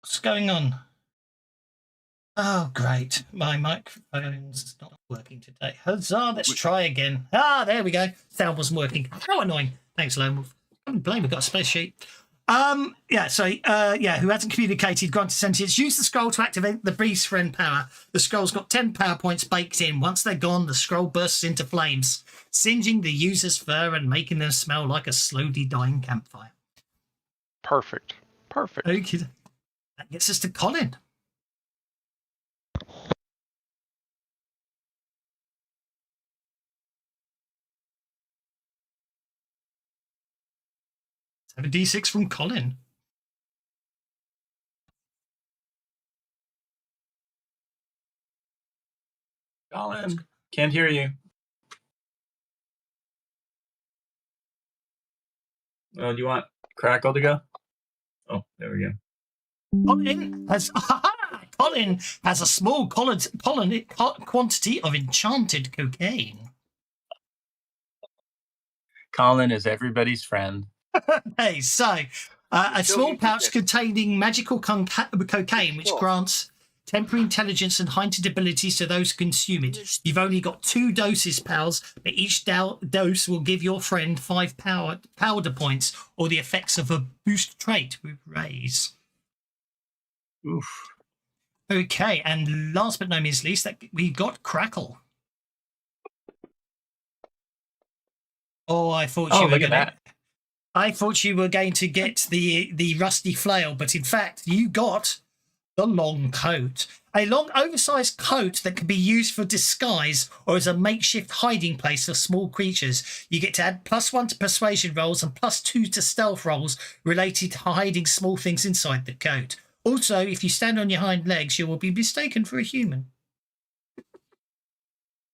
What's going on? Oh, great. My microphone's not working today. Huzzah, let's try again. Ah, there we go. Sound wasn't working. How annoying. Thanks, Lone Wolf. I don't blame, we've got a space sheet. Who hasn't communicated, granted sentience. Use the scroll to activate the beast friend power. The scroll's got 10 power points baked in. Once they're gone, the scroll bursts into flames, singeing the user's fur and making them smell like a slowly dying campfire. Perfect. Perfect. Okay. That gets us to Colin. Have a D6 from Colin. Colin, can't hear you. Oh, do you want Crackle to go? Oh, there we go. Colin has a small quantity of enchanted cocaine. Colin is everybody's friend. Hey, so a small pouch containing magical cocaine, which grants temporary intelligence and heightened abilities to those who consume it. You've only got 2 doses, pals, but each dose will give your friend 5 powder points or the effects of a boost trait with raise. Oof. Okay, and last but not least, we got Crackle. Oh, I thought you were going to get the rusty flail, but in fact, you got the long coat. A long, oversized coat that can be used for disguise or as a makeshift hiding place for small creatures. You get to add +1 to persuasion rolls and +2 to stealth rolls related to hiding small things inside the coat. Also, if you stand on your hind legs, you will be mistaken for a human.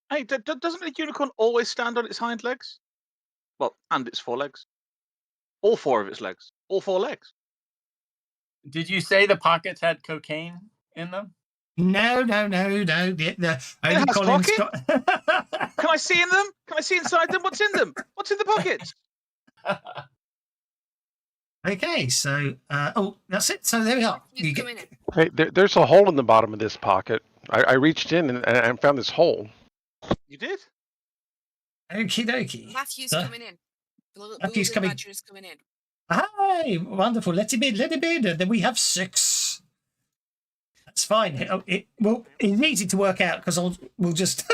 Hey, doesn't a unicorn always stand on its hind legs? Well, and its forelegs. All 4 of its legs. All 4 legs. Did you say the pockets had cocaine in them? No. The only Colin's got... Can I see in them? Can I see inside them? What's in them? What's in the pockets? Okay, so that's it. So there we are. Hey, there's a hole in the bottom of this pocket. I reached in and found this hole. You did? Okie dokie. Matthew's coming in. Matthew's coming. Badger's coming in. Hi, wonderful. Let him in. And then we have 6. That's fine. It's easy to work out because we'll just.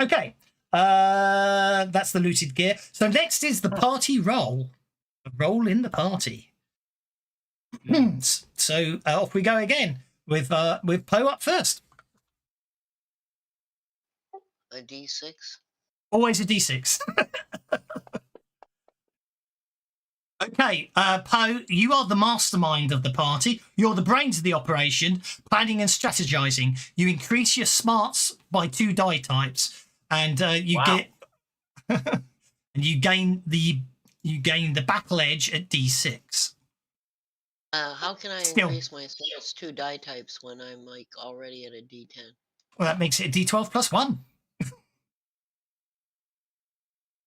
Okay. That's the looted gear. So next is the party roll. A roll in the party. So off we go again with Poe up first. A D6. Always a D6. Okay, Poe, you are the mastermind of the party. You're the brains of the operation, planning and strategizing. You increase your smarts by 2 die types, and and you gain the battle edge at D6. How can I increase my stats 2 die types when I'm like already at a D10? Well, that makes it a D12 plus 1.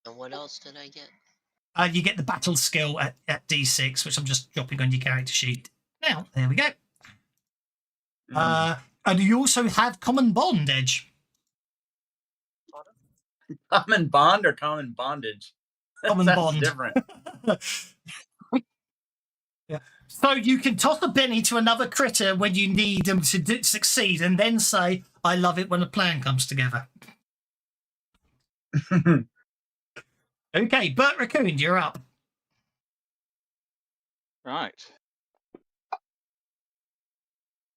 And what else did I get? You get the battle skill at D6, which I'm just dropping on your character sheet. Now, there we go. And you also have common bond edge. Common bond or common bondage? Common bond. Different. Yeah. So you can toss a penny to another critter when you need them to succeed, and then say, "I love it when a plan comes together." Okay, Bert Raccoon, you're up. Right.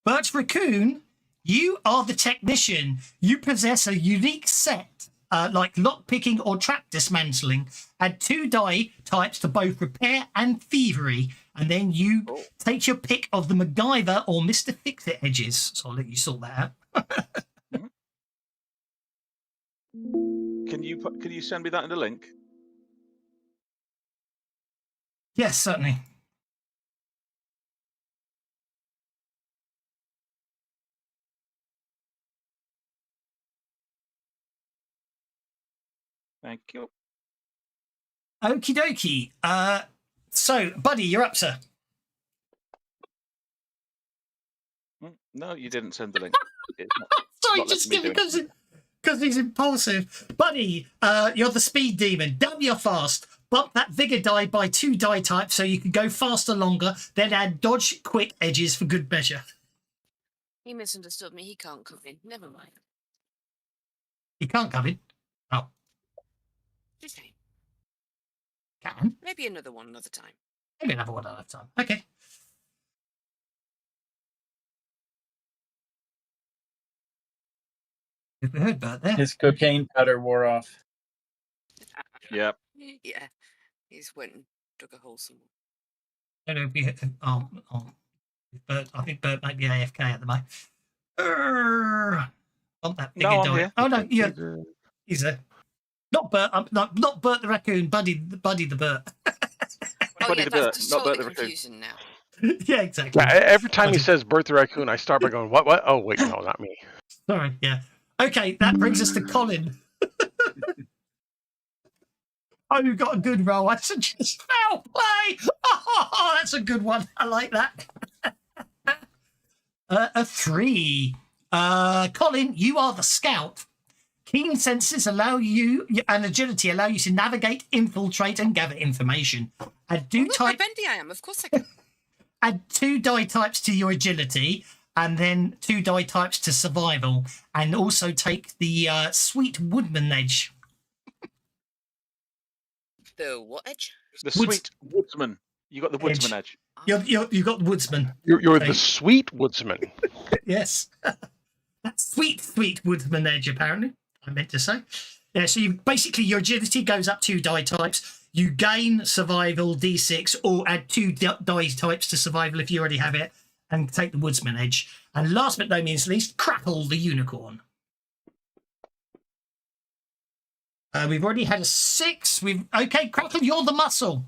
Bert Raccoon, you are the technician. You possess a unique set, like lock-picking or trap dismantling. Add 2 die types to both repair and thievery, and then you take your pick of the MacGyver or Mr. Fix-It edges. So I'll let you sort that out. Can you send me that in a link? Yes, certainly. Thank you. Okie dokie. So, Buddy, you're up, sir. No, you didn't send the link. It's not, Sorry, not just letting me do because he's impulsive. Buddy, you're the speed demon. Damn, you're fast. Bump that vigor die by 2 die types so you can go faster longer, then add dodge quick edges for good measure. He misunderstood me. He can't come in. Never mind. You can't come in. Oh, Just saying. can. Maybe another one another time. Maybe another one another time. Okay. We've heard Bert there. His cocaine powder wore off. Yep. Yeah. He's went and dug a hole somewhere. I don't know if we Bert, I think Bert might be AFK at the moment. Want that big No, I'm die. here. Oh no, yeah, he's a not Bert. Not Bert the raccoon. Buddy the Bert. Oh Buddy yeah, the that's Bert, just not Bert totally the raccoon. confusing now. Yeah, exactly. Yeah, every time he Buddy. says Bert the Raccoon, I start by going, what? Oh, wait, no, not me. Sorry. Yeah. Okay, that brings us to Colin. Oh, you got a good roll. I suggest foul play. Oh, that's a good one. I like that. A 3. Colin, you are the scout. Keen senses allow you and agility allow you to navigate, infiltrate, and gather information. Add Look how bendy I am. Of course I can. Add 2 die types to your agility, and then 2 die types to survival, and also take the sweet woodman edge. The what edge? The Woods- sweet woodsman. You got the woodsman edge. You got the woodsman. You're Okay. the sweet woodsman. Yes. That sweet woodsman edge, apparently, I meant to say. Yeah, so you basically your agility goes up 2 die types. You gain survival D6 or add 2 die types to survival if you already have it, and take the woodsman edge. And last but no means least, Crackle the unicorn. We've already had a 6. Okay, Crackle, you're the muscle.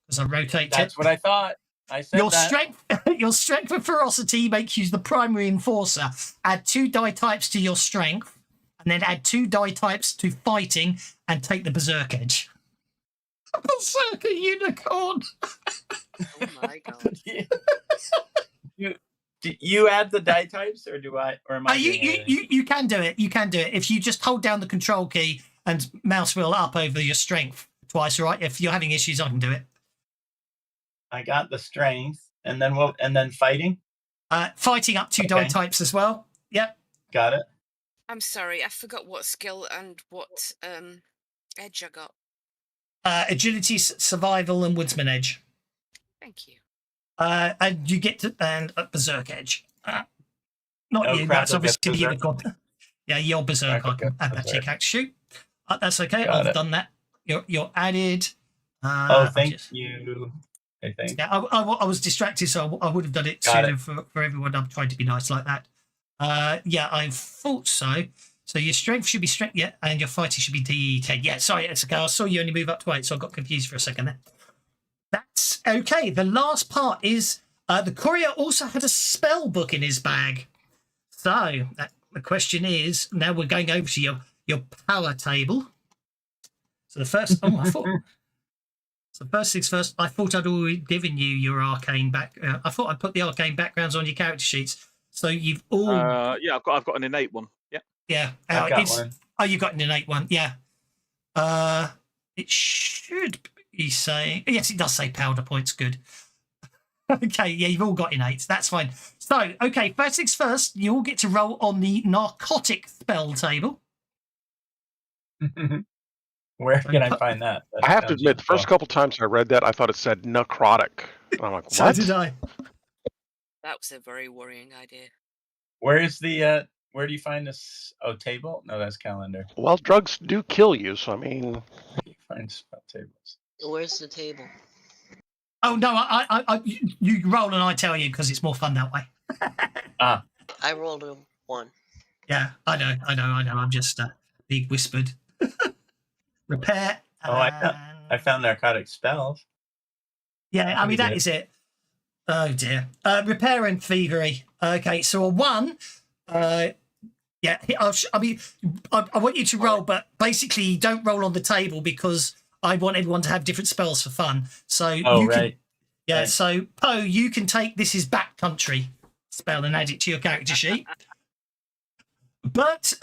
As I rotate That's it. what I thought. I said Your that. your strength and ferocity makes you the primary enforcer. Add 2 die types to your strength, and then add 2 die types to fighting, and take the berserk edge. Berserker unicorn. Oh my god. Do you add the die types, or do I? Or am I? doing everything? You can do it. You can do it if you just hold down the control key and mouse wheel up over your strength twice. All right. If you're having issues, I can do it. I got the strength, and then what? And then fighting. Fighting up 2 die Okay. types as well. Yep. Got it. I'm sorry, I forgot what skill and what edge I got. Agility, survival, and woodsman edge. Thank you. And you get to berserk edge. Not Oh, you. crap, That's I'll obviously get the berserk. unicorn. Yeah, you're berserk. I Okay, can add that to your berserk. character sheet. That's okay. Got I've it. done that. You're added. Thank you. I think. Yeah, I was distracted, so I would have done it Got sooner for everyone. I'm trying to be nice like that. Yeah, I thought so. So your strength should be strength, yeah, and your fighting should be D10. Yeah, sorry, it's okay. I saw you only move up to 8, so I got confused for a second there. That's okay. The last part is the courier also had a spell book in his bag. So the question is, now we're going over to your power table. So the first, so first things first, I thought I'd already given you your arcane back. I thought I'd put the arcane backgrounds on your character sheets. So you've all, Yeah, I've got an innate one. Yeah. yeah. I've got it's, one. Oh, you got an innate one, yeah. It should be saying, yes, it does say powder points. Good. Okay, yeah, you've all got innates. That's fine. So, okay, first things first, you all get to roll on the narcotic spell table. Where can I find that? That I have to sounds admit, the first useful. couple times I read that, I thought it said necrotic. I'm like, So what? did I. That was a very worrying idea. Where is the? Where do you find this? Oh, table? No, that's calendar. Well, drugs do kill you, so I mean, You find spell tables. Where's the table? Oh, no, you roll and I tell you because it's more fun that way. I rolled a 1. Yeah, I know. I'm just being whispered. Repair. Oh, I found narcotic spells. Yeah, I mean, that Pretty is it. Oh, dear. Repair and thievery. Okay, so a 1. Yeah, I want you to roll, but basically you don't roll on the table because I want everyone to have different spells for fun. So Oh, you right. can, yeah. Right. So Poe, you can take this is backcountry. spell and add it to your character sheet. But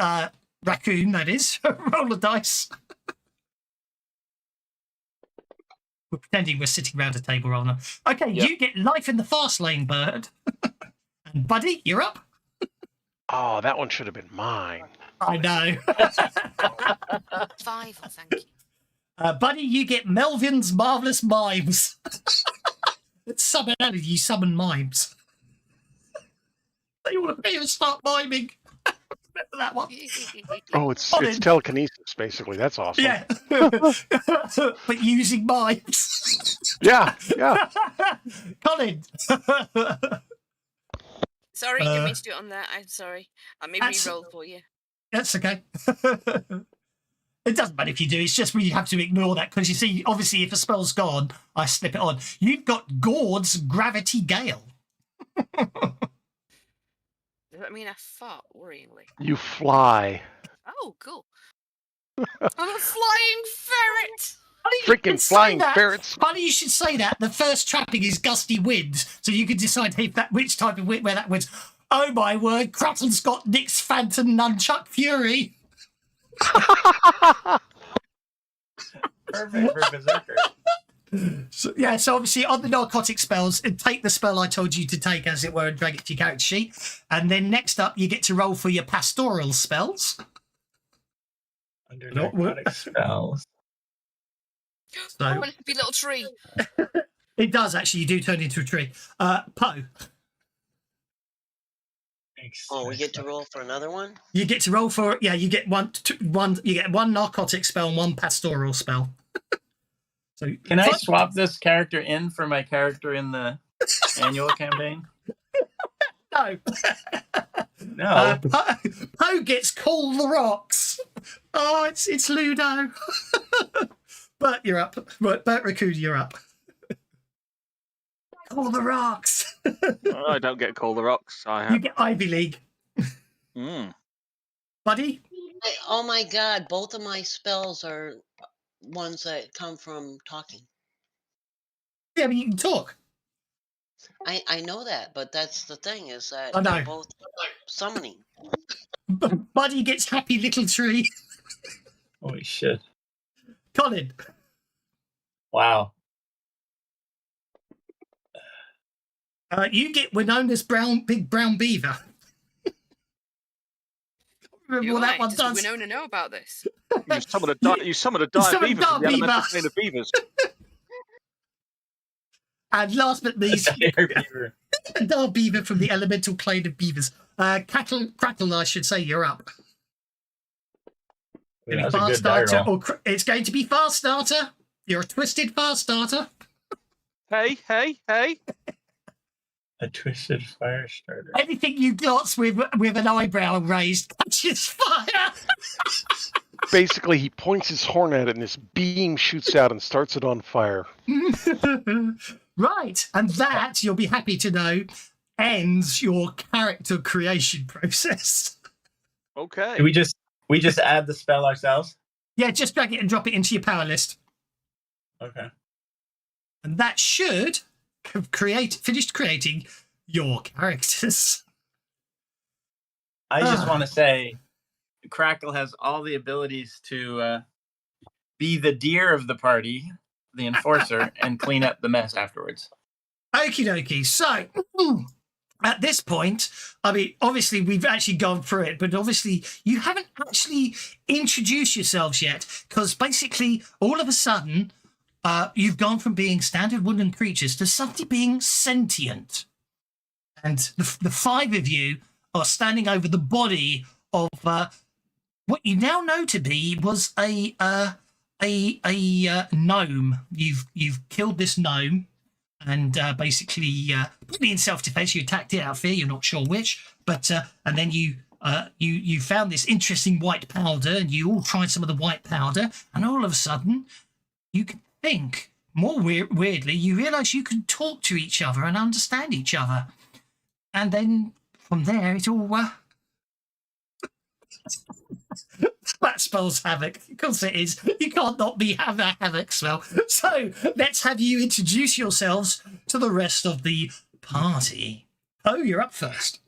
raccoon, that is, roll a dice. We're pretending we're sitting around a table rather. Okay, Yep. you get life in the fast lane, bird. And Buddy, you're up. Oh, that one should have been mine. I know. 5, oh, thank you. Buddy, you get Melvin's Marvellous Mimes. It's summon you summon mimes. They want to even start miming. Remember that one? Oh, it's Colin. telekinesis, basically. That's awesome. Yeah. But using mimes. Yeah. Colin. Sorry, you mean to do it on there. I'm sorry. I made That's- re-roll for you. That's okay. It doesn't matter if you do. It's just we have to ignore that because you see, obviously, if a spell's gone, I slip it on. You've got Gord's Gravity Gale. Does that mean I fart worryingly? You fly. Oh, cool. I'm a flying ferret. Funny you should Freaking say flying that. ferrets. Funny you should say that. The first trapping is gusty wind, so you can decide which type of wind where that wind's. Oh my word! Cratton's got Nick's Phantom Nunchuck Fury. Perfect for Berserker. So obviously on the narcotic spells, take the spell I told you to take, as it were, and drag it to your character sheet. And then next up, you get to roll for your pastoral spells. Under Not narcotic spells. So I want it to be a little tree. it does actually. You do turn into a tree. Poe, Oh, we get to roll for another one? you get to roll for you get one. You get one narcotic spell and one pastoral spell. So Can I swap this character in for my character in the annual campaign? No. No. Poe gets Call the Rocks. Oh, it's Ludo. But you're up. Bert Raccoon, you're up. Call the Rocks. I don't get Call the Rocks. I You have. get Ivy League. Mm. Buddy? Oh my god, both of my spells are ones that come from talking. Yeah, but you can talk. I know that, but that's the thing is that I know. they're both summoning. Buddy gets Happy Little Tree. Holy shit. Colin? Wow. You get Winona's Big Brown Beaver. Remember You're what that right. one Does does? Winona know about this? You summon a dire summon beaver dire from the elemental beaver. plane of beavers. And last but not least, Beaver. Dar Beaver from the elemental plane of beavers. Crackle, I should say, you're up. That was a Fast good die starter, roll. it's going to be fast starter. You're a twisted fast starter. Hey. A twisted fire starter. Anything you glots with an eyebrow raised catches fire. Basically, he points his horn at it, and this beam shoots out and starts it on fire. Right, and that, you'll be happy to know, ends your character creation process. Okay. Do we just add the spell ourselves? Yeah, just drag it and drop it into your power list. Okay. And that should have finished creating your characters. I just want to say, Crackle has all the abilities to be the deer of the party, the enforcer, and clean up the mess afterwards. Okie dokie. So, at this point, I mean, obviously, we've actually gone through it, but obviously, you haven't actually introduced yourselves yet, because basically, all of a sudden, you've gone from being standard woodland creatures to suddenly being sentient. And the five of you are standing over the body of what you now know to be was a gnome. You've killed this gnome, and basically, probably in self-defense, you attacked it out of fear. You're not sure which, but and then you found this interesting white powder, and you all tried some of the white powder, and all of a sudden, you can think more weirdly. You realise you can talk to each other and understand each other, and then from there, it all. That spells havoc. Of course it is. You can't not have a havoc spell. So let's have you introduce yourselves to the rest of the party. Oh, you're up first.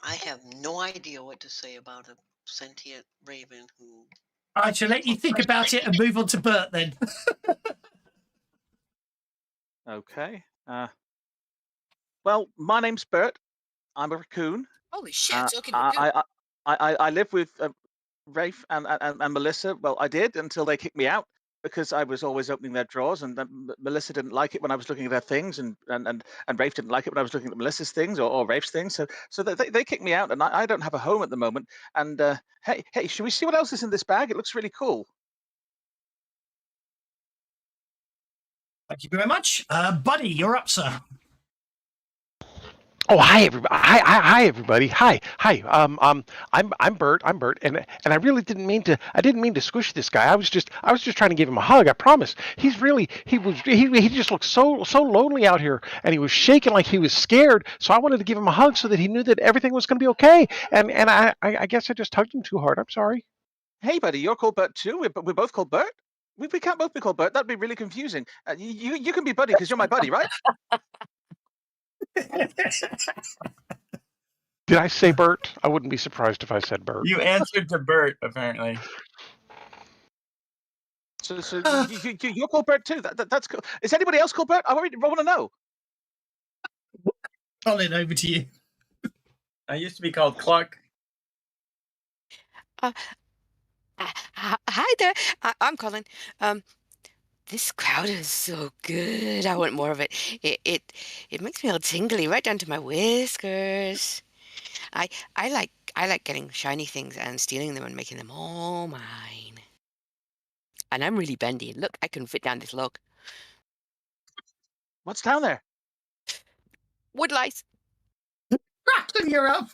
I have no idea what to say about a sentient raven who. I shall let you think about it and move on to Bert then. Okay. Well, my name's Bert. I'm a raccoon. Holy shit, talking I live with Rafe and Melissa. Well, I did until they kicked me out because I was always opening their drawers, and Melissa didn't like it when I was looking at her things, and Rafe didn't like it when I was looking at Melissa's things or Rafe's things. So they kicked me out, and I don't have a home at the moment. And hey, should we see what else is in this bag? It looks really cool. Thank you very much. Buddy, you're up, sir. Oh, hi everybody! Hi everybody! Hi. I'm Bert. And I really didn't mean to. I didn't mean to squish this guy. I was just trying to give him a hug. I promise. He just looked so lonely out here, and he was shaking like he was scared. So I wanted to give him a hug so that he knew that everything was going to be okay. And I guess I just hugged him too hard. I'm sorry. Hey, buddy, you're called Bert too. We're both called Bert. We can't both be called Bert. That'd be really confusing. You can be buddy because you're my buddy, right? Did I say Bert? I wouldn't be surprised if I said Bert. You answered to Bert, apparently. So you're called Bert too. That's cool. Is anybody else called Bert? I want to know. Colin, over to you. I used to be called Cluck. Hi there. I'm Colin. This crowd is so good. I want more of it. It makes me all tingly right down to my whiskers. I like getting shiny things and stealing them and making them all mine. And I'm really bendy. Look, I can fit down this log. What's down there? Wood lice. You're up.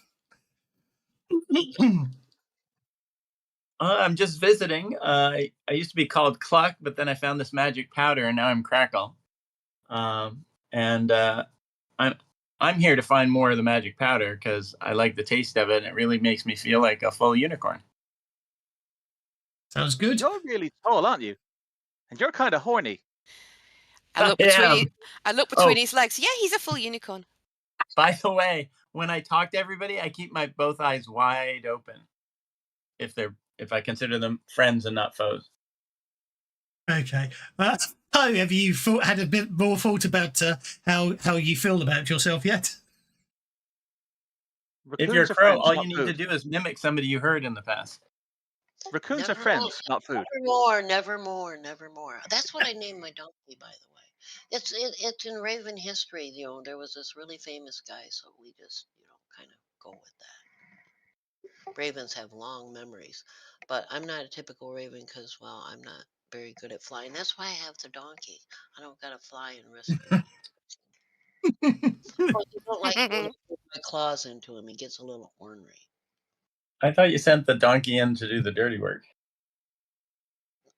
I'm just visiting. I used to be called Cluck, but then I found this magic powder, and now I'm Crackle. I'm here to find more of the magic powder because I like the taste of it, and it really makes me feel like a full unicorn. Sounds good. You're really tall, aren't you? And you're kind of horny. I look between his legs. Yeah, he's a full unicorn. By the way, when I talk to everybody, I keep my both eyes wide open. If I consider them friends and not foes. Okay. Have you had a bit more thought about how you feel about yourself yet? If you're a crow, all you need to do is mimic somebody you heard in the past. Raccoons are friends, not food. Never more. That's what I named my donkey, by the way. It's in Raven history. There was this really famous guy, so we just kind of go with that. Ravens have long memories, but I'm not a typical raven because, well, I'm not very good at flying. That's why I have the donkey. I don't gotta fly and risk it. I don't like putting my claws into him. He gets a little ornery. I thought you sent the donkey in to do the dirty work.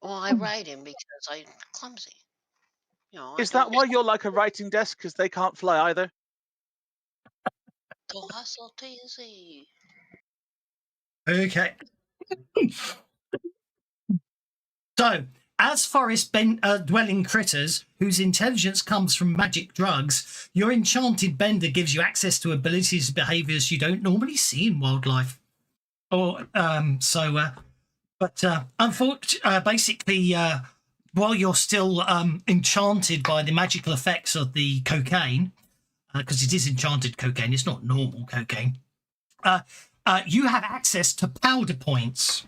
Well, I ride him because I'm clumsy. Is that why you're like a writing desk? Because they can't fly either? Go hustle teasy. Okay. So, as forest dwelling critters whose intelligence comes from magic drugs, your enchanted bender gives you access to abilities and behaviors you don't normally see in wildlife. Unfortunately, basically, while you're still enchanted by the magical effects of the cocaine, because it is enchanted cocaine, it's not normal cocaine, you have access to powder points.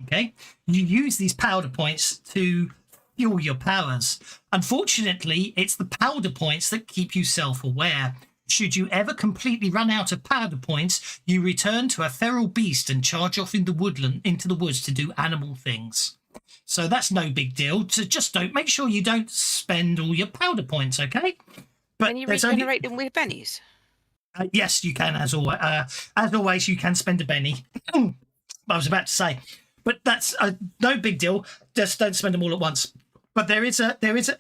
Okay, you use these powder points to fuel your powers. Unfortunately, it's the powder points that keep you self-aware. Should you ever completely run out of powder points, you return to a feral beast and charge off into the woods to do animal things. So that's no big deal. So just make sure you don't spend all your powder points, okay? But can you regenerate them with bennies? Yes, you can. As always, you can spend a benny. I was about to say, but that's no big deal. Just don't spend them all at once. But there is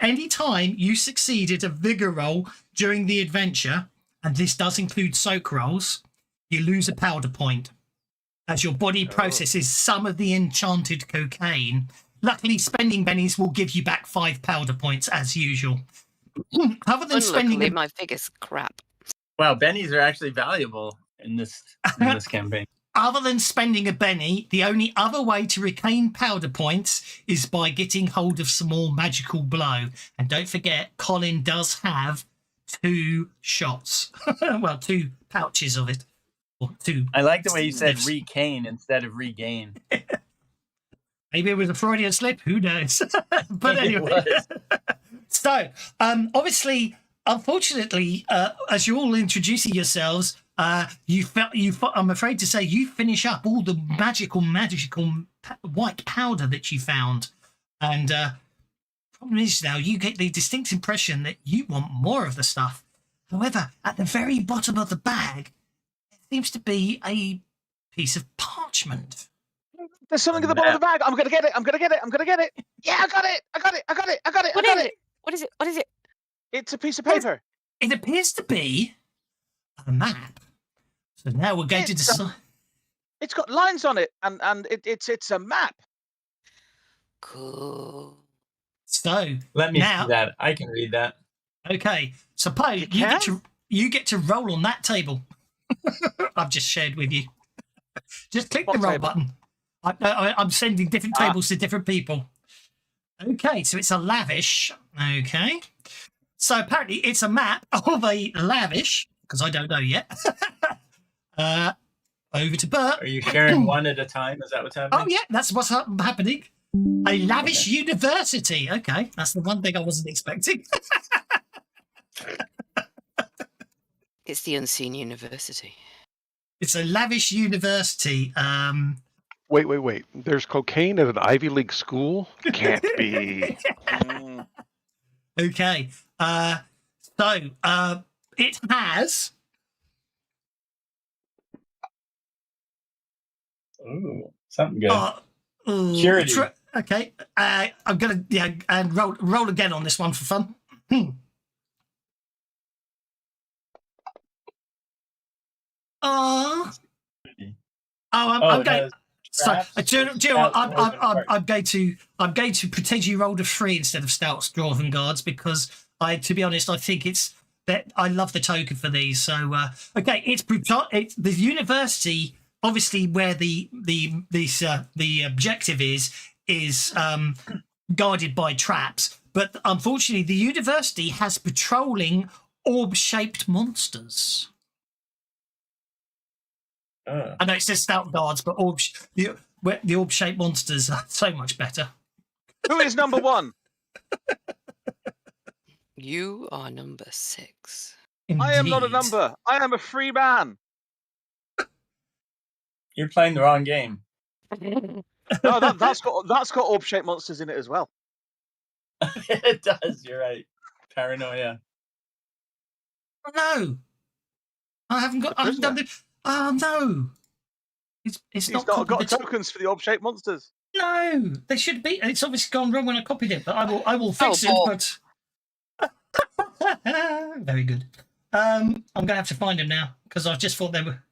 any time you succeeded a vigor roll during the adventure, and this does include soak rolls, you lose a powder point as your body processes some of the enchanted cocaine. Luckily, spending bennies will give you back 5 powder points as usual. Other than spending Unluckily, my figure's crap. Wow, bennies are actually valuable in this campaign. Other than spending a penny, the only other way to regain powder points is by getting hold of some more magical blow. And don't forget, Colin does have 2 shots. Well, 2 pouches of it. Or 2. I like the way you said sniffs. regain instead of regain. Maybe it was a Freudian slip. Who knows? But It anyway. was. So, obviously, unfortunately, as you're all introducing yourselves, I'm afraid to say you finish up all the magical white powder that you found. And problem is now you get the distinct impression that you want more of the stuff. However, at the very bottom of the bag, there seems to be a piece of parchment. There's something at the bottom of the bag. I'm gonna get it. I'm gonna get it. I'm gonna get it. Yeah, I got it. I got it. I got it. I got it. I got it. What is it? What is it? It's a piece of paper. It appears to be a map. So now we're going to decide. It's got lines on it, and it's a map. Cool. So Let me now, see that. I can read that. okay. Suppose you get to roll on that table. I've just shared with you. Just click the What roll table? button. I'm sending different tables to different people. Okay, so it's a lavish. Okay. So apparently it's a map of a lavish, because I don't know yet. Over to Bert. Are you sharing one at a time? Is that what's happening? Oh, yeah, that's what's happening. A lavish university. Okay, that's the one thing I wasn't expecting. It's the unseen university. It's a lavish university. Wait. There's cocaine at an Ivy League school? Can't be. Okay. So it has. Ooh, something good. Purity. Okay. I'm gonna and roll again on this one for fun. I'm going. So, do you know what? I'm going to pretend you rolled a 3 instead of stouts, dwarven guards, because to be honest, I think it's that I love the token for these. So okay, it's the university, obviously where the objective is guarded by traps, but unfortunately the university has patrolling orb-shaped monsters. I know it says stout guards, but the orb-shaped monsters are so much better. Who is number 1? You are number 6. I am not a Indeed. number. I am a free man. You're playing the wrong game. No, that's got orb-shaped monsters in it as well. It does. You're right. Paranoia. No, I haven't done this. Oh no, it's not got tokens for the orb-shaped monsters. No, they should be. It's obviously gone wrong when I copied it, but I will fix it. But very good. I'm gonna have to find them now because I just thought they were.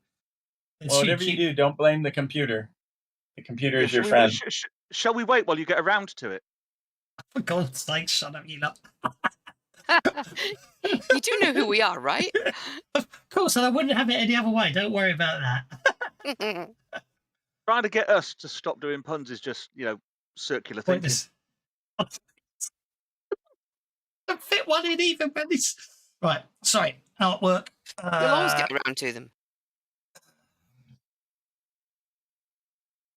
Well, whatever you do, don't blame the computer. The computer is your friend. Shall we wait while you get around to it? For God's sake, shut up, you lot. You do know who we are, right? Of course, and I wouldn't have it any other way. Don't worry about that. Trying to get us to stop doing puns is just, circular thinking. Pointless. I fit one in even when this. Right, sorry, artwork. We'll always get around to them.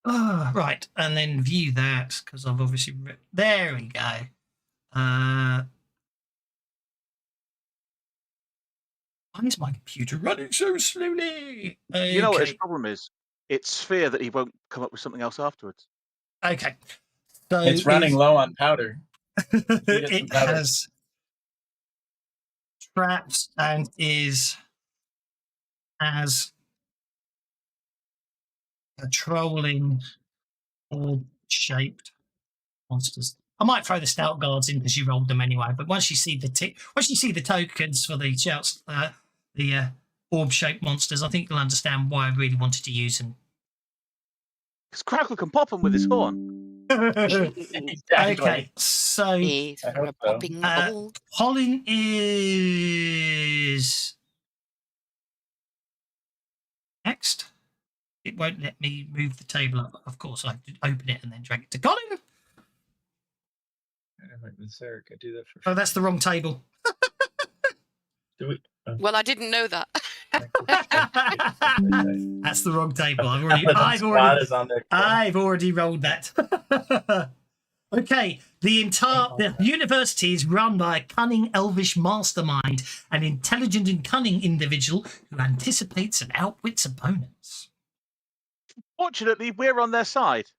Right, and then view that because I've obviously there we go. Why is my computer running so slowly? Okay. You know what his problem is? It's fear that he won't come up with something else afterwards. Okay. So it's running low on powder. It has traps and has patrolling orb-shaped monsters. I might throw the stout guards in because you rolled them anyway. But once you see the tokens for the shouts, the orb-shaped monsters, I think you'll understand why I really wanted to use them. Because Crackle can pop them with his horn. Exactly. Okay, so He's I for hope a so. popping bubble. Colin is next. It won't let me move the table up. Of course, I have to open it and then drag it to Colin. I'm like berserk. I do that for. Oh, that's the wrong table. Do we? Well, I didn't know that. That's the wrong table. Squad is on there. I've already rolled that. Okay, the university is run by a cunning elvish mastermind, an intelligent and cunning individual who anticipates and outwits opponents. Fortunately, we're on their side.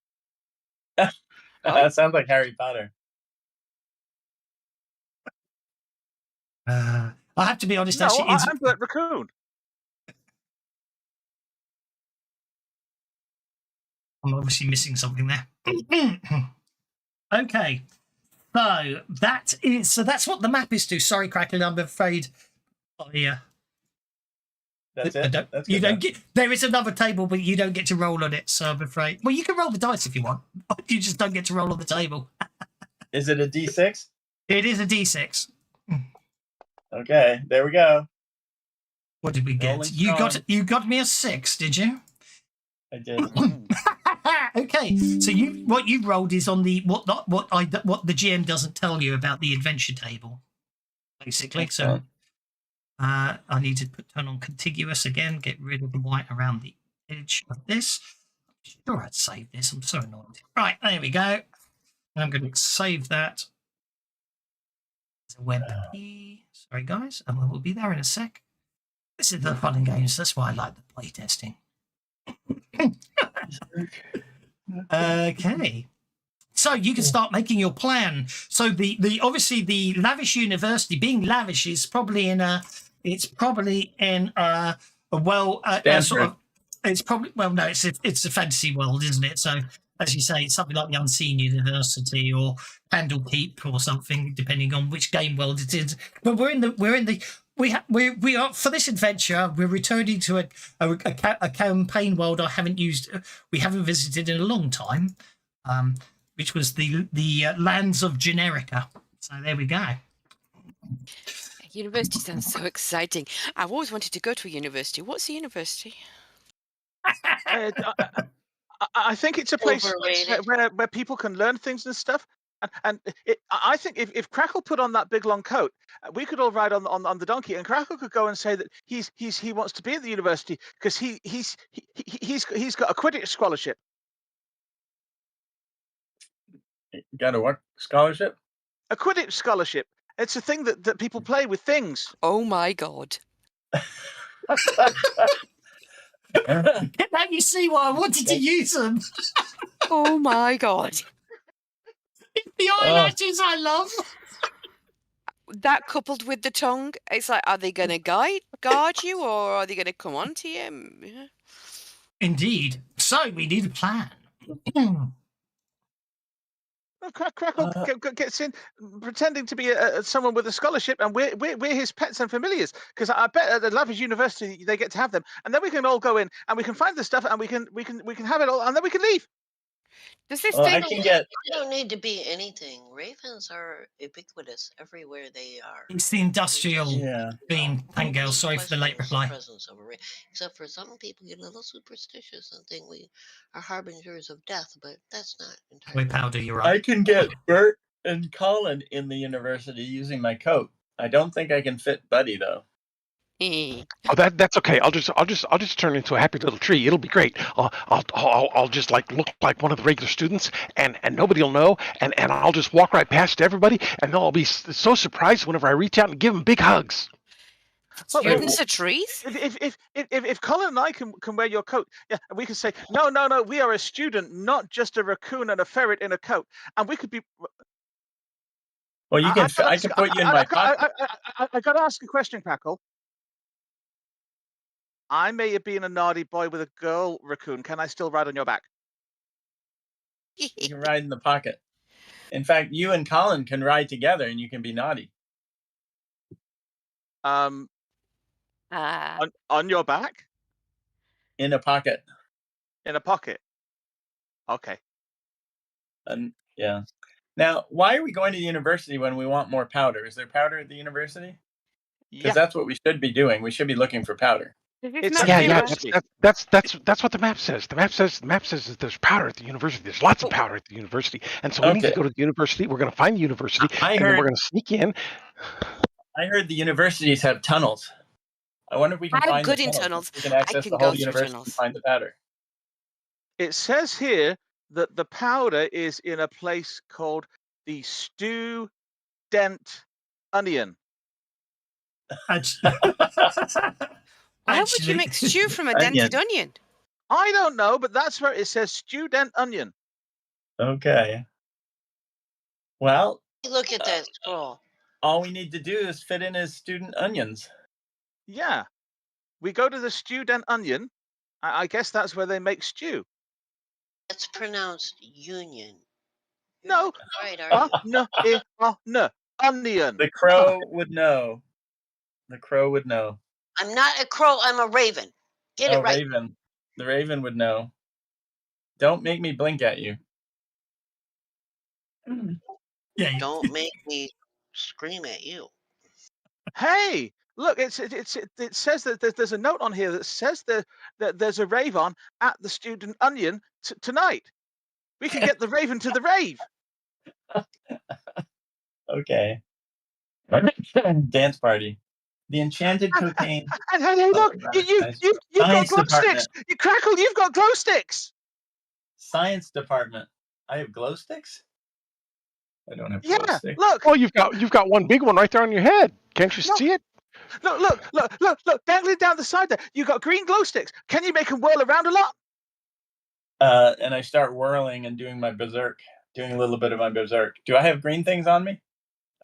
That sounds like Harry Potter. I have to be honest, No, actually, I'm Bert Raccoon. I'm obviously missing something there. Okay, so that's what the map is to. Sorry, Crackling, I'm afraid. That's it. That's you good don't enough. get. There is another table, but you don't get to roll on it. So I'm afraid. Well, you can roll the dice if you want, but you just don't get to roll on the table. Is it a D6? It is a D6. Okay, there we go. What did we get? Rolling You got me a 6, did you? I did. Okay, so what you rolled is on the what the GM doesn't tell you about the adventure table, basically. Excellent. So I need to turn on contiguous again, get rid of the white around the edge of this. I'm sure I'd save this. I'm so annoyed. Right, there we go. And I'm going to save that as a web key. Sorry, guys, and we'll be there in a sec. This is the fun and games. That's why I like the play testing. Okay, so you can start making your plan. So the obviously the lavish university, being lavish, is probably in a sort of, it's probably, well, no, it's a fantasy world, isn't it? So as you say, it's something like the Unseen University or Candlekeep or something, depending on which game world it is. But we are, for this adventure, we're returning to a campaign world we haven't visited in a long time, which was the lands of Generica. So there we go. University sounds so exciting. I've always wanted to go to a university. What's a university? I think it's a place Overrated. where people can learn things and stuff. And I think if Crackle put on that big long coat, we could all ride on the donkey, and Crackle could go and say that he wants to be at the university because he's got a Quidditch scholarship. Got a what scholarship? A Quidditch scholarship. It's a thing that people play with things. Oh my god! Now you see why I wanted to use them. Oh my god! The eyelashes I love. That coupled with the tongue, it's like, are they going to guard you, or are they going to come on to you? Yeah. Indeed. So we need a plan. Crackle gets in pretending to be someone with a scholarship, and we're his pets and familiars. Because I bet at the lavish university they get to have them, and then we can all go in and we can find the stuff, and we can have it all, and then we can leave. Does this Well, thing? I can get. They don't need to be anything. Ravens are ubiquitous everywhere they are. It's the industrial being. Thank girl. Sorry for the late reply. Except for some people get a little superstitious and think we are harbingers of death, but that's not entirely. With powder, you're I right. can get Bert and Colin in the university using my coat. I don't think I can fit Buddy though. Oh, that's okay. I'll just turn into a happy little tree. It'll be great. I'll just like look like one of the regular students, and nobody will know, and I'll just walk right past everybody, and they'll all be so surprised whenever I reach out and give them big hugs. Students are trees? If Colin and I can wear your coat, yeah, we can say no, we are a student, not just a raccoon and a ferret in a coat, and we could be. Well, you can. I can put you in my pocket. I got to ask a question, Crackle. I may have been a naughty boy with a girl raccoon. Can I still ride on your back? You can ride in the pocket. In fact, you and Colin can ride together, and you can be naughty. On your back? In a pocket. In a pocket. Okay. Yeah. Now, why are we going to the university when we want more powder? Is there powder at the university? Because Yeah, that's what we should be doing. We should be looking for powder. Does this it's map at Yeah, say the yeah, where? university. that's what the map says. The map says that there's powder at the university. There's lots of Oh, powder at the university, and so we need to Okay. go to the university. We're going to find the university, I and then we're heard going to sneak in. the universities have tunnels. I wonder if we can I'm find the good in tunnels. tunnels. We can I access can the go whole through university and tunnels. find the powder. It says here that the powder is in a place called the Stew Dent Onion. Actually, Why would you make stew from a Onion. dented onion? I don't know, but that's where it says Stew Dent Onion. Okay. Well, Look at that scroll. all we need to do is fit in his student onions. Yeah. We go to the Stew Dent Onion. I guess that's where they make stew. That's pronounced union. No. Right, are you? No. Onion. The crow would know. The crow would know. I'm not a crow. I'm a raven. Get it Oh, right. Raven. The raven would know. Don't make me blink at you. yeah, Don't make me scream at you. Hey, look! It says that there's a note on here that says that there's a rave on at the Student Onion tonight. We can get the raven to the rave. Okay. Dance party. The enchanted cocaine. And hey, look! You've got Science glow department. sticks. You Crackle! You've got glow sticks. Science department. I have glow sticks? I don't have glow Yeah, sticks. look! Well, you've got one big one right there on your head. Can't you No. see it? Look! Dangling down the side there. You got green glow sticks. Can you make them whirl around a lot? And I start whirling and doing my berserk. Doing a little bit of my berserk. Do I have green things on me?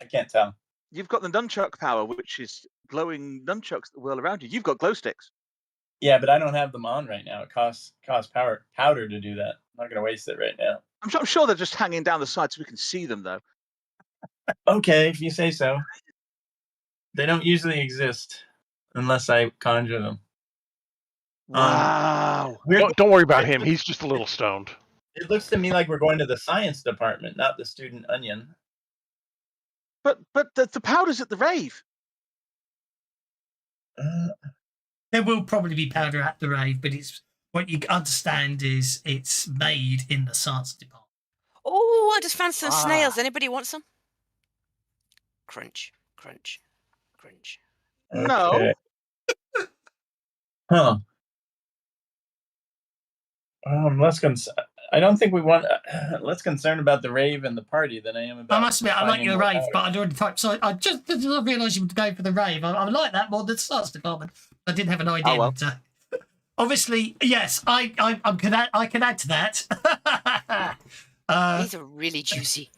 I can't tell. You've got the nunchuck power, which is glowing nunchucks that whirl around you. You've got glow sticks. Yeah, but I don't have them on right now. It costs powder to do that. I'm not gonna waste it right now. I'm sure they're just hanging down the side so we can see them, though. Okay, if you say so. They don't usually exist unless I conjure them. Wow. Don't worry about him. He's just a little stoned. It looks to me like we're going to the science department, not the student onion. But the powder's at the rave. there will probably be powder at the rave, but it's what you understand is it's made in the science department. Oh, I just found some Ah. snails. Anybody want some? Crunch, crunch, crunch. No. Okay. Huh. I don't think we want less concerned about the rave and the party than I am about. I must admit, I like finding your more rave, powder. but I'd already typed. So I just did not realise you would go for the rave. I like that more than the science department. I didn't have an idea. Oh, well. But, obviously, yes, I can add to that. These are really juicy.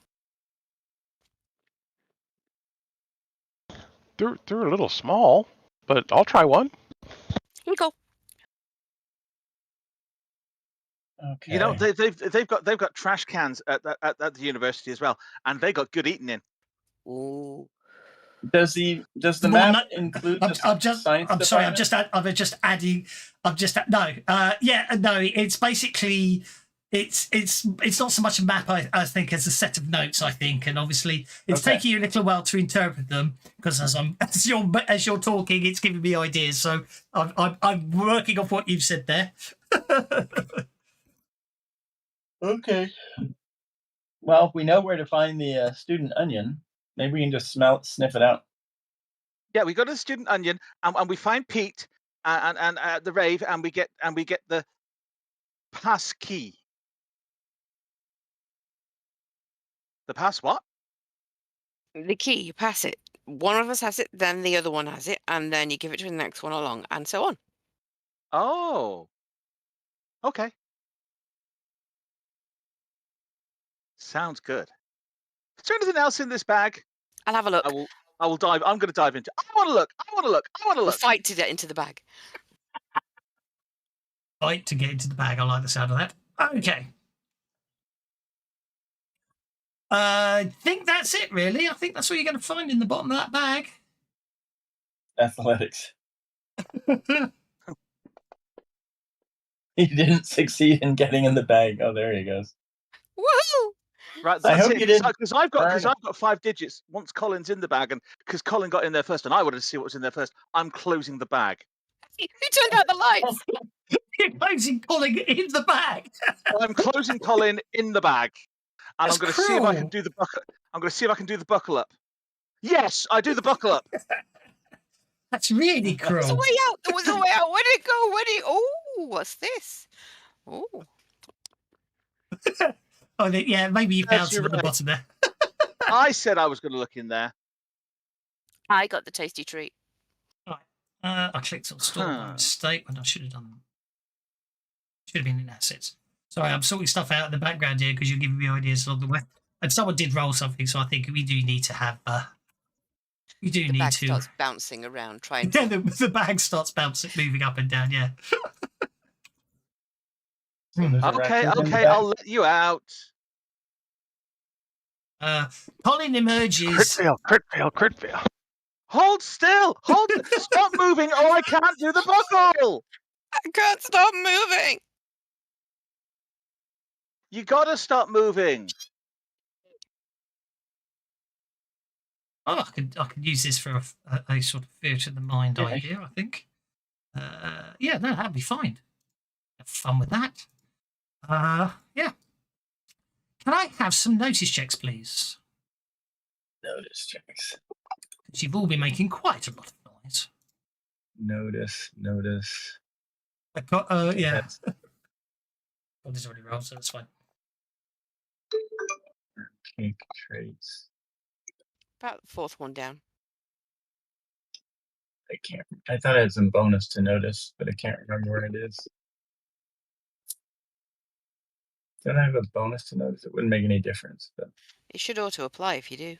They're a little small, but I'll try one. Here we go. Okay. You know, they've got trash cans at the university as well, and they got good eating in. Ooh. Does the Well, map no, include I'm the just. science I'm sorry. department? I'm just adding. No. No. It's basically. It's not so much a map, I think, as a set of notes. I think, and obviously, it's Okay. taking you a little while to interpret them because as you're talking, it's giving me ideas. So I'm working off what you've said there. Okay. Well, if we know where to find the student onion, maybe we can just sniff it out. Yeah, we go to the Student Onion, and we find Pete and at the rave, and we get the pass key. The pass what? The key, you pass it. One of us has it, then the other one has it, and then you give it to the next one along, and so on. Oh. Okay. Sounds good. Is there anything else in this bag? I'll have a look. I will dive. I'm going to dive into. I want to look. We'll fight to get into the bag. Right, to get into the bag. I like the sound of that. Okay. I think that's it, really. I think that's what you're going to find in the bottom of that bag. Athletics. He didn't succeed in getting in the bag. Oh, there he goes. Woohoo! Right, I that's hope it. you didn't Because I've burn it. got 5 digits. Once Colin's in the bag, and because Colin got in there first, and I wanted to see what was in there first, I'm closing the bag. Who turned out the lights? You're closing Colin in the bag. I'm closing Colin in the bag, and That's I'm going to see if I can cruel. do the buckle. I'm going to see if I can do the buckle up. Yes, I do the buckle up. That's really There was a cruel. way out. There was a way out. Where did it go? Oh, what's this? Oh, Oh, yeah, maybe you found Yes, you're some at the right. bottom there. I said I was going to look in there. I got the tasty treat. Right. I clicked on store by mistake when I should have done. Should have been in assets. Sorry, I'm sorting stuff out in the background here because you're giving me ideas along the way. And someone did roll something, so I think we do need to have. We do The need bag to. starts bouncing around, trying Yeah, to. the bag starts bouncing, moving up and down. Yeah. So there's a Okay, raccoon in the okay, back. I'll let you out. Colin emerges. Crit fail, crit fail, crit fail. Hold still. Stop moving, or I can't do the buckle. I can't stop moving. You got to stop moving. Oh, I could use this for a sort of fear to the mind Yeah. idea. I think. Yeah, no, that'd be fine. Have fun with that. Yeah. Can I have some notice checks, please? Notice checks. Because you've all been making quite a lot of noise. Notice. I got, yeah. That's Well, this already rolled, so that's fine. cake traits. About the fourth one down. I can't. I thought I had some bonus to notice, but I can't remember where it is. Don't I have a bonus to notice? It wouldn't make any difference, but It should auto apply if you do.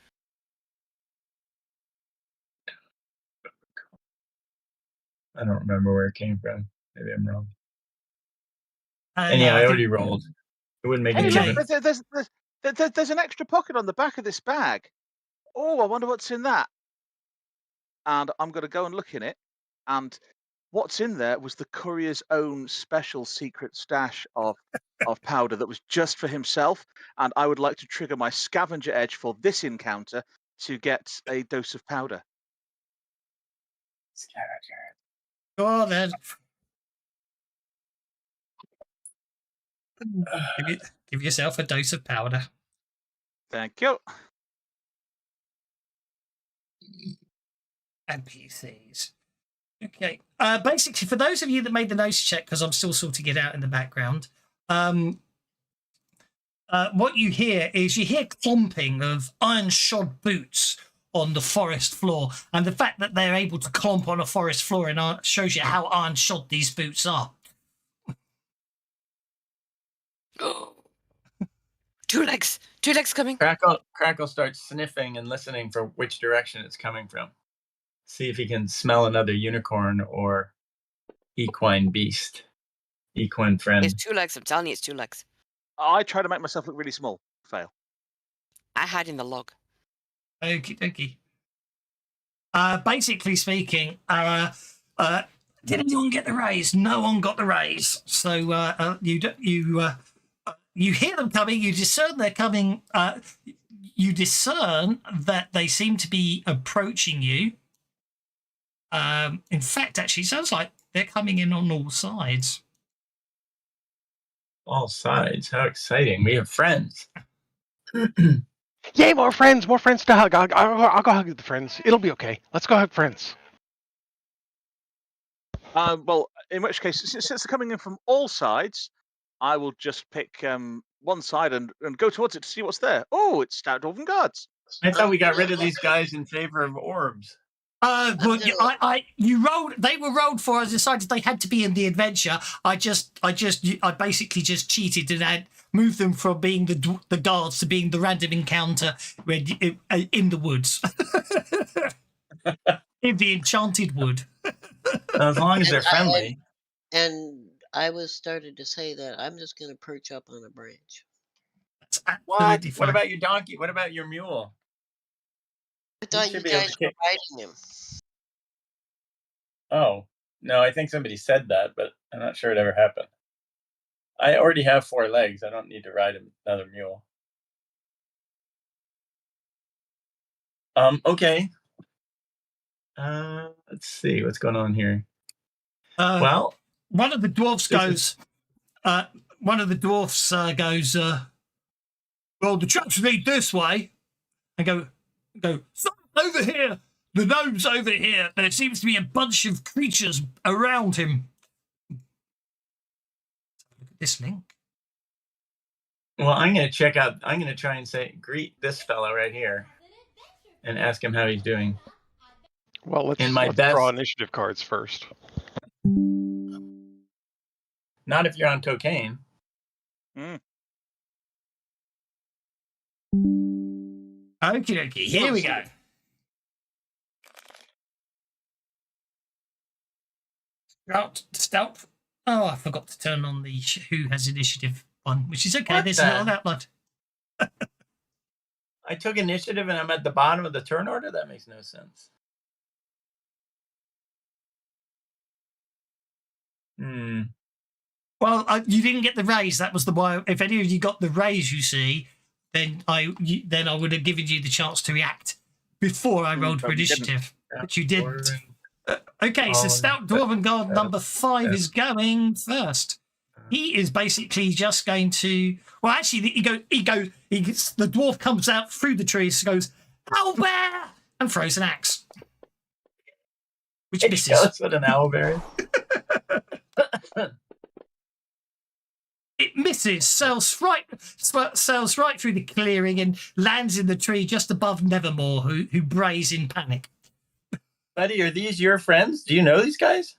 I don't remember where it came from. Maybe I'm wrong. And Yeah, I think- already rolled. It wouldn't make Hey, any Okay. look, difference. there's an extra pocket on the back of this bag. Oh, I wonder what's in that. And I'm going to go and look in it. And what's in there was the courier's own special secret stash of powder that was just for himself. And I would like to trigger my scavenger edge for this encounter to get a dose of powder. Go on then. Give yourself a dose of powder. Thank you. NPCs. Okay. Basically, for those of you that made the notice check, because I'm still sorting it out in the background, what you hear clomping of iron-shod boots on the forest floor, and the fact that they're able to clomp on a forest floor shows you how iron-shod these boots are. Two legs coming. Crackle starts sniffing and listening for which direction it's coming from. See if he can smell another unicorn or equine beast. Equine friend. It's 2 legs. I'm telling you, it's 2 legs. I try to make myself look really small. Fail. I hide in the log. Okie dokie. Basically speaking, did anyone get the raise? No one got the raise. So you hear them coming. You discern they're coming. You discern that they seem to be approaching you. In fact, actually, it sounds like they're coming in on all sides. All sides. How exciting. We have friends. Yay, more friends to hug. I'll go hug the friends. It'll be okay. Let's go hug friends. Well, in which case, since they're coming in from all sides, I will just pick one side and go towards it to see what's there. Oh, it's Stout Dwarven Guards. I thought we got rid of these guys in favor of orbs. Well, you rolled. They were rolled for. I decided they had to be in the adventure. I basically just cheated and had moved them from being the guards to being the random encounter in the woods, in the enchanted wood. As long as they're friendly. And I was started to say that I'm just going to perch up on a branch. That's What? absolutely fine. What about your donkey? What about your mule? I thought you should be able guys to were riding him. Oh, no, I think somebody said that, but I'm not sure it ever happened. I already have 4 legs. I don't need to ride another mule. Okay. Let's see what's going on here. Well, one of the dwarfs this goes, well, the traps lead this way, and go, "Stop, over here. The gnome's over here. There seems to be a bunch of creatures around him." Look at this link. Well, I'm going to try and greet this fellow right here and ask him how he's doing. Well, let's best- draw initiative cards first. Not if you're on cocaine. Okie dokie, here we go. Stout. Oh, I forgot to turn on the who has initiative one, which is okay. What There's the- not that much. I took initiative and I'm at the bottom of the turn order? That makes no sense. Well, you didn't get the raise. That was the why. If any of you got the raise, you see, then I would have given you the chance to react before I rolled for but we didn't. initiative, but you didn't. Okay, Oh, so Stout Dwarven Guard number 5 is going first. He is basically just going to. Well, actually, the dwarf comes out through the trees, goes, "Owlbear!" and throws an axe, which Can you misses. tell us what an owlbear is? It misses, sails right through the clearing and lands in the tree just above Nevermore, who brays in panic. Buddy, are these your friends? Do you know these guys?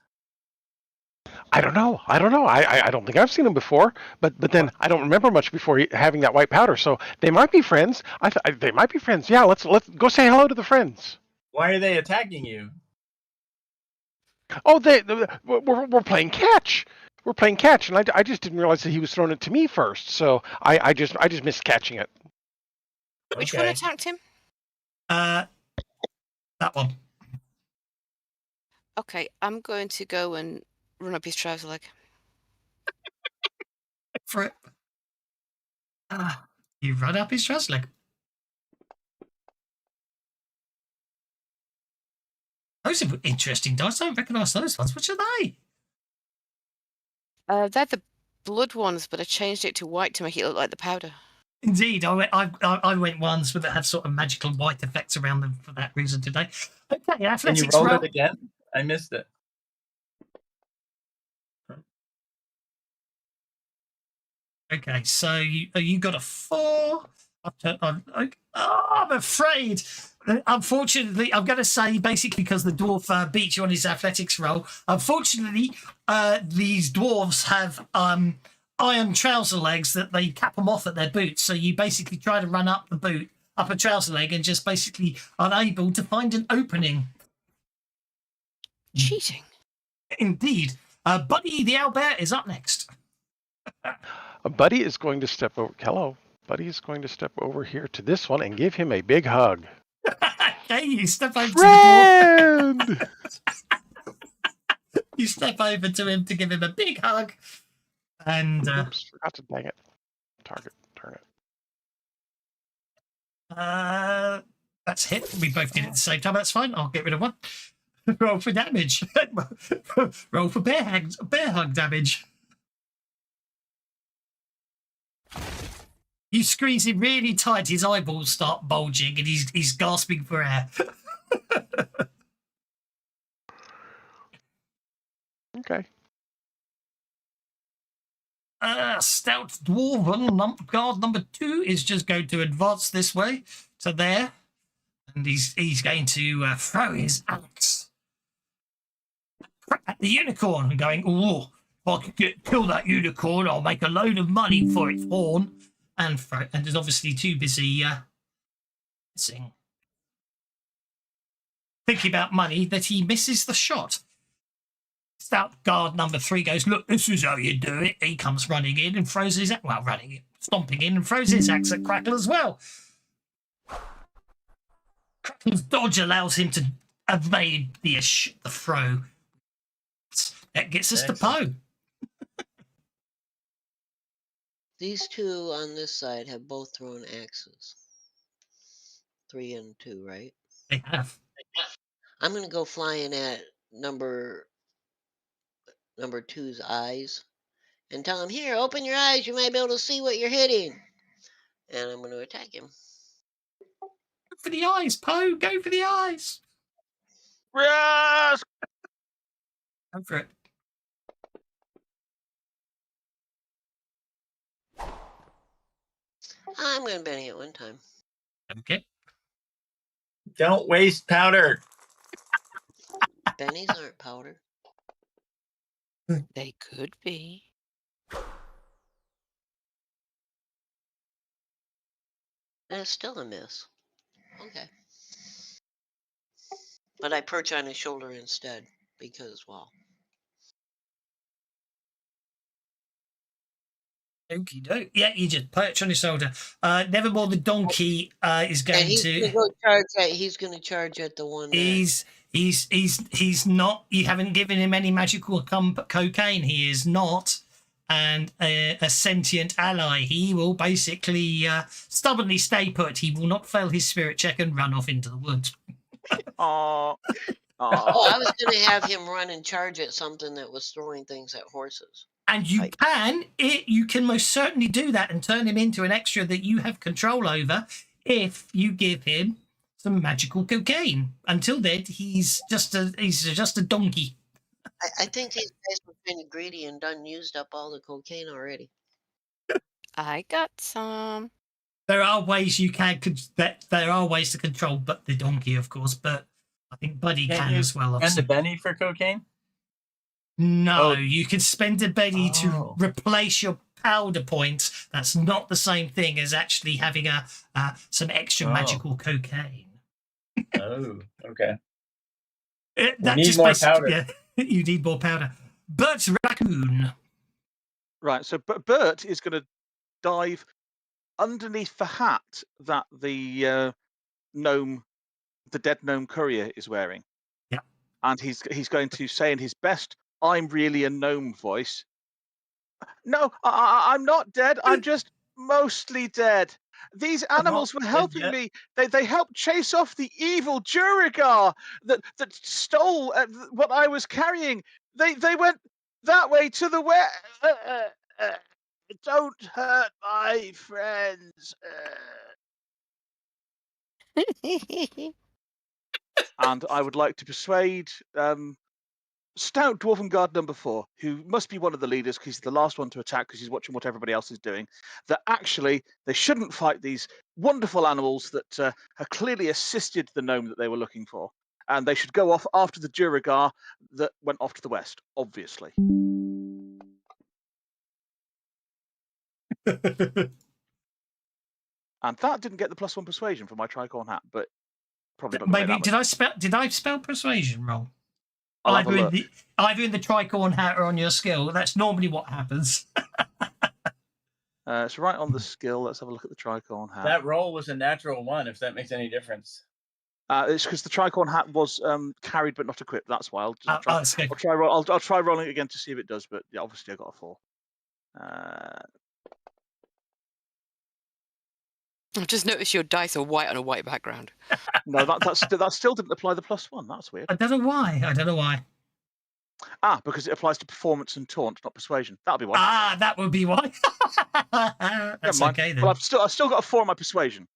I don't know. I don't think I've seen them before. But then I don't remember much before having that white powder. So they might be friends. They might be friends. Yeah, let's go say hello to the friends. Why are they attacking you? Oh, we're playing catch. We're playing catch, and I just didn't realize that he was throwing it to me first. So I just missed catching it. Which one attacked him? That one. Okay, I'm going to go and run up his trouser leg. For it. You run up his trouser leg. Those are interesting dice. I don't recognise those ones. Which are they? They're the blood ones, but I changed it to white to make it look like the powder. Indeed, I went ones that had sort of magical white effects around them for that reason today. Okay, Can you athletics roll roll. it again? I missed it. Okay, so you got a 4. I'm afraid. Unfortunately, I'm going to say basically because the dwarf beat you on his athletics roll. Unfortunately, these dwarves have iron trouser legs that they cap them off at their boots. So you basically try to run up a trouser leg, and just basically unable to find an opening. Cheating. Indeed. Buddy the Owlbear is up next. Buddy is going to step over. Hello. Buddy is going to step over here to this one and give him a big hug. Okay, you step over to the Friend! dwarf. You step over to him to give him a big hug. And Oops, forgot to dang it. Target, turn it. that's hit. We both did it at the same time. That's fine. I'll get rid of one. Roll for damage. Roll for bear hug damage. You squeeze him really tight. His eyeballs start bulging, and he's gasping for air. Okay. Stout Dwarven Guard number 2 is just going to advance this way to there, and he's going to throw his axe at the unicorn, and going, "Oh, if I could kill that unicorn, I'll make a load of money for its horn." And is obviously too busy thinking about money that he misses the shot. Stout Guard number 3 goes, "Look, this is how you do it." He comes running in and throws his stomping in and throws his axe at Crackle as well. Crackle's dodge allows him to evade the throw. That gets us to Poe. These two on this side have both thrown axes. 3 and 2, right? They have. I'm gonna go flying at number 2's eyes and tell him, "Here, open your eyes. You might be able to see what you're hitting." And I'm going to attack him. Go for the eyes, Poe. Go for the eyes. Yes! Go for it. I'm going to Benny at one time. Okay. Don't waste powder. Bennies aren't powder. They could be. And it's still a miss. Okay. But I perch on his shoulder instead because, well. Okie doke. Yeah, you just perch on his shoulder. Nevermore, the donkey is going And he's to. going to go charge at. He's going to charge at the one. He's not. You haven't given him any magical cocaine. He is not, and a sentient ally. He will basically stubbornly stay put. He will not fail his spirit check and run off into the woods. Oh, Oh, I was going to have him run and charge at something that was throwing things at horses. And you can most certainly do that and turn him into an extra that you have control over if you give him some magical cocaine. Until then, he's just a donkey. I think these guys were kind of greedy and used up all the cocaine already. I got some. There are ways there are ways to control, but the donkey, of course. But I think Buddy can as well. And the Benny for cocaine? No, Oh. you can spend a Benny to Oh. replace your powder points. That's not the same thing as actually having some extra Oh. magical cocaine. Oh, okay. That need just more basically- powder. Yeah, you need more powder. Bert's raccoon. right. So Bert is going to dive underneath the hat that the dead gnome courier is wearing. Yeah. And he's going to say in his best "I'm really a gnome" voice, "No, I'm not dead. I'm just mostly dead. These animals were dead helping yet." me. They helped chase off the evil Jurigar that stole what I was carrying. They went that way to the west. Don't hurt my friends." And I would like to persuade Stout Dwarven Guard number 4, who must be one of the leaders because he's the last one to attack because he's watching what everybody else is doing, that actually they shouldn't fight these wonderful animals that have clearly assisted the gnome that they were looking for. And they should go off after the Jurigar that went off to the west, obviously. And that didn't get the +1 persuasion for my tricorn hat, but probably not gonna make Maybe that did I spell persuasion wrong? I'll have a look. Either in the tricorn hat or on your skill. That's normally what happens. It's right on the skill. Let's have a look at the tricorn hat. That roll was a natural 1, if that makes any difference. It's because the tricorn hat was carried but not equipped. That's why I'll try. That's good. I'll try rolling it again to see if it does. But yeah, obviously I got a 4. I've just noticed your dice are white on a white background. No, that still didn't apply the +1. That's weird. I don't know why. Because it applies to performance and taunt, not persuasion. That'll be why. That would be why. That's Never mind. okay then. Well, I've still got a 4 on my persuasion.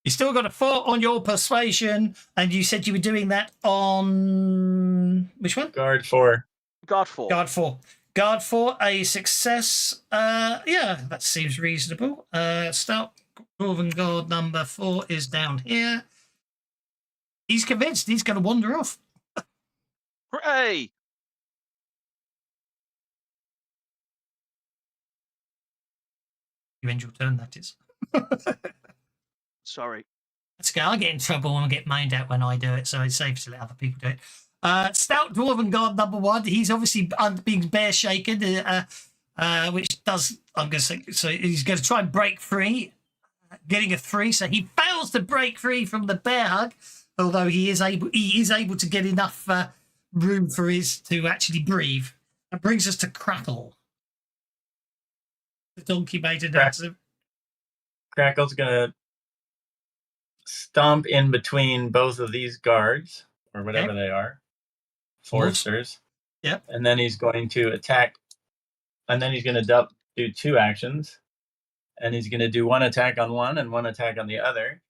You still got a 4 on your persuasion, and you said you were doing that on which one? Guard 4. Guard 4. Guard 4. Guard 4, a success. Yeah, that seems reasonable. Stout Dwarven Guard number 4 is down here. He's convinced he's going to wander off. Hooray! You end your turn, that is. Sorry. That's okay. I get in trouble and I get mined out when I do it, so it's safe to let other people do it. Stout Dwarven Guard number 1. He's obviously being bear shaken, which does, I'm going to say, so he's going to try and break free, getting a 3. So he fails to break free from the bear hug, although he is able to get enough room for to actually breathe. That brings us to Crackle. The donkey made an answer. Crackle's gonna stomp in between both of these guards, or whatever they are, foresters. Yep. And then he's going to attack, and then he's going to do 2 actions, and he's going to do 1 attack on one and 1 attack on the other,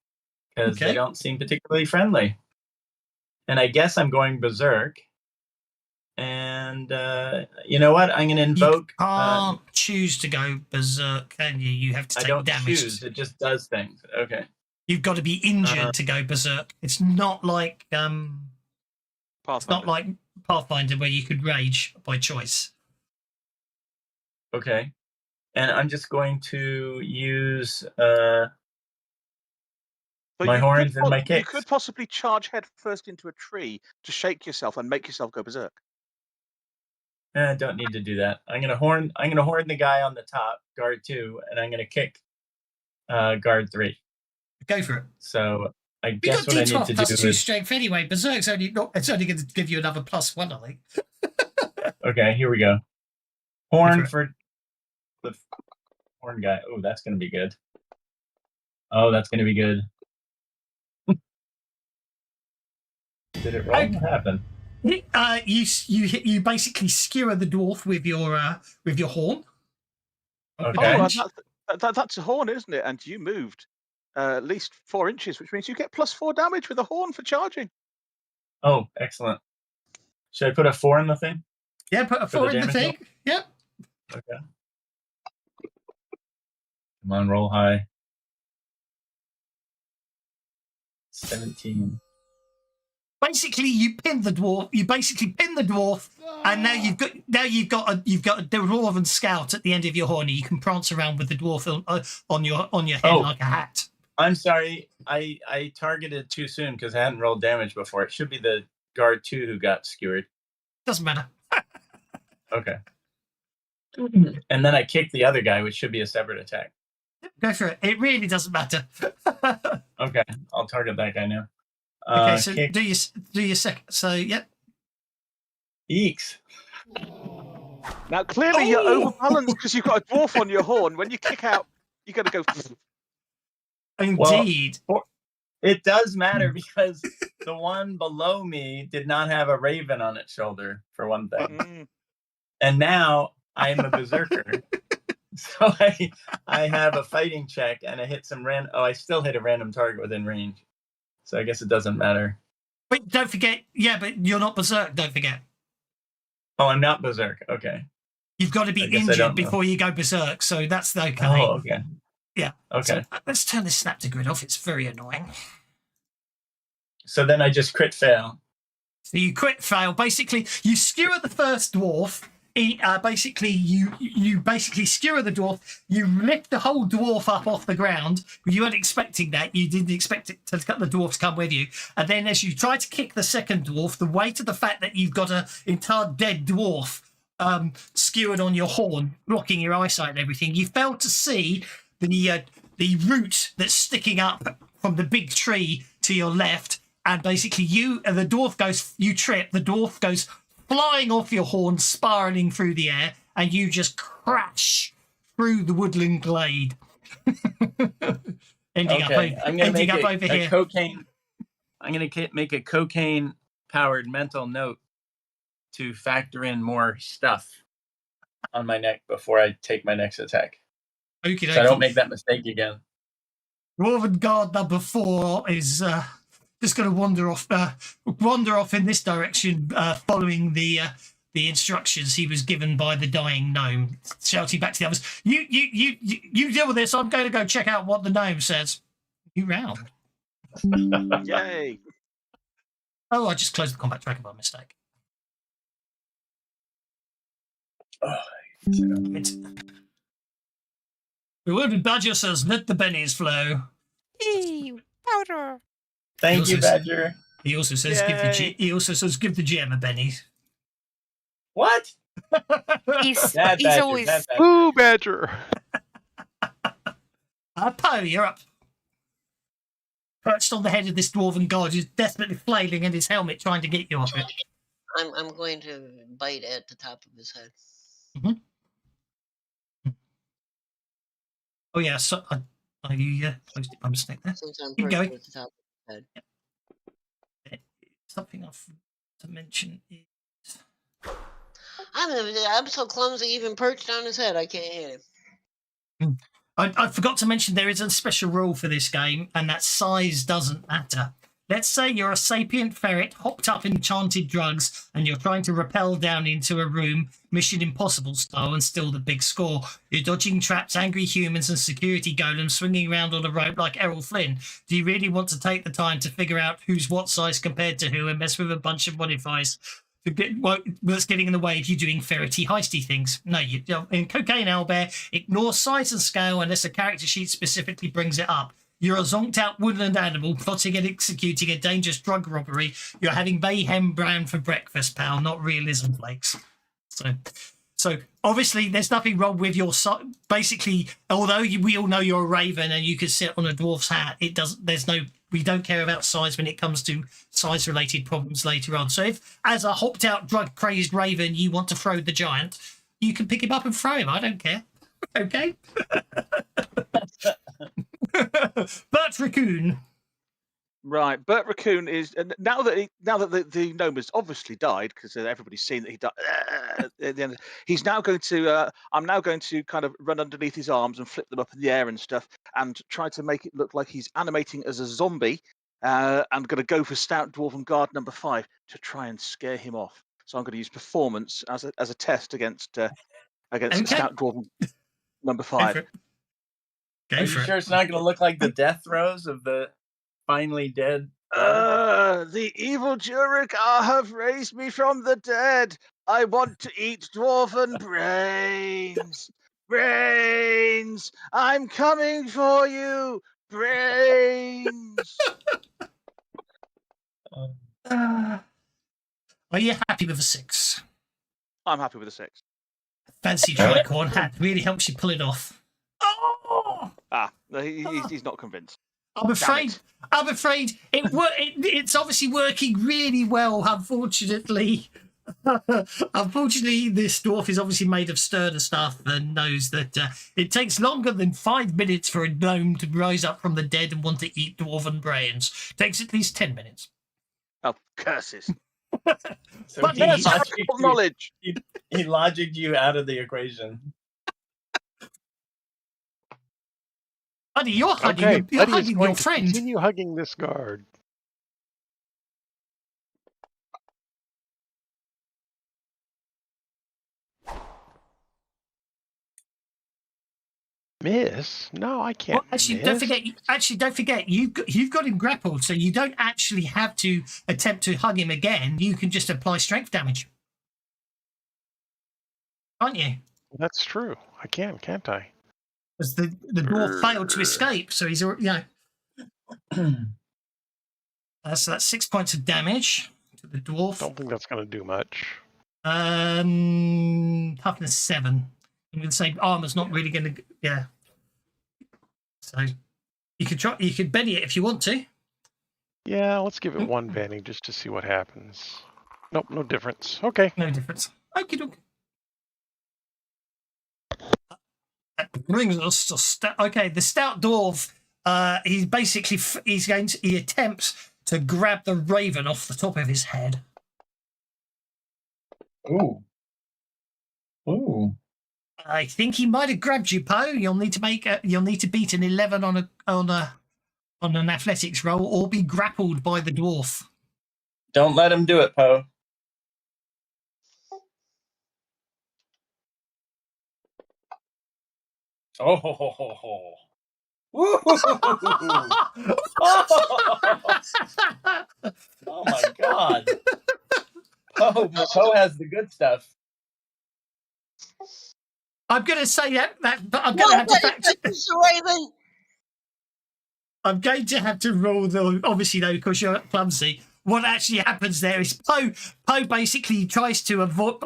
because they don't seem particularly friendly. And I guess I'm going berserk. And you know what? I'm going to invoke. You can't choose to go berserk, can you? You have to take I don't damage. choose. It just does things. Okay. You've got to be injured to go berserk. It's not like Pathfinder. not like Pathfinder where you could rage by choice. Okay. And I'm just going to use But my you horns could and my You kicks. could possibly charge head first into a tree to shake yourself and make yourself go berserk. I don't need to do that. I'm gonna horn the guy on the top, guard 2, and I'm gonna kick guard 3. Go for it. So I You guess got what I need D12 to plus do 2 is strength anyway. Berserk's only going to give you another +1, I think. okay. Here we go. Horn for the horn guy. Oh, that's gonna be good. Oh, that's gonna be good. Did it roll? Okay. What happened? You basically skewer the dwarf with your horn. Okay. Oh, that's a horn, isn't it? And you moved at least 4 inches, which means you get +4 damage with a horn for charging. Oh, excellent. Should I put a 4 in the thing? Yeah, put a For the 4 in the damage thing. Yep. Okay. Come on, roll high. 17. Basically, you pin the dwarf. And now you've got a dwarven scout at the end of your horn. And you can prance around with the dwarf on your head like a hat. I'm sorry, I targeted too soon because I hadn't rolled damage before. It should be the guard 2 who got skewered. Doesn't matter. Okay. And then I kicked the other guy, which should be a separate attack. Go for it. It really doesn't matter. Okay, I'll target that guy now. Okay, so kick. do your second. So yep. Eeks. Now, clearly you're overbalanced because you've got a dwarf on your horn. When you kick out, you got to go. Indeed. Well, it does matter because the one below me did not have a raven on its shoulder, for one thing. And now I'm a berserker. So I have a fighting check and I hit some I still hit a random target within range. So I guess it doesn't matter. Wait, don't forget. Yeah, but you're not berserk. Don't forget. Oh, I'm not berserk. Okay. You've got to be injured before you go berserk. So that's okay. Oh, okay. Yeah. Okay. So let's turn this snap to grid off. It's very annoying. So then I just crit fail. So you crit fail. Basically, you skewer the first dwarf. Basically, you basically skewer the dwarf. You lift the whole dwarf up off the ground. You weren't expecting that. You didn't expect it to the dwarf to come with you. And then as you try to kick the second dwarf, the weight of the fact that you've got an entire dead dwarf skewered on your horn, blocking your eyesight and everything, you fail to see the root that's sticking up from the big tree to your left. And basically, you trip. The dwarf goes flying off your horn, spiraling through the air, and you just crash through the woodland glade. ending up over here. I'm going to make a cocaine-powered mental note to factor in more stuff on my neck before I take my next attack. Okay, so I don't make that mistake again. Dwarven guard number 4 is just going to wander off in this direction, following the instructions he was given by the dying gnome, shouting back to the others, "You deal with this. I'm going to go check out what the gnome says." You round. Yay! Oh, I just closed the combat tracker by mistake. The worded Badger says, "Let the bennies flow." Hey, powder. Thank you, Badger. He also says, "Give the GM a benny." What? He's Badger, always. Ooh, Badger. Poe, you're up. Perched on the head of this dwarven guard, who's desperately flailing in his helmet, trying to get you off it. I'm going to bite at the top of his head. Mm-hmm. Oh yeah, so Oh, you closed it by mistake there. Since I'm Keep perched going. at the top of the head. Something I forgot to mention is... I'm so clumsy, even perched on his head, I can't hit him. I forgot to mention there is a special rule for this game, and that size doesn't matter. Let's say you're a sapient ferret hopped up in enchanted drugs and you're trying to rappel down into a room, Mission Impossible style, and steal the big score. You're dodging traps, angry humans, and security golems swinging around on a rope like Errol Flynn. Do you really want to take the time to figure out who's what size compared to who and mess with a bunch of modifiers that's getting in the way of you doing ferrety heisty things? No, in Cocaine Owlbear, ignore size and scale unless a character sheet specifically brings it up. You're a zonked out woodland animal plotting and executing a dangerous drug robbery. You're having mayhem brown for breakfast, pal, not realism flakes. So obviously there's nothing wrong with your basically, although we all know you're a raven and you could sit on a dwarf's hat, we don't care about size when it comes to size related problems later on. So if as a hopped out drug crazed raven you want to throw the giant, you can pick him up and throw him. I don't care. Okay. Bert Raccoon. Right, Bert Raccoon is now that the gnome has obviously died because everybody's seen that he died. At the end, he's now going to. I'm now going to kind of run underneath his arms and flip them up in the air and stuff, and try to make it look like he's animating as a zombie. I'm going to go for Stout Dwarven Guard number 5 to try and scare him off. So I'm going to use performance as a test against Okay. Stout Dwarven number Go 5. for it. Are you sure it's not going to look like the death throes of the finally dead? The evil Jurek have raised me from the dead. I want to eat dwarven brains. Brains! I'm coming for you. Brains! Are you happy with a 6? I'm happy with a 6. Fancy tricorn hat really helps you pull it off. Oh! No, he's not convinced. I'm afraid it's obviously working really well. Unfortunately, this dwarf is obviously made of sterner stuff and knows that it takes longer than 5 minutes for a gnome to rise up from the dead and want to eat dwarven brains. It takes at least 10 minutes. Oh, curses! So But he yes, logicked knowledge. he logicked you out of the equation. Buddy, you're hugging, Okay, you're Buddy is hugging going your to friend. continue hugging this guard. Miss? No, I can't. Well, actually, miss. don't forget. You've got him grappled, so you don't actually have to attempt to hug him again. You can just apply strength damage, can't you? That's true. I can, can't I? Because the dwarf failed to escape, so he's already, so that's 6 points of damage to the dwarf. Don't think that's going to do much. Toughness 7. I'm going to say armor's not really going to. Yeah. So you could try. You could Benny it if you want to. Yeah, let's give it one Benny just to see what happens. Nope, no difference. Okay. No difference. Okie doke. That brings us to the stout dwarf. He attempts to grab the raven off the top of his head. Ooh. Ooh. I think he might have grabbed you, Poe. You'll need to beat an 11 on an athletics roll, or be grappled by the dwarf. Don't let him do it, Poe. Oh ho ho ho ho. Woo! Oh my God. Poe has the good stuff. I'm going to say that, but I'm going to have to factor. Raven. I'm going to have to roll the, obviously though, because you're clumsy. What actually happens there is Poe basically tries to avoid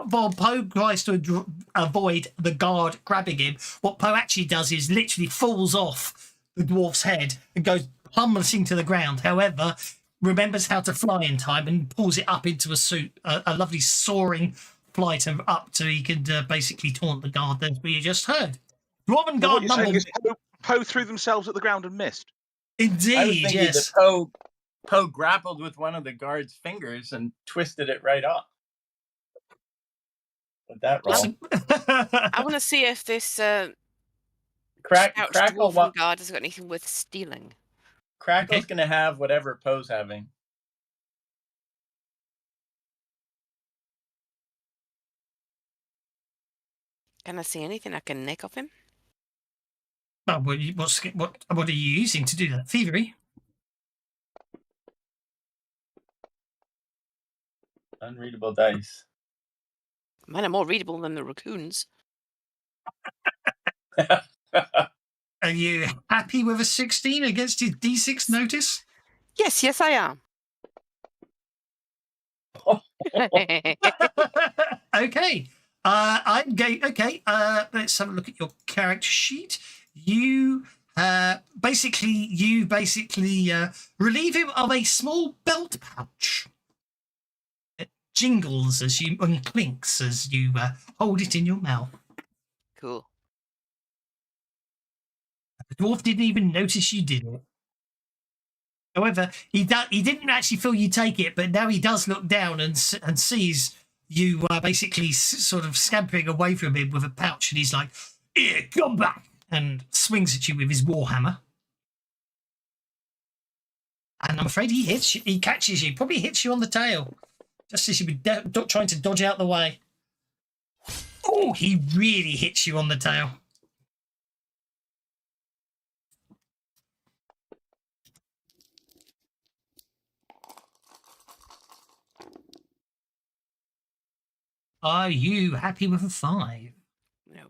the guard grabbing him. What Poe actually does is literally falls off the dwarf's head and goes plummeting to the ground. However, remembers how to fly in time and pulls it up into a lovely soaring flight up so he can basically taunt the guard that we just heard. Dwarven guard number. Poe threw themselves at the ground and missed. I was Indeed, thinking yes. that Poe grappled with one of the guard's fingers and twisted it right off. With that roll, Awesome. I want to see if this stout Crackle. dwarven guard has got anything worth stealing. Crackle's Okay. gonna have whatever Poe's having. Can I see anything I can nick off him? Well, what are you using to do that? Thievery? Unreadable dice. Mine are more readable than the raccoons. Are you happy with a 16 against his D6 notice? Yes, I am. Okay. I'm going. Okay. Let's have a look at your character sheet. You basically relieve him of a small belt pouch. It jingles as you and clinks as you hold it in your mouth. Cool. The dwarf didn't even notice you did it. However, he didn't actually feel you take it, but now he does look down and sees you basically sort of scampering away from him with a pouch, and he's like, "Here, come back!" and swings at you with his warhammer. And I'm afraid he hits you. He catches you, probably hits you on the tail, just as you were trying to dodge out the way. Oh, he really hits you on the tail. Are you happy with a 5? No.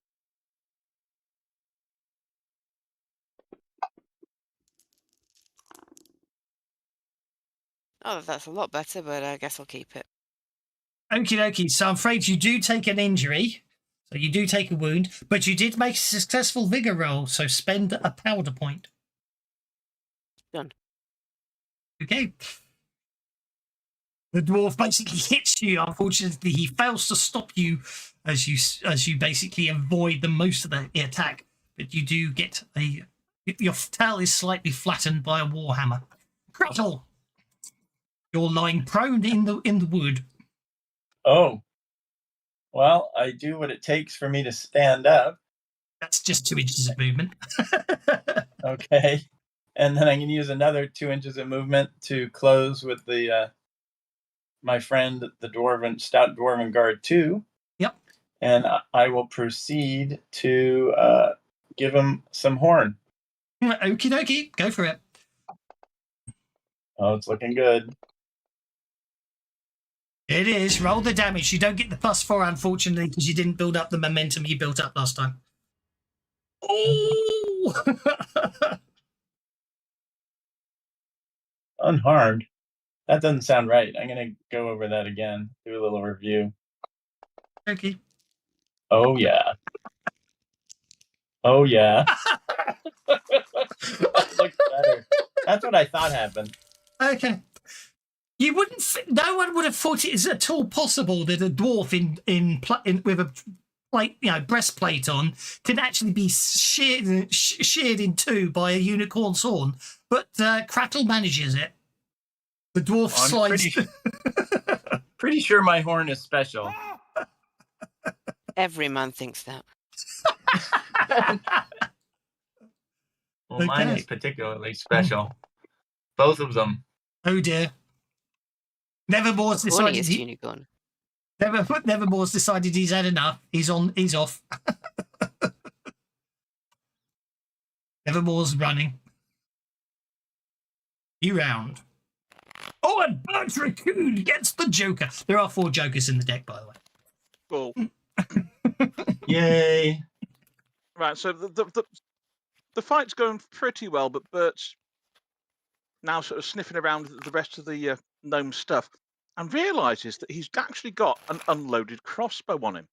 Oh, that's a lot better, but I guess I'll keep it. Okie dokie. So I'm afraid you do take an injury. So you do take a wound, but you did make a successful vigor roll. So spend a powder point. Done. Okay. The dwarf basically hits you. Unfortunately, he fails to stop you as you basically avoid the most of the attack. But you do get your tail is slightly flattened by a warhammer. Crattle, you're lying prone in the wood. Oh. Well, I do what it takes for me to stand up. That's just 2 inches of movement. Okay. And then I can use another 2 inches of movement to close with the my friend, the stout dwarven guard 2. Yep. And I will proceed to give him some horn. Okie dokie, go for it. Oh, it's looking good. It is. Roll the damage. You don't get the +4, unfortunately, because you didn't build up the momentum you built up last time. Oh! Unharmed. That doesn't sound right. I'm going to go over that again, do a little review. Okay. Oh, yeah. Oh, yeah. That looks better. That's what I thought happened. Okay. You wouldn't. No one would have thought it is at all possible that a dwarf with a breastplate on can actually be sheared in two by a unicorn's horn. But Crattle manages it. The dwarf slides. Pretty sure my horn is special. Every man thinks that. Well, mine is particularly special. Both of them. Oh dear. Nevermore's decided Funniest unicorn. Nevermore's decided he's had enough. He's off. Nevermore's running. New round. Oh, and Burnt Raccoon gets the Joker. There are 4 Jokers in the deck, by the way. Cool. Yay. Right, so the fight's going pretty well, but Bert's now sort of sniffing around the rest of the gnome stuff and realizes that he's actually got an unloaded crossbow on him.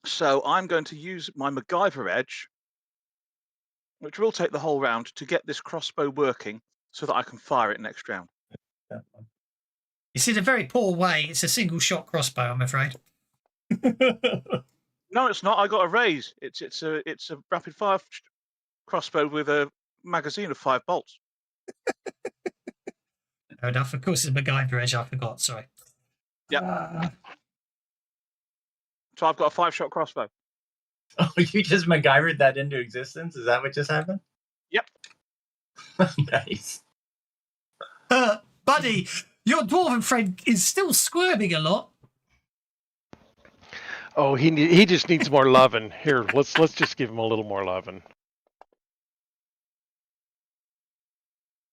So I'm going to use my MacGyver edge, which will take the whole round, to get this crossbow working so that I can fire it next round. It's in a very poor way. It's a single shot crossbow, I'm afraid. No, it's not. I got a raise. It's a rapid fire crossbow with a magazine of 5 bolts. Fair enough. Of course, it's MacGyver edge. I forgot. Sorry. Yep. So I've got a 5-shot crossbow. Oh, you just MacGyvered that into existence? Is that what just happened? Yep. Nice. Buddy, your dwarven friend is still squirming a lot. Oh, he just needs more loving. Here, let's just give him a little more loving.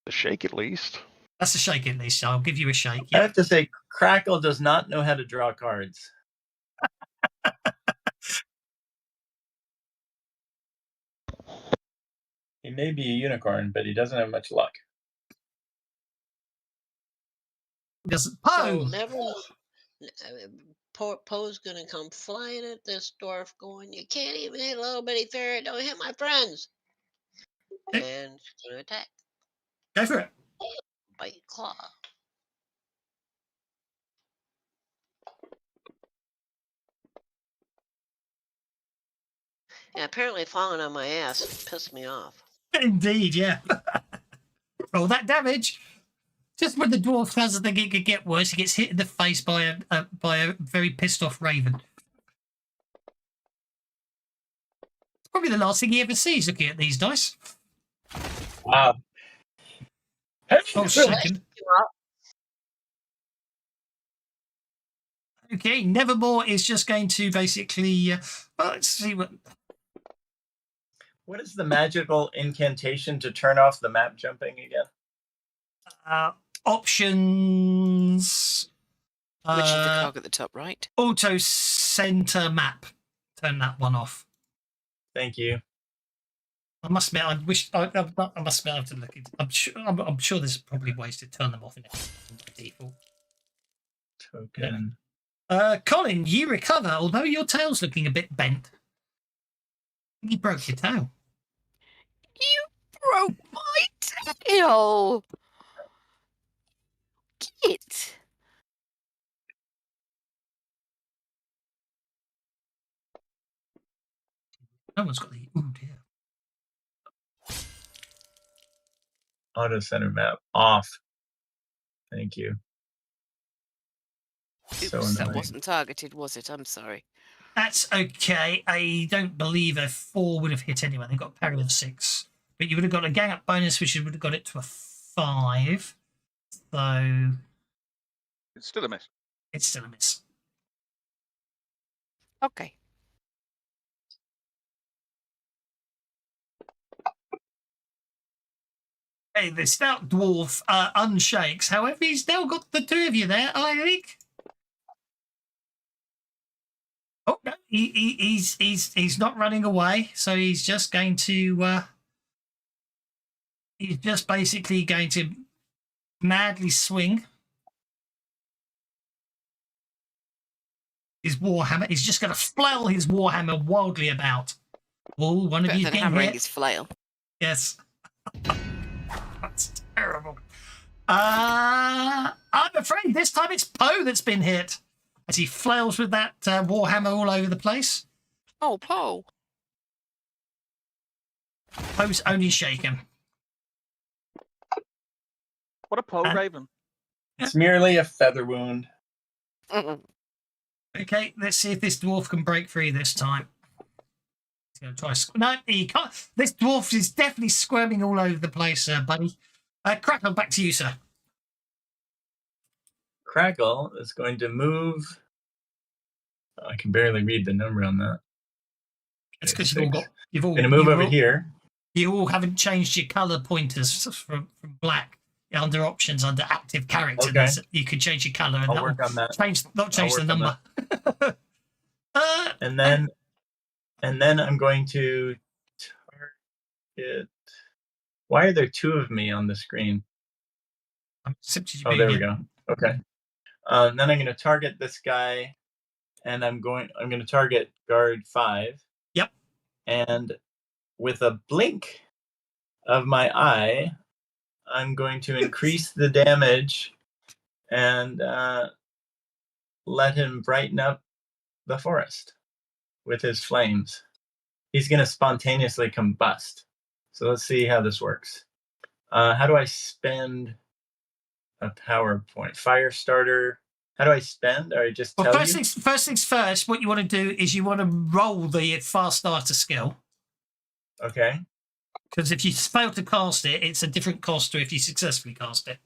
A shake at least. That's a shake at least. I'll give you a shake. I Yeah. have to say, Crackle does not know how to draw cards. He may be a unicorn, but he doesn't have much luck. Doesn't So Poe. never. Poe's gonna come flying at this dwarf, going, "You can't even hit a little bitty ferret. Don't hit my friends." And he's gonna attack. Go for it. Bite claw. Yeah, apparently falling on my ass pissed me off. Indeed, yeah. Roll that damage. Just when the dwarf doesn't think it could get worse, he gets hit in the face by a very pissed off raven. It's probably the last thing he ever sees looking at these dice. Wow. Oh, second. Okay, Nevermore is just going to basically. Well, let's see what. What is the magical incantation to turn off the map jumping again? Options. Which is the cog at the top right? Auto center map. Turn that one off. Thank you. I must admit, I must admit, I have to look. I'm sure there's probably ways to turn them off in default. Token. Colin, you recover, although your tail's looking a bit bent. You broke your tail. You broke my tail! Git! No one's got the. Oh dear. Auto center map off. Thank you. Oops, that wasn't targeted, was it? I'm sorry. That's okay. I don't believe a 4 would have hit anyone. They got a parry of 6. But you would have got a gang up bonus, which would have got it to a 5. So. It's still a miss. It's still a miss. Okay. Hey, the stout dwarf unshakes. However, he's now got the 2 of you there, I think. Oh no, he's not running away, so he's just going to he's just basically going to madly swing his warhammer. He's just going to flail his warhammer wildly about. Oh, one of you getting hammering hit. his flail. Yes. That's terrible. I'm afraid this time it's Poe that's been hit as he flails with that warhammer all over the place. Oh, Poe. Poe's only shaken. What a Poe raven. It's merely a feather wound. Okay, let's see if this dwarf can break free this time. He's going to try. No, he can't. This dwarf is definitely squirming all over the place, buddy. Crackle, back to you, sir. Crackle is going to move. I can barely read the number on that. It's because you've all going to move over here. You all haven't changed your color pointers from black under options under active character. Okay. You could change your color and I'll work on that. change the number. And then I'm going to target. Why are there 2 of me on the screen? Oh, there we go. Okay. Then I'm going to target this guy, and I'm going to target guard 5. Yep. And with a blink of my eye, I'm going to increase the damage and let him brighten up the forest. with his flames. He's going to spontaneously combust. So let's see how this works. How do I spend a power point? Fire starter. How do I spend? Or I just tell you? First things first, what you want to do is you want to roll the fast starter skill. Okay. Because if you fail to cast it, it's a different cost to if you successfully cast it.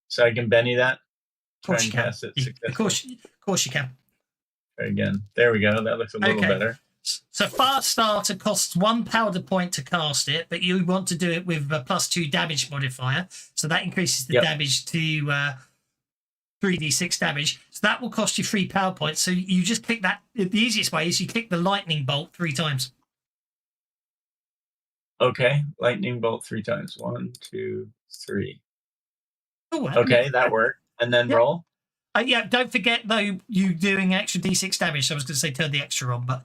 So I can Benny that? Of course you can. Cast it successfully. Of course you can. Try again. There we go. That looks a little better. So fast starter costs 1 powder point to cast it, but you want to do it with a +2 damage modifier. So that increases the damage to 3d6 damage. So that will cost you 3 power points. So you just click that. The easiest way is you click the lightning bolt 3 times. Okay. Lightning bolt 3 times. 1, 2, 3. Oh, okay, that worked. And then roll. Yeah, don't forget though, you doing extra d6 damage. So I was going to say turn the extra on, but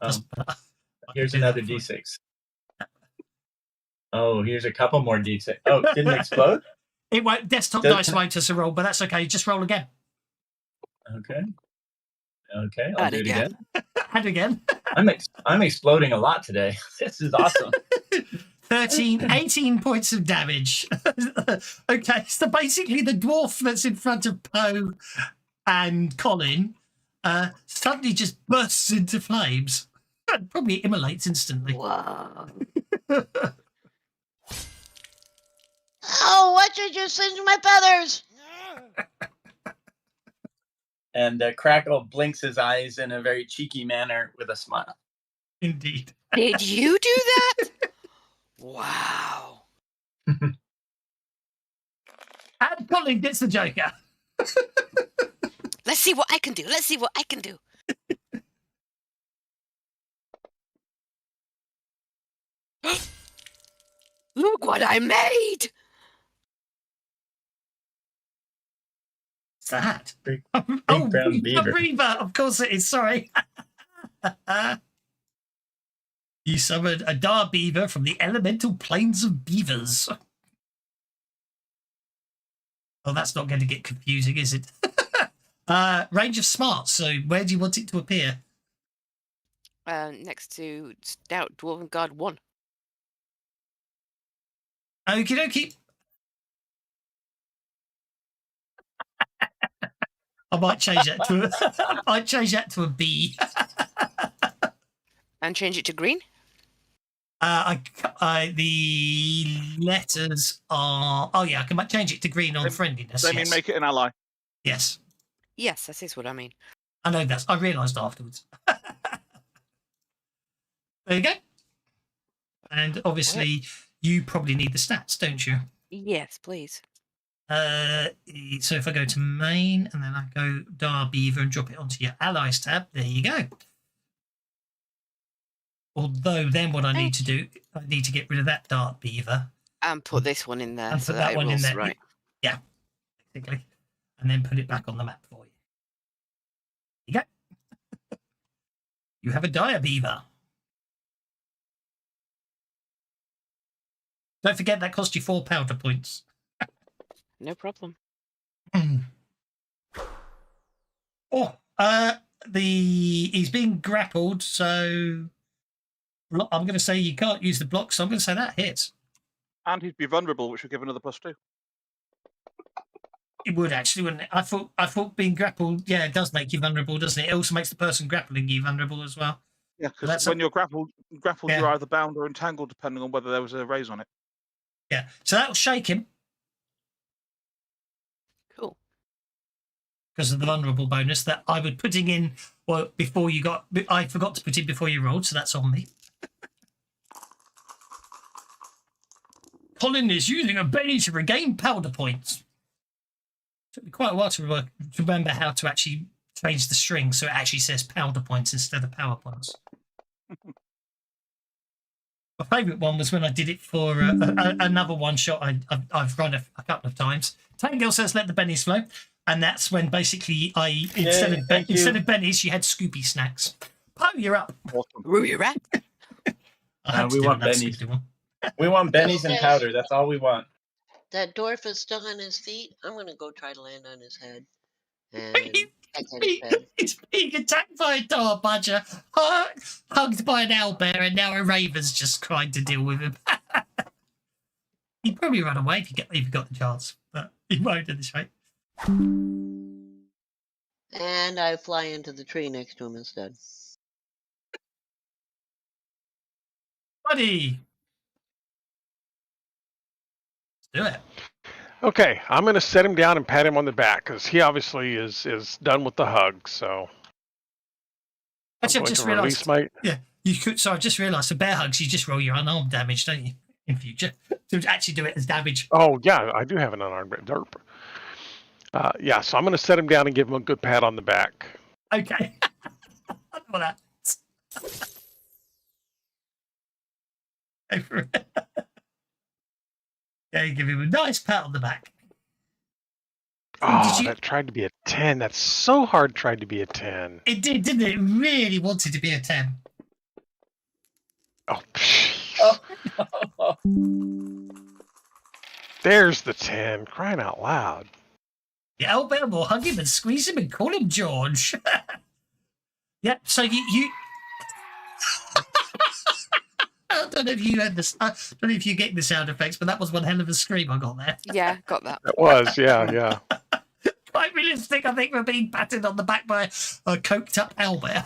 here's another d6. Oh, here's a couple more d6. Oh, didn't explode? It won't. Desktop dice won't us a roll, but that's okay. Just roll again. Okay, I'll do it again. And again. I'm exploding a lot today. This is awesome. 18 points of damage. Okay, so basically the dwarf that's in front of Poe and Colin suddenly just bursts into flames. Probably immolates instantly. Wow. Oh, what did you singe my feathers? And Crackle blinks his eyes in a very cheeky manner with a smile. Indeed. Did you do that? Wow. And Colin gets the Joker. Let's see what I can do. Let's see what I can do. Look what I made! What's that? Big brown beaver. Reaver, of course it is, sorry. You summoned a Dar Beaver from the elemental plains of beavers. Oh, that's not going to get confusing, is it? Range of smart, so where do you want it to appear? Next to Stout Dwarven Guard 1. Okie dokie. I might change that to a B. And change it to green? The letters are... Oh, yeah, I can change it to green on friendliness. Does that mean make it an ally? Yes. Yes, that is what I mean. I know that. I realised afterwards. There you go. And obviously, you probably need the stats, don't you? Yes, please. So if I go to main and then I go Dar Beaver and drop it onto your allies tab, there you go. Although then what I need to do, I need to get rid of that Dark Beaver. And put this one in there. And so put that one in there. Right. Yeah, basically. And then put it back on the map for you. There you go. You have a Dire Beaver. Don't forget that cost you 4 powder points. No problem. He's being grappled, so I'm going to say you can't use the block, so I'm going to say that hits. And he'd be vulnerable, which would give another +2. It would actually, wouldn't it? I thought being grappled, yeah, it does make you vulnerable, doesn't it? It also makes the person grappling you vulnerable as well. Yeah, because when you're grappled, yeah, you're either bound or entangled, depending on whether there was a raise on it. Yeah, so that'll shake him. Cool. Because of the vulnerable bonus that I was putting in, well, before you got, I forgot to put in before you rolled, so that's on me. Colin is using a Benny to regain powder points. Took me quite a while to remember how to actually change the string so it actually says powder points instead of power points. My favourite one was when I did it for another one shot I've run a couple of times. Tangirl says let the bennies flow, and that's when basically instead of bennies you had Scoopy snacks. Poe, you're up. Awesome. Roo, you're up. We want bennies. We want bennies and powder. That's all we want. That dwarf is still on his feet. I'm going to go try to land on his head. And pets on his bed. He's being attacked by a dog badger, hugged by an owlbear, and now a raven's just trying to deal with him. He'd probably run away if he got the chance, but he won't at this rate. And I fly into the tree next to him instead. Buddy! Let's do it. Okay, I'm going to set him down and pat him on the back because he obviously is done with the hug. So Actually, I've just realised. my. Yeah, you could. So I just realised for bear hugs, you just roll your unarmed damage, don't you? In future, to actually do it as damage. Oh yeah, I do have an unarmed derp. Yeah, so I'm going to set him down and give him a good pat on the back. Okay. I know what that is. Go for it. Yeah, you give him a nice pat on the back. Oh, that tried to be a 10. That's so hard. Tried to be a 10. It did, didn't it? It really wanted to be a 10. Oh, Oh, there's the 10. Crying out loud. The owlbear will hug him and squeeze him and call him George. Yep. So you. I don't know if you had this. I don't know if you get the sound effects, but that was one hell of a scream I got there. Yeah, got that. It was, yeah. Quite realistic, I think, we're being patted on the back by a coked up owlbear.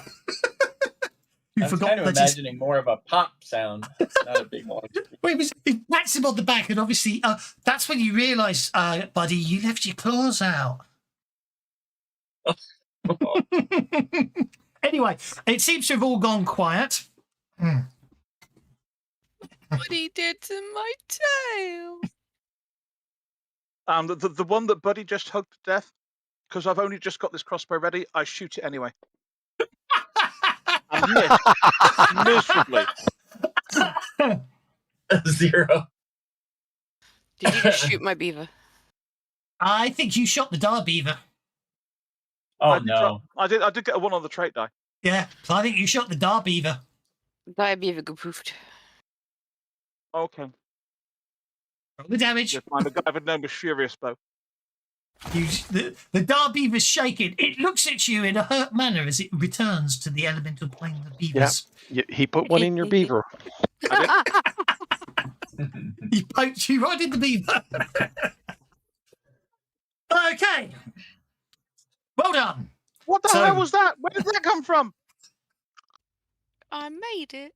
Who I'm forgot kind of that imagining more of a pop sound, not a big one. Well, he pats him on the back, and obviously that's when you realise, buddy, you left your claws out. Anyway, it seems to have all gone quiet. What he did to my tail. The one that Buddy just hugged to death, because I've only just got this crossbow ready, I shoot it anyway. And miss miserably. 0. Did you just shoot my beaver? I think you shot the dar beaver. Oh I did no! I did get a 1 on the trait die. Yeah, so I think you shot the dar beaver. Die beaver goofed. Okay. Roll the damage. Just mind the guy I've known was furious bow. The dar beaver's shaking. It looks at you in a hurt manner as it returns to the elemental plane of beavers. He put one in your beaver. He poked you right in the beaver. Okay. Well done. What the So- hell was that? Where did that come from? I made it.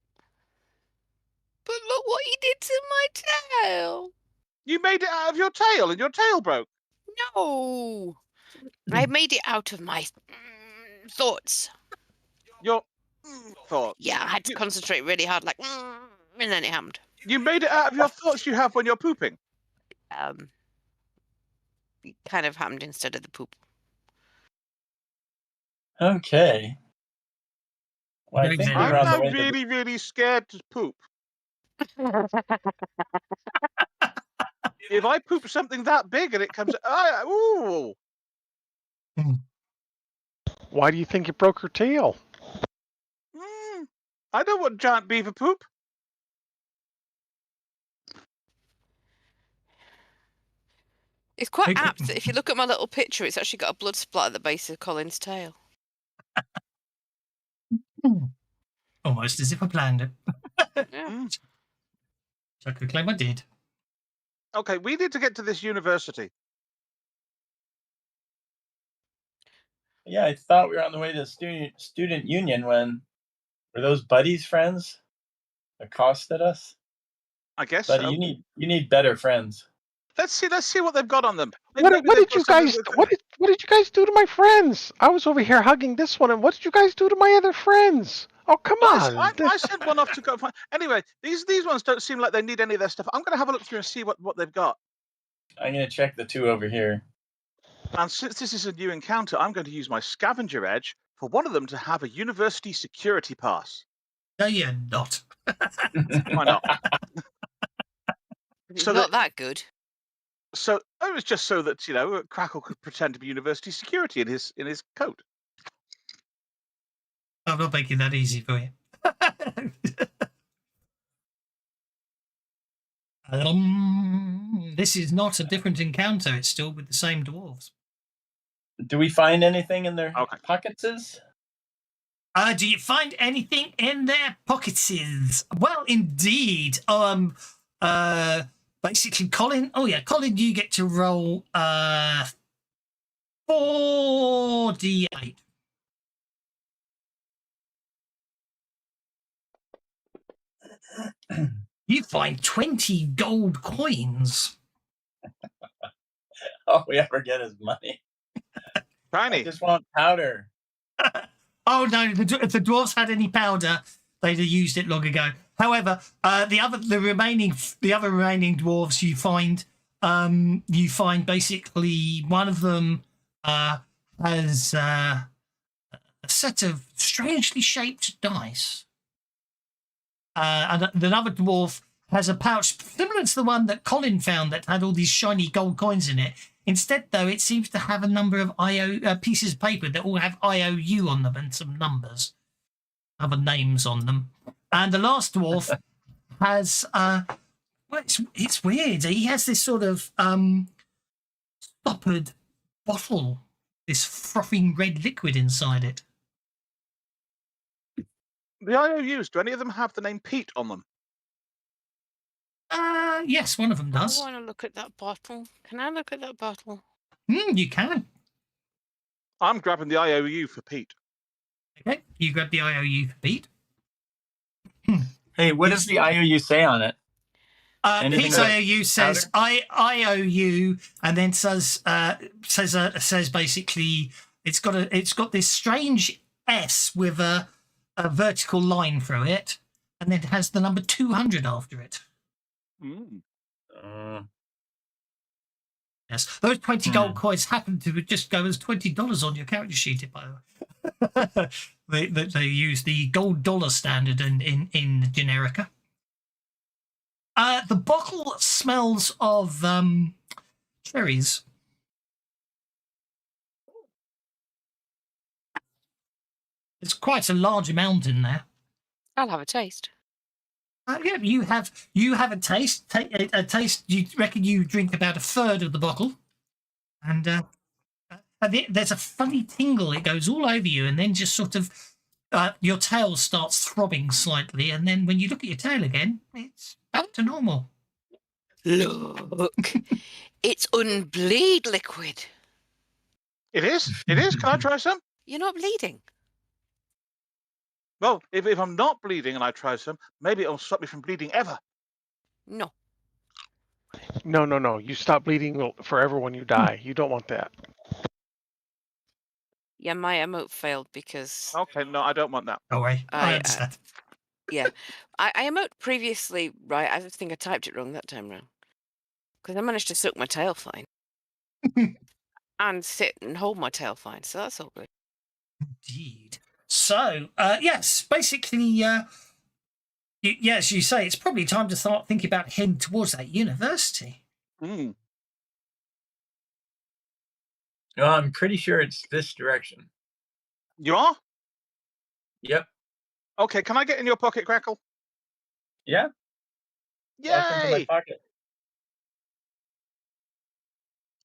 But look what he did to my tail. You made it out of your tail and your tail broke. No. I made it out of my thoughts. Your thought. Yeah, I had to concentrate really hard, like, and then it happened. You made it out of your thoughts you have when you're pooping. It kind of happened instead of the poop. Okay. Well, I think I'm we're I'm on the now way to really, really scared to poop. If I poop something that big and it comes, ooh. Why do you think it broke her tail? I don't want giant beaver poop. It's quite Okay. apt that if you look at my little picture, it's actually got a blood splat at the base of Colin's tail. Almost as if I planned it. Yeah. So I could claim I did. Okay, we need to get to this university. Yeah, I thought we were on the way to the student union when were those buddies friends accosted us? I guess. Buddy, So. you need better friends. Let's see what they've got on them. What Maybe did they've you got something guys? with- What did you guys do to my friends? I was over here hugging this one, and what did you guys do to my other friends? Oh, come on! I sent one off to go find. Anyway, these ones don't seem like they need any of their stuff. I'm going to have a look through and see what they've got. I'm gonna check the 2 over here. And since this is a new encounter, I'm going to use my scavenger edge for one of them to have a university security pass. No, you're not. Why not? It's So not that good. So it was just so that Crackle could pretend to be university security in his coat. I'm not making that easy for you. This is not a different encounter. It's still with the same dwarves. Do we find anything in their Okay. pockets? Do you find anything in their pockets? Well, indeed. Basically, Colin. Oh yeah, Colin, you get to roll 4d8. You find 20 gold coins. All we ever get is money. I Shiny. just want powder. Oh no! If the dwarves had any powder, they'd have used it long ago. However, the other remaining dwarves you find basically one of them has a set of strangely shaped dice, and another dwarf has a pouch similar to the one that Colin found that had all these shiny gold coins in it. Instead, though, it seems to have a number of pieces of paper that all have IOU on them and some numbers, other names on them. And the last dwarf has, well, it's weird. He has this sort of stoppered bottle, this frothing red liquid inside it. The IOUs, do any of them have the name Pete on them? Yes, one of them does. I want to look at that bottle. Can I look at that bottle? You can. I'm grabbing the IOU for Pete. Okay, you grab the IOU for Pete. Hey, what does the IOU say on it? Anything Pete's about IOU says IOU, and then says basically it's got this strange S with a vertical line through it, and then it has the number 200 after it. Yes, those 20 gold coins happen to just go as $20 on your character sheet. By the way, they use the gold dollar standard in Generica. The bottle smells of cherries. There's quite a large amount in there. I'll have a taste. Yeah, you have a taste. A taste. You reckon you drink about a third of the bottle, and there's a funny tingle. It goes all over you, and then just sort of your tail starts throbbing slightly, and then when you look at your tail again, it's back to normal. Look, it's unbleed liquid. It is? It is? Can I try some? You're not bleeding. Well, if I'm not bleeding and I try some, maybe it'll stop me from bleeding ever. No. No. You stop bleeding forever when you die. You don't want that. Yeah, my emote failed because... Okay, no, I don't want that. Oh, wait, I understand. Yeah. I emote previously, right? I think I typed it wrong that time round. Because I managed to suck my tail fine. And sit and hold my tail fine, so that's all good. Indeed. So, yes, basically, yes, you say it's probably time to start thinking about heading towards that university. No, I'm pretty sure it's this direction. You are? Yep. Okay, can I get in your pocket, Crackle? Yeah. Welcome to my Yay! pocket.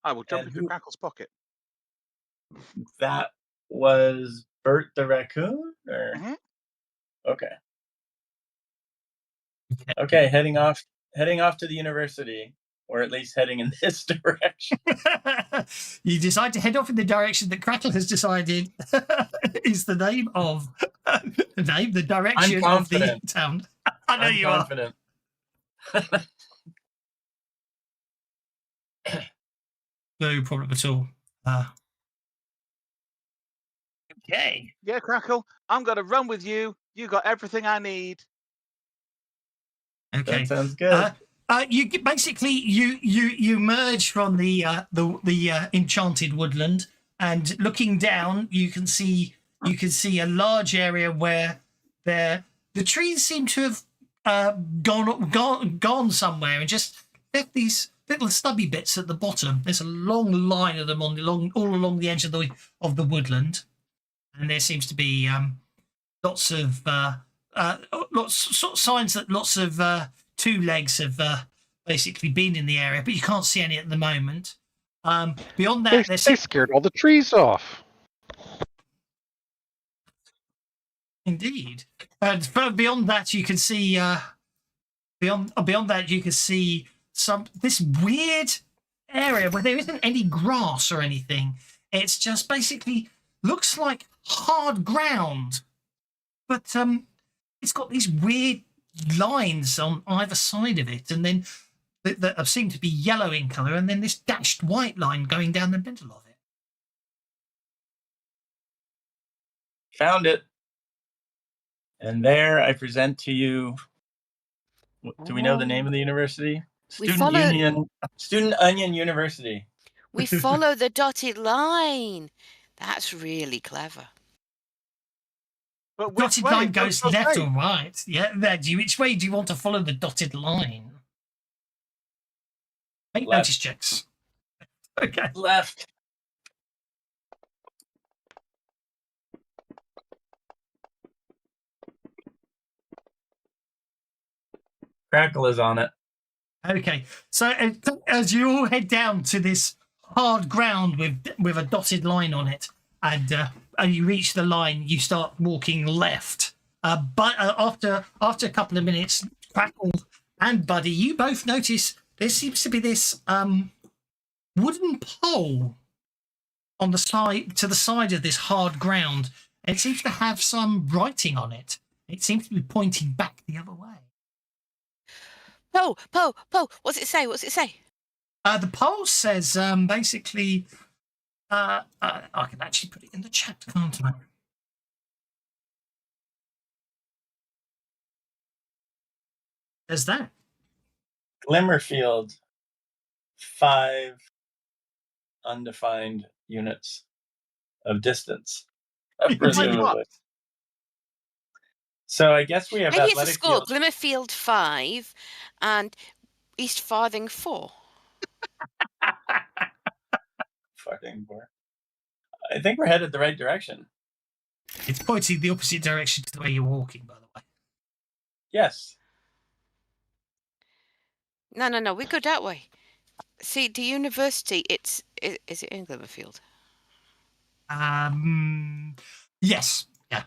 I will jump And into who- Crackle's pocket. That was Bert the raccoon, or Mhm. Okay. Okay, heading off to the university, or at least heading in this direction. You decide to head off in the direction that Crackle has decided is the name of the direction of the confident. town. I know I'm you confident. are. No problem at all. Okay. Yeah, Crackle, I'm going to run with you. You got everything I need. Okay. That sounds good. You basically you emerge from the enchanted woodland, and looking down, you can see a large area where the trees seem to have gone somewhere and just left these little stubby bits at the bottom. There's a long line of them all along the edge of the woodland, and there seems to be lots of signs that lots of two legs have basically been in the area, but you can't see any at the moment. Beyond They, that, there's they scared all the trees off. indeed, and beyond that, you can see beyond that, you can see this weird area where there isn't any grass or anything. It's just basically looks like hard ground, but it's got these weird lines on either side of it, and then that seem to be yellow in color, and then this dashed white line going down the middle of it. Found it. And there I present to you. Do we know the name of the university? Student Onion University. We follow the dotted line. That's really clever. But which Dotted way? line goes Which left way? or right. Yeah, which way do you want to follow the dotted line? Make Left. notice checks. Okay. Left. Crackle is on it. Okay. So as you all head down to this hard ground with a dotted line on it, and you reach the line, you start walking left. But after a couple of minutes, Crackle and Buddy, you both notice there seems to be this wooden pole on the side to the side of this hard ground. It seems to have some writing on it. It seems to be pointing back the other way. Po, what's it say? What's it say? The poll says basically, I can actually put it in the chat, can't I? There's that. Glimmerfield, 5 undefined units of distance, presumably. So I guess we have Maybe it's a athletic school. field. Glimmerfield 5 and East Farthing 4. Fucking boy. I think we're headed the right direction. It's pointing the opposite direction to the way you're walking, by the way. Yes. No, we go that way. See, the university, is it in Glimmerfield? Yes. Yeah.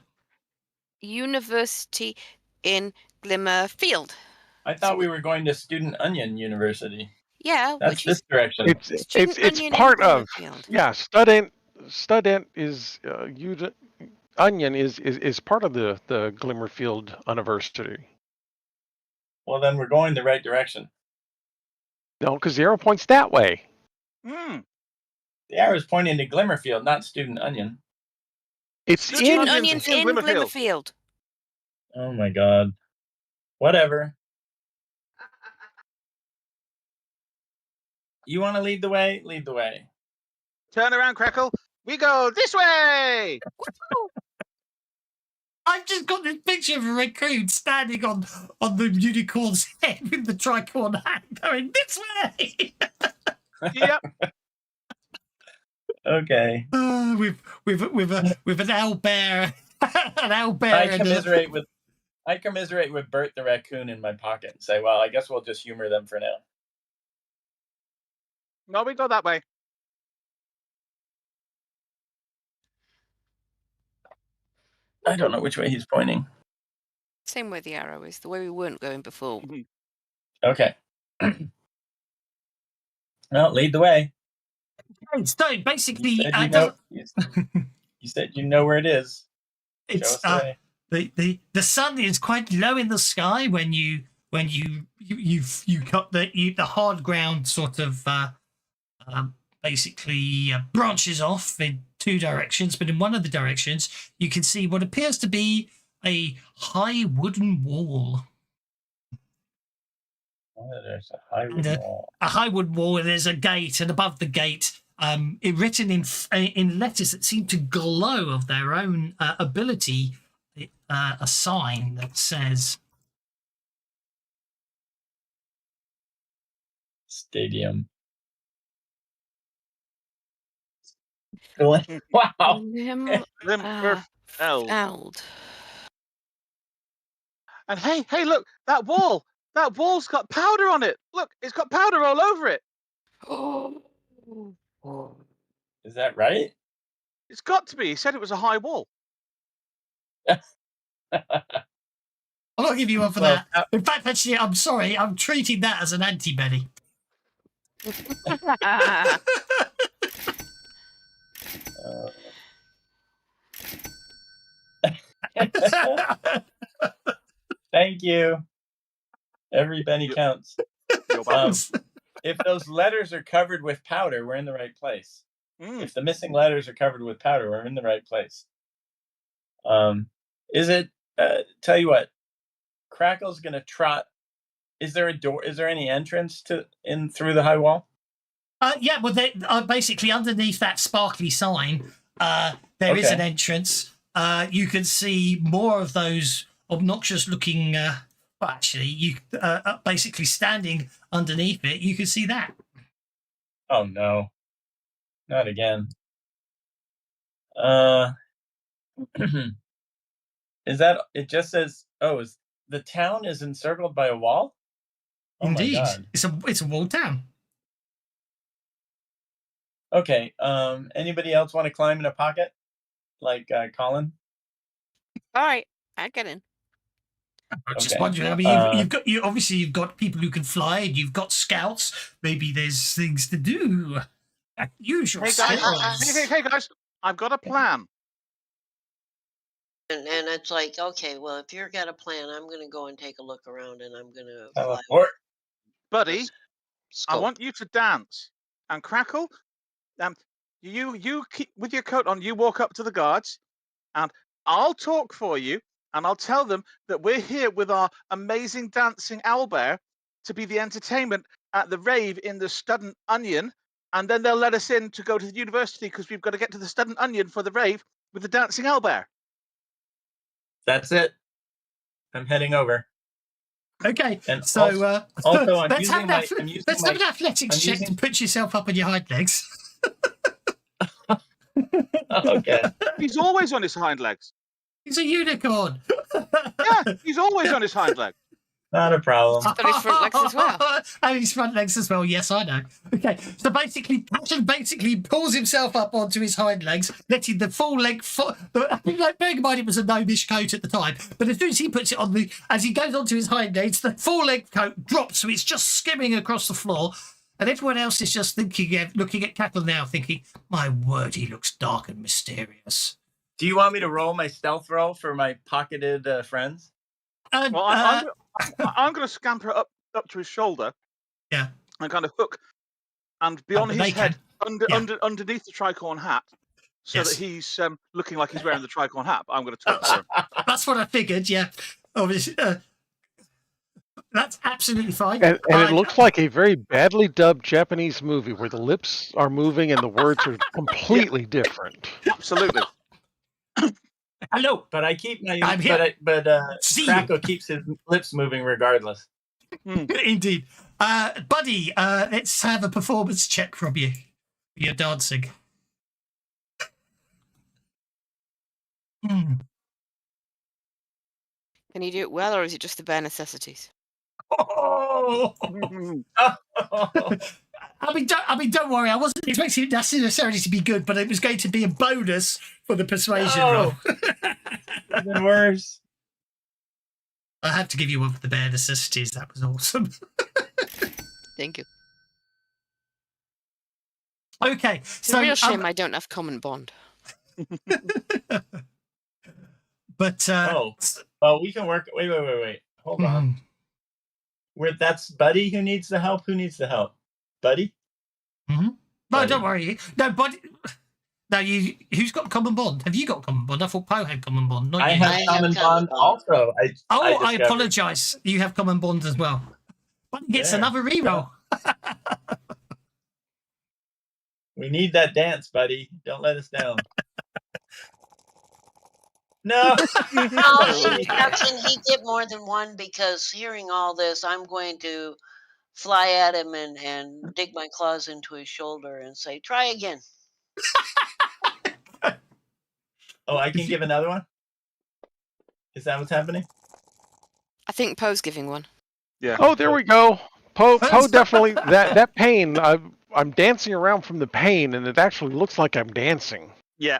University in Glimmerfield. I thought we were going to Student Onion University. Yeah, That's which this is direction. It's part of Student is Onion is part of the Glimmerfield University. Well, then we're going the right direction. No, because the arrow points that way. The arrow is pointing to Glimmerfield, not Student Onion. It's Student in Onion's in Glimmerfield. Oh my god. Whatever. You want to lead the way? Lead the way. Turn around, Crackle. We go this way. I've just got this picture of a raccoon standing on the unicorn's head with the tricorn hat going this way. Yep. Okay. With an owlbear, I commiserate with Bert the raccoon in my pocket and say, well, I guess we'll just humor them for now. No, we go that way. I don't know which way he's pointing. Same way the arrow is, the way we weren't going before. Okay. Well, lead the way. So basically, You said you know where it is. it's Show us the way. the sun is quite low in the sky when you cut the hard ground sort of basically branches off in two directions, but in one of the directions you can see what appears to be a high wooden wall. There's a high wooden wall. A high wooden wall, and there's a gate, and above the gate, it written in letters that seem to glow of their own ability, a sign that says Stadium. Wow. Glimmerfield. And hey, look, that wall's got powder on it. Look, it's got powder all over it. Oh. Is that right? It's got to be. He said it was a high wall. I'll not give you one for Well, that. In fact, actually, I'm sorry. I'm treating that as an anti-Benny. Thank you. Every penny counts. You're welcome. If those letters are covered with powder, we're in the right place. If the missing letters are covered with powder, we're in the right place. Is it? Tell you what, Crackle's gonna trot. Is there a door? Is there any entrance in through the high wall? Yeah, well, they, basically underneath that sparkly sign, there is an entrance. You can see more of those obnoxious-looking. Well, actually, you basically standing underneath it. You can see that. Oh no, not again. Is that? It just says. Oh, is the town is encircled by a wall? Oh Indeed, my God. it's a walled town. Okay. Anybody else want to climb in a pocket, like Colin? All right, I get in. I'm just Okay. wondering. I mean, you've got people who can fly, and you've got scouts. Maybe there's things to do. Usual Hey guys, skills. hey guys, I've got a plan. And it's like, okay, well, if you've got a plan, I'm going to go and take a look around, and I'm going to fly. Teleport. Buddy, I Scope. want you to dance. And Crackle, you keep with your coat on, you walk up to the guards, and I'll talk for you, and I'll tell them that we're here with our amazing dancing owlbear to be the entertainment at the rave in the Student Onion, and then they'll let us in to go to the university because we've got to get to the Student Onion for the rave with the dancing owlbear. That's it. I'm heading over. Okay, And so also, I'm let's have using an athletics check to put yourself up on your hind legs. Okay. He's always on his hind legs. He's a unicorn. Yeah, he's always on his hind legs. Not a problem. Got his front legs as well. And his front legs as well. Yes, I know. Okay, so basically pulls himself up onto his hind legs, letting the full leg. Bearing in mind it was a gnomish coat at the time, but as soon as he puts it on as he goes onto his hind legs, the full leg coat drops, so it's just skimming across the floor. And everyone else is just looking at Cackle now, thinking, "My word, he looks dark and mysterious." Do you want me to roll my stealth roll for my pocketed friends? Well, I'm going to scamper up to his shoulder. Yeah. And kind of hook and be on his head underneath the tricorn hat, so that he's looking like he's wearing the tricorn hat. But I'm going to talk to him. That's what I figured. Yeah, obviously. That's absolutely fine. And it looks like a very badly dubbed Japanese movie where the lips are moving and the words are completely different. Absolutely. Hello, but I keep my. I'm here. But Crackle keeps his lips moving regardless. Indeed, buddy. Let's have a performance check from you. You're dancing. Can you do it well, or is it just the bare necessities? Oh! I mean, don't worry. I wasn't expecting it necessarily to be good, but it was going to be a bonus for the persuasion roll. Even worse. I have to give you one for the bare necessities. That was awesome. Thank you. Okay, It's a real shame I don't have common bond. But we can work. Wait. Hold on. That's Buddy who needs the help. Who needs the help? Buddy? Mm-hmm. No, Buddy. Don't worry. No, Buddy. No, who's got common bond? Have you got common bond? I thought Poe had common bond. Not I you. have common bond also. I apologise. You have common bond as well. Buddy gets another reroll. We need that dance, Buddy. Don't let us down. No. Can he get more than one? Because hearing all this, I'm going to fly at him and dig my claws into his shoulder and say, "Try again." Oh, I can give another one? Is that what's happening? I think Poe's giving one. Yeah. Oh, there we go. Poe definitely that pain. I'm dancing around from the pain, and it actually looks like I'm dancing. Yeah.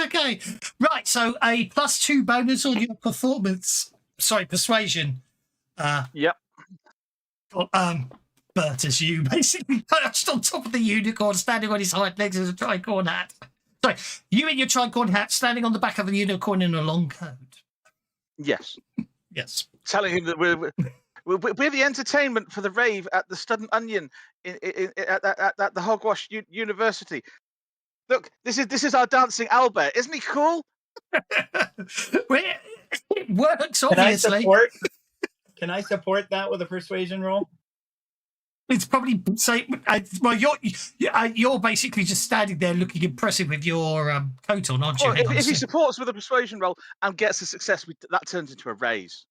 Okay. Right. So a +2 bonus on your performance. Sorry, persuasion. Yep. Bert, as you basically perched on top of the unicorn, standing on his hind legs as a tricorn hat. Sorry, you in your tricorn hat, standing on the back of the unicorn in a long coat. Yes. Yes. Telling him that we're the entertainment for the rave at the Student Onion at the Hogwash University. Look, this is our dancing Owlbear. Isn't he cool? Well, it works, Can I obviously. support? Can I support that with a persuasion roll? It's probably say. Well, you're basically just standing there looking impressive with your coat on, aren't you? Well, Hang on a if he sec. supports with a persuasion roll and gets a success, that turns into a raise.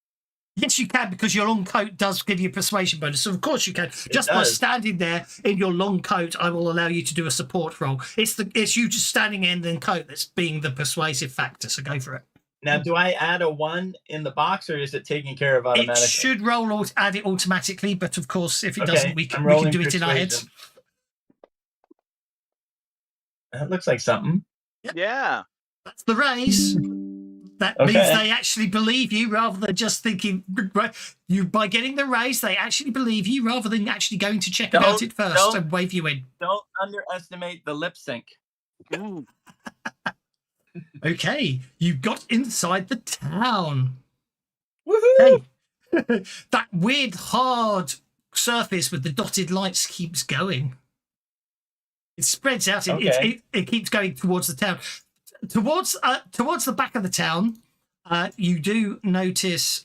Yes, you can, because your long coat does give you a persuasion bonus. So of course you can. Just by does. standing there in your long coat, I will allow you to do a support roll. It's you just standing in the coat that's being the persuasive factor. So go for it. Now, do I add a 1 in the box, or is it taken care of automatically? It should add it automatically, but of course, if it Okay, doesn't, we can rolling do it in our heads. persuasion. That looks like something. Yeah. That's the raise. That means they actually believe you rather than just thinking you. By getting the raise, they actually believe you rather than actually going to check about it first and wave you in. Don't underestimate the lip sync. Ooh. Okay, you got inside the town. Woohoo! Okay. That weird hard surface with the dotted lights keeps going. It spreads out. It keeps going towards the town. Towards the back of the town, you do notice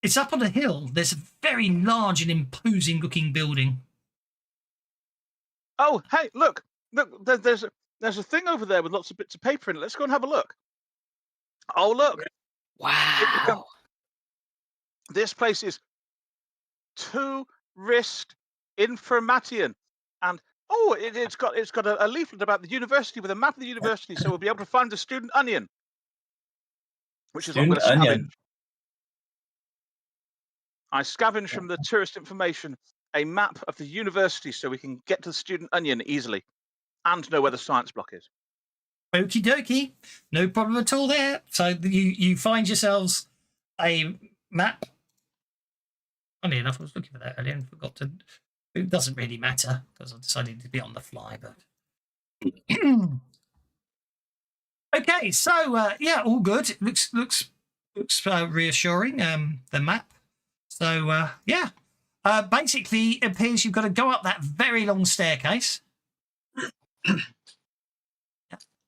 it's up on a hill. There's a very large and imposing looking building. Oh, hey, look! There's a thing over there with lots of bits of paper in it. Let's go and have a look. Oh, look! Wow. This place is Tourist Information, and it's got a leaflet about the university with a map of the university, so we'll be able to find the Student Onion, which is what I'm going to scavenge. I scavenge from the tourist information a map of the university so we can get to the Student Onion easily and know where the science block is. Okie dokie, no problem at all there. So you find yourselves a map. Funny enough, I was looking for that earlier and forgot to. It doesn't really matter because I decided to be on the fly. But okay, so yeah, all good. It looks reassuring. The map. So yeah, basically, it appears you've got to go up that very long staircase.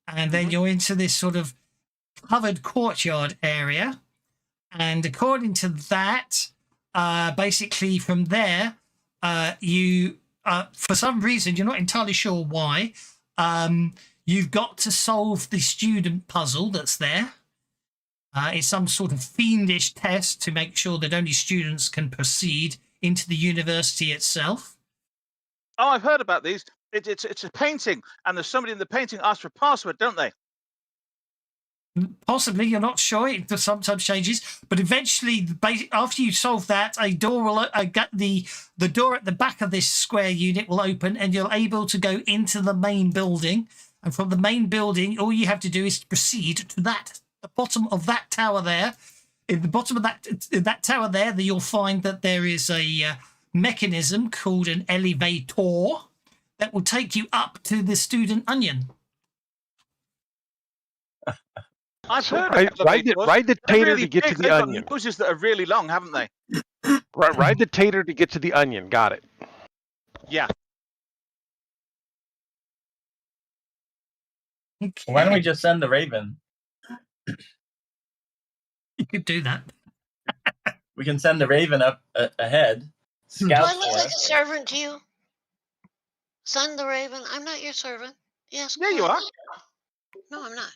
And then you're into this sort of covered courtyard area. And according to that, basically from there, you, for some reason, you're not entirely sure why, you've got to solve the student puzzle that's there. It's some sort of fiendish test to make sure that only students can proceed into the university itself. Oh, I've heard about these. It's a painting, and there's somebody in the painting asks for a password, don't they? Possibly, you're not sure. It sometimes changes, but eventually, after you solve that, a door will the door at the back of this square unit will open, and you're able to go into the main building. And from the main building, all you have to do is proceed to the bottom of that tower there. In the bottom of that tower there, you'll find that there is a mechanism called an elevator that will take you up to the Student Onion. I've heard ride the tater really to get big. to the They've onion. got noses that are really long, haven't they? Ride the tater to get to the onion. Got it. Yeah. Okay. Why don't we just send the Raven? You could do that. We can send the Raven up ahead. Do Scout I look for like a us. servant to you? Son the Raven, I'm not your servant. Yes. Yeah, you are. No, I'm not.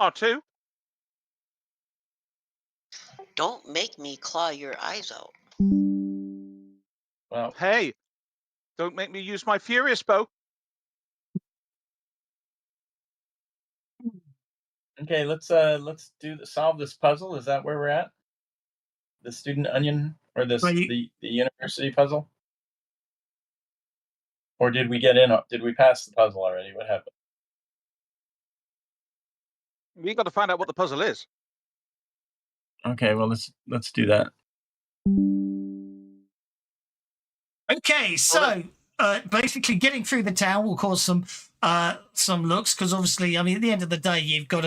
R2. Don't make me claw your eyes out. Well, Hey, don't make me use my furious bow. okay, let's solve this puzzle. Is that where we're at? student onion or this Well, the university puzzle? Or did we get in? Did we pass the puzzle already? What happened? We got to find out what the puzzle is. Okay, well let's do that. Okay, so basically getting through the town will cause some looks, because obviously, I mean, at the end of the day, you've got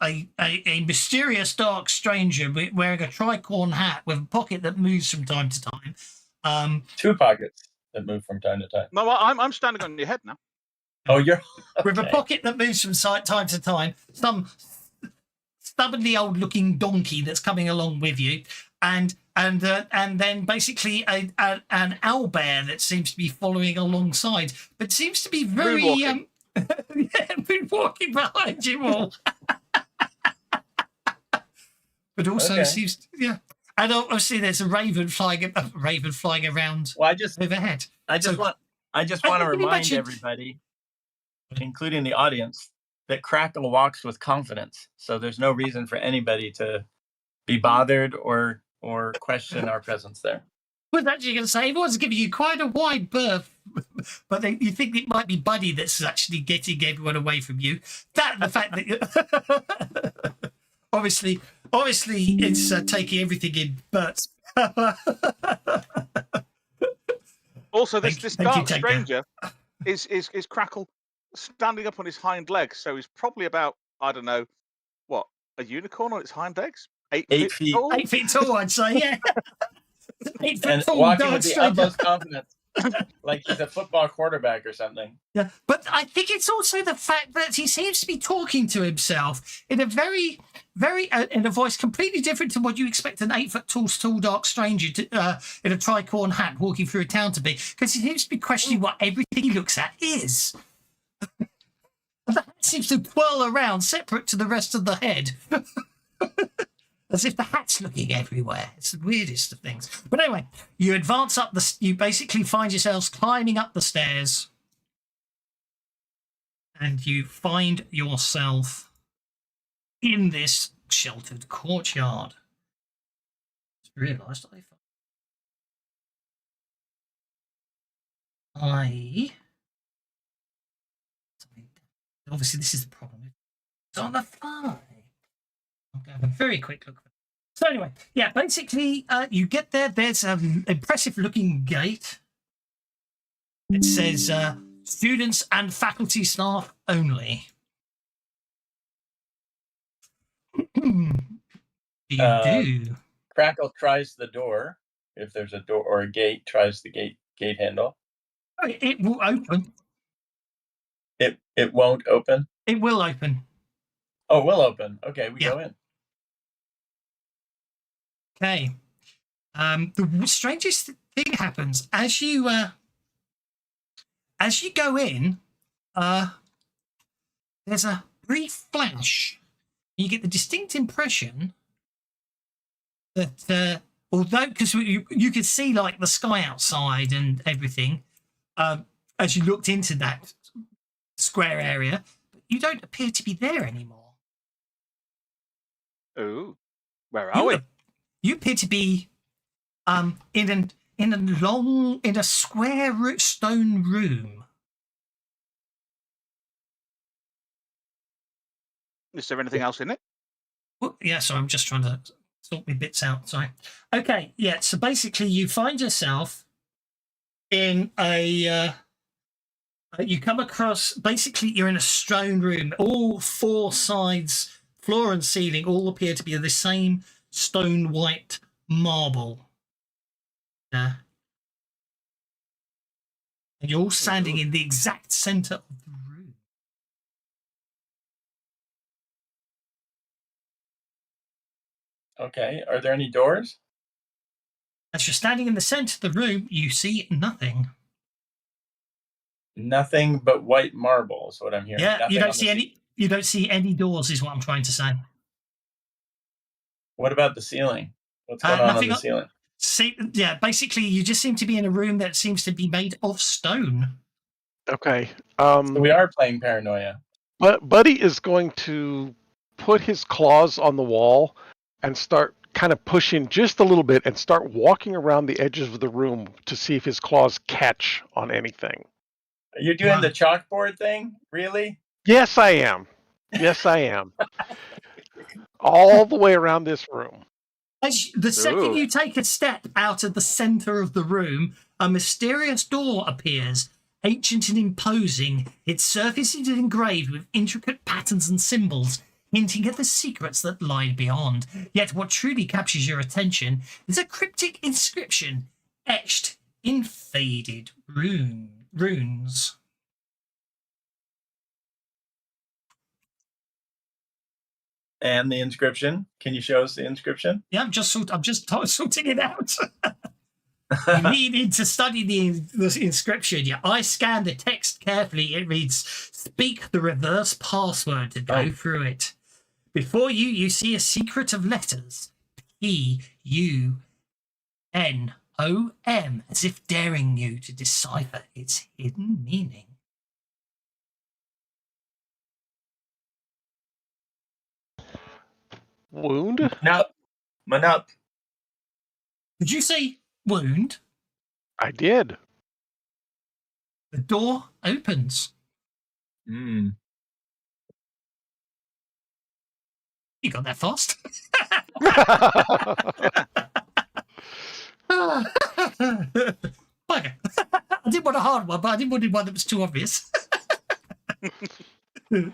a mysterious dark stranger wearing a tricorn hat with a pocket that moves from time to time. 2 pockets that move from time to time. No, I'm standing on your head now. Oh, you're with a okay. pocket that moves from time to time. Some stubbornly old-looking donkey that's coming along with you, and then basically an owlbear that seems to be following alongside, but seems to be very been walking behind you all. But also seems and obviously there's a raven flying around overhead. I just want to remind everybody, including the audience, that Crackle walks with confidence. So there's no reason for anybody to be bothered or question our presence there. I was actually going to say, everyone's giving you quite a wide berth, but you think it might be Buddy that's actually getting everyone away from you. The fact that obviously it's taking everything in, but also this dark stranger is Crackle standing up on his hind legs, so he's probably about, I don't know, what, a unicorn on its hind legs? 8 feet tall? 8 feet tall, I'd say, yeah. 8 foot And tall, walking with the utmost confidence, like he's a football quarterback or something. Yeah, but I think it's also the fact that he seems to be talking to himself in a very, very in a voice completely different to what you expect an 8 foot tall dark stranger to, in a tricorn hat walking through a town to be, because he seems to be questioning what everything he looks at is. The hat seems to twirl around separate to the rest of the head. As if the hat's looking everywhere. It's the weirdest of things. But anyway, you advance up you basically find yourselves climbing up the stairs. And you find yourself in this sheltered courtyard. I just realised obviously this is the problem. It's on the fly. I'll go have a very quick look. So anyway, yeah, basically you get there. There's an impressive looking gate. It says students and faculty staff only. do. Crackle tries the door. If there's a door or a gate, tries the gate handle. Oh, it will open. It won't open? It will open. Oh, it will open. Okay, we go in. Okay. The strangest thing happens as you go in. There's a brief flash. You get the distinct impression that although, because you could see like the sky outside and everything, as you looked into that square area, but you don't appear to be there anymore. Oh, where are we? You appear to be in a square stone room. Is there anything else in it? Well, yeah, so I'm just trying to sort my bits out. Sorry. Okay, yeah. So basically, you find yourself in a. You come across. Basically, you're in a stone room. All four sides, floor and ceiling, all appear to be the same stone white marble. Yeah. And you're all standing in the exact center of the room. Okay. Are there any doors? As you're standing in the center of the room, you see nothing. Nothing but white marble is what I'm hearing. Yeah, Nothing you don't see any. You don't see any doors, is what I'm trying to say. What about the ceiling? What's going on the ceiling? See, yeah, basically, you just seem to be in a room that seems to be made of stone. Okay. So we are playing paranoia. But Buddy is going to put his claws on the wall and start kind of push in just a little bit and start walking around the edges of the room to see if his claws catch on anything. You're doing the chalkboard thing? Really? Yes, I am. Yes, I am. All the way around this room. The second Ooh. you take a step out of the center of the room, a mysterious door appears, ancient and imposing. Its surface is engraved with intricate patterns and symbols, hinting at the secrets that lie beyond. Yet what truly captures your attention is a cryptic inscription etched in faded runes. And the inscription? Can you show us the inscription? Yeah, I'm just sorting it out. You needed to study the inscription. Your eye scanned the text carefully. It reads, "Speak the reverse password to go through it." Before you see a secret of letters. PUNOM, as if daring you to decipher its hidden meaning. Wound? Manup. Did you say wound? I did. The door opens. Mm. You got that fast. Bugger. I didn't want a hard one, but I didn't want one that was too obvious. The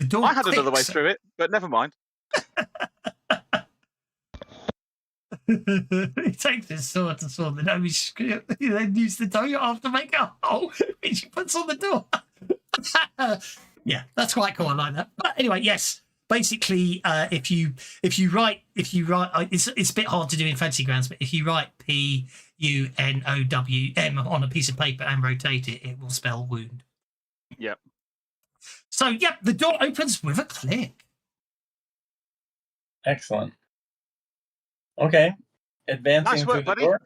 door I had another way clicks. through it, but never mind. He takes his sword to saw the nose. He then uses the dough off to make a hole, which he puts on the door. Yeah, that's quite cool. I like that. But anyway, yes. Basically, if you write, it's a bit hard to do in fancy grounds, but if you write PUNOWM on a piece of paper and rotate it, it will spell wound. Yep. So, yep, the door opens with a click. Excellent. Okay. Advancing Nice work, through the buddy. door.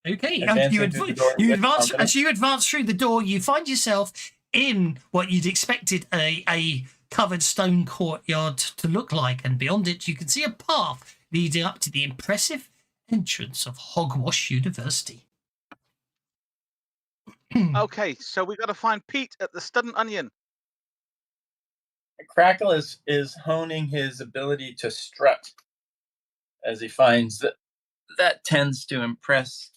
Okay, Advancing through the door with advance confidence. as you advance through the door. You find yourself in what you'd expected a covered stone courtyard to look like, and beyond it, you can see a path leading up to the impressive entrance of Hogwash University. Okay, so we got to find Pete at the Student Onion. Crackle is honing his ability to strut as he finds that tends to impress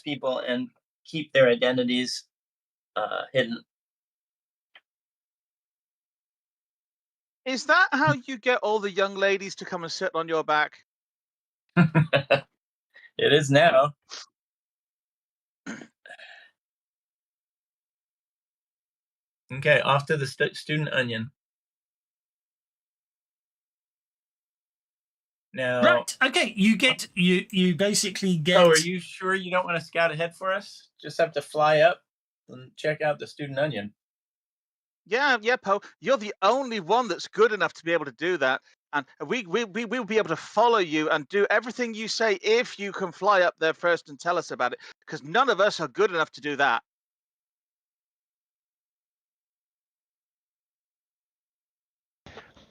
people and keep their identities hidden. Is that how you get all the young ladies to come and sit on your back? It is now. Okay, off to the Student Onion. Now, Right. Okay. You basically get. oh, are you sure you don't want to scout ahead for us? Just have to fly up and check out the Student Onion. Yeah, Poe. You're the only one that's good enough to be able to do that. And we will be able to follow you and do everything you say if you can fly up there first and tell us about it. Because none of us are good enough to do that.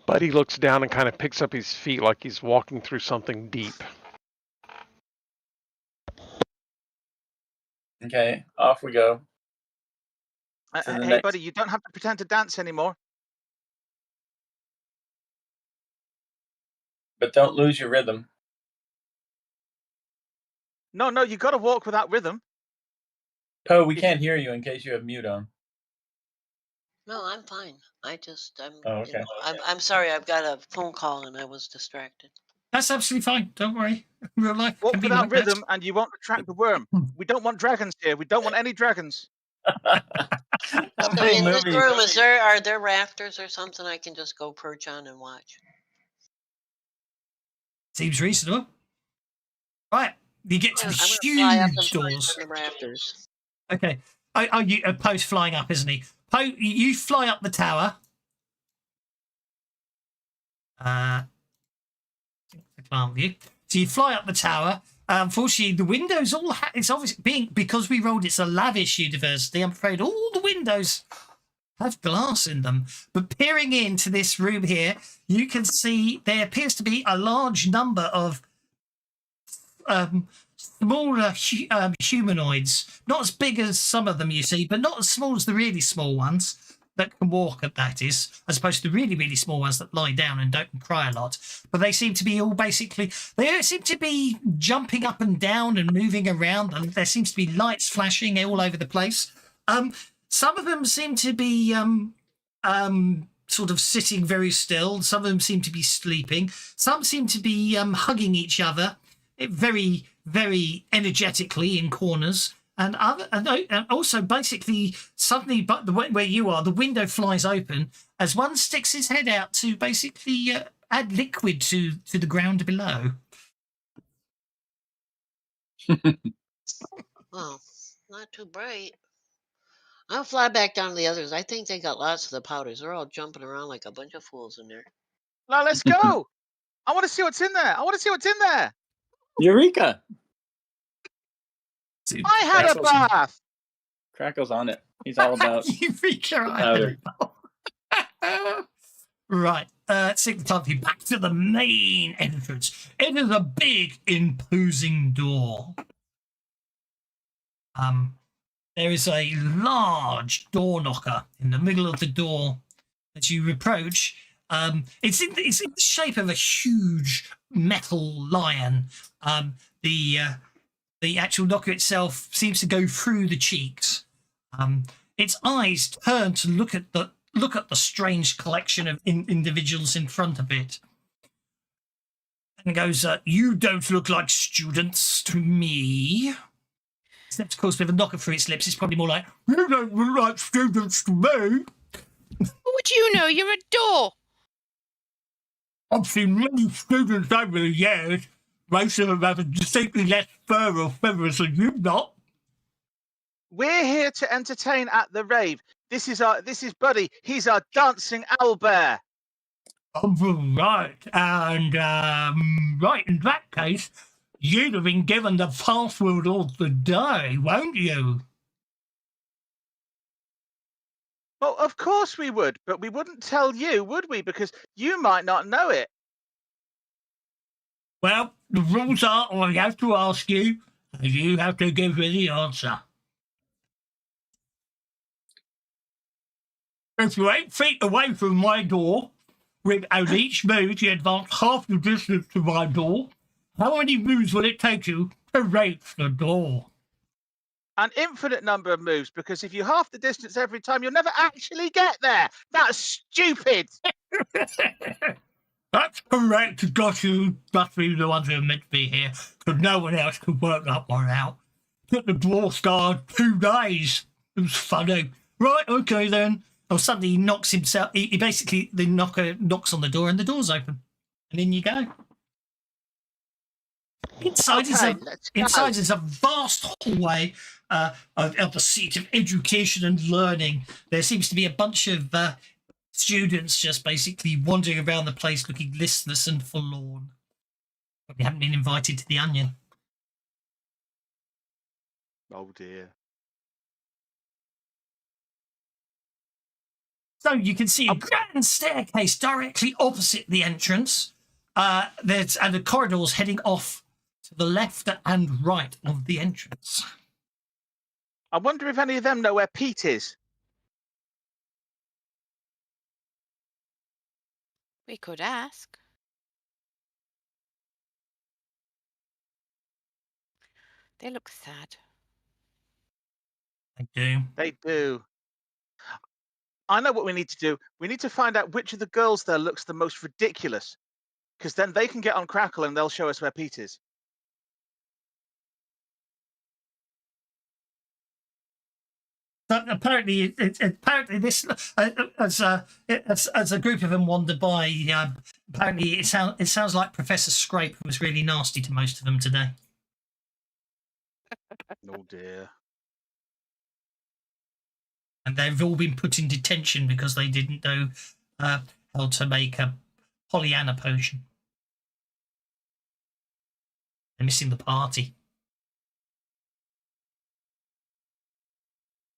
Buddy looks down and kind of picks up his feet like he's walking through something deep. Okay, off we go. To the Hey, next- buddy, you don't have to pretend to dance anymore. But don't lose your rhythm. No, you got to walk without rhythm. Poe, we can't hear you in case you have mute on. No, I'm fine. I'm Oh, okay. I'm sorry. I've got a phone call and I was distracted. That's absolutely fine. Don't worry. Real life Walk can be without like that. rhythm, and you won't attract the worm. We don't want dragons here. We don't want any dragons. How So many in this movies- room, are there rafters or something I can just go perch on and watch? Seems reasonable. Right. You get to I'm the gonna fly up and huge climb doors. on the rafters. Okay. Poe's flying up, isn't he? Poe, you fly up the tower. The plant view. So you fly up the tower. Unfortunately, the windows all it's obviously because we rolled it's a lavish university. I'm afraid all the windows have glass in them. But peering into this room here, you can see there appears to be a large number of smaller humanoids, not as big as some of them you see, but not as small as the really small ones that can walk, that is, as opposed to the really, really small ones that lie down and don't cry a lot. But they seem to be all basically, they seem to be jumping up and down and moving around, and there seems to be lights flashing all over the place. Some of them seem to be sort of sitting very still. Some of them seem to be sleeping. Some seem to be hugging each other very, very energetically in corners. And also, basically, suddenly, but where you are, the window flies open as one sticks his head out to basically add liquid to the ground below. Well, not too bright. I'll fly back down to the others. I think they got lots of the powders. They're all jumping around like a bunch of fools in there. Now let's go. I want to see what's in there. I want to see what's in there. Eureka! I had a bath. Crackle's on it. He's all about powder. Right. Let's take the time to be back to the main entrance. It is a big, imposing door. There is a large door knocker in the middle of the door as you approach. It's in the shape of a huge metal lion. The actual knocker itself seems to go through the cheeks. Its eyes turn to look at the strange collection of individuals in front of it, and goes, "You don't look like students to me." Except, of course, with a knocker through its lips, it's probably more like, "You don't look like students to me." What do you know? You're a door. I've seen many students over the years. Most of them have distinctly less fur or feathers than you've got. We're here to entertain at the rave. This is Buddy. He's our dancing owlbear. Right, and right, in that case, you'd have been given the password of the day, won't you? Well, of course we would, but we wouldn't tell you, would we? Because you might not know it. Well, the rules are I have to ask you, and you have to give me the answer. If you're 8 feet away from my door, without each move you advance half the distance to my door, how many moves will it take you to reach the door? An infinite number of moves, because if you half the distance every time, you'll never actually get there. That's stupid. That's correct, got you. Must be the ones who are meant to be here, because no one else could work that one out. Took the dwarf guard 2 days. It was funny. Right, okay then. Oh, suddenly he knocks himself. He basically, the knocker knocks on the door and the door's open. And in you go. Inside is a vast hallway of the seat of education and learning. There seems to be a bunch of students just basically wandering around the place looking listless and forlorn. Probably haven't been invited to the Onion. Oh dear. So you can see a grand staircase directly opposite the entrance. And the corridors heading off to the left and right of the entrance. I wonder if any of them know where Pete is. We could ask. They look sad. They do. They do. I know what we need to do. We need to find out which of the girls there looks the most ridiculous, because then they can get on Crackle and they'll show us where Pete is. So apparently this as a group of them wander by. Apparently it sounds like Professor Scrape was really nasty to most of them today. Oh dear. And they've all been put in detention because they didn't know how to make a Pollyanna potion. They're missing the party.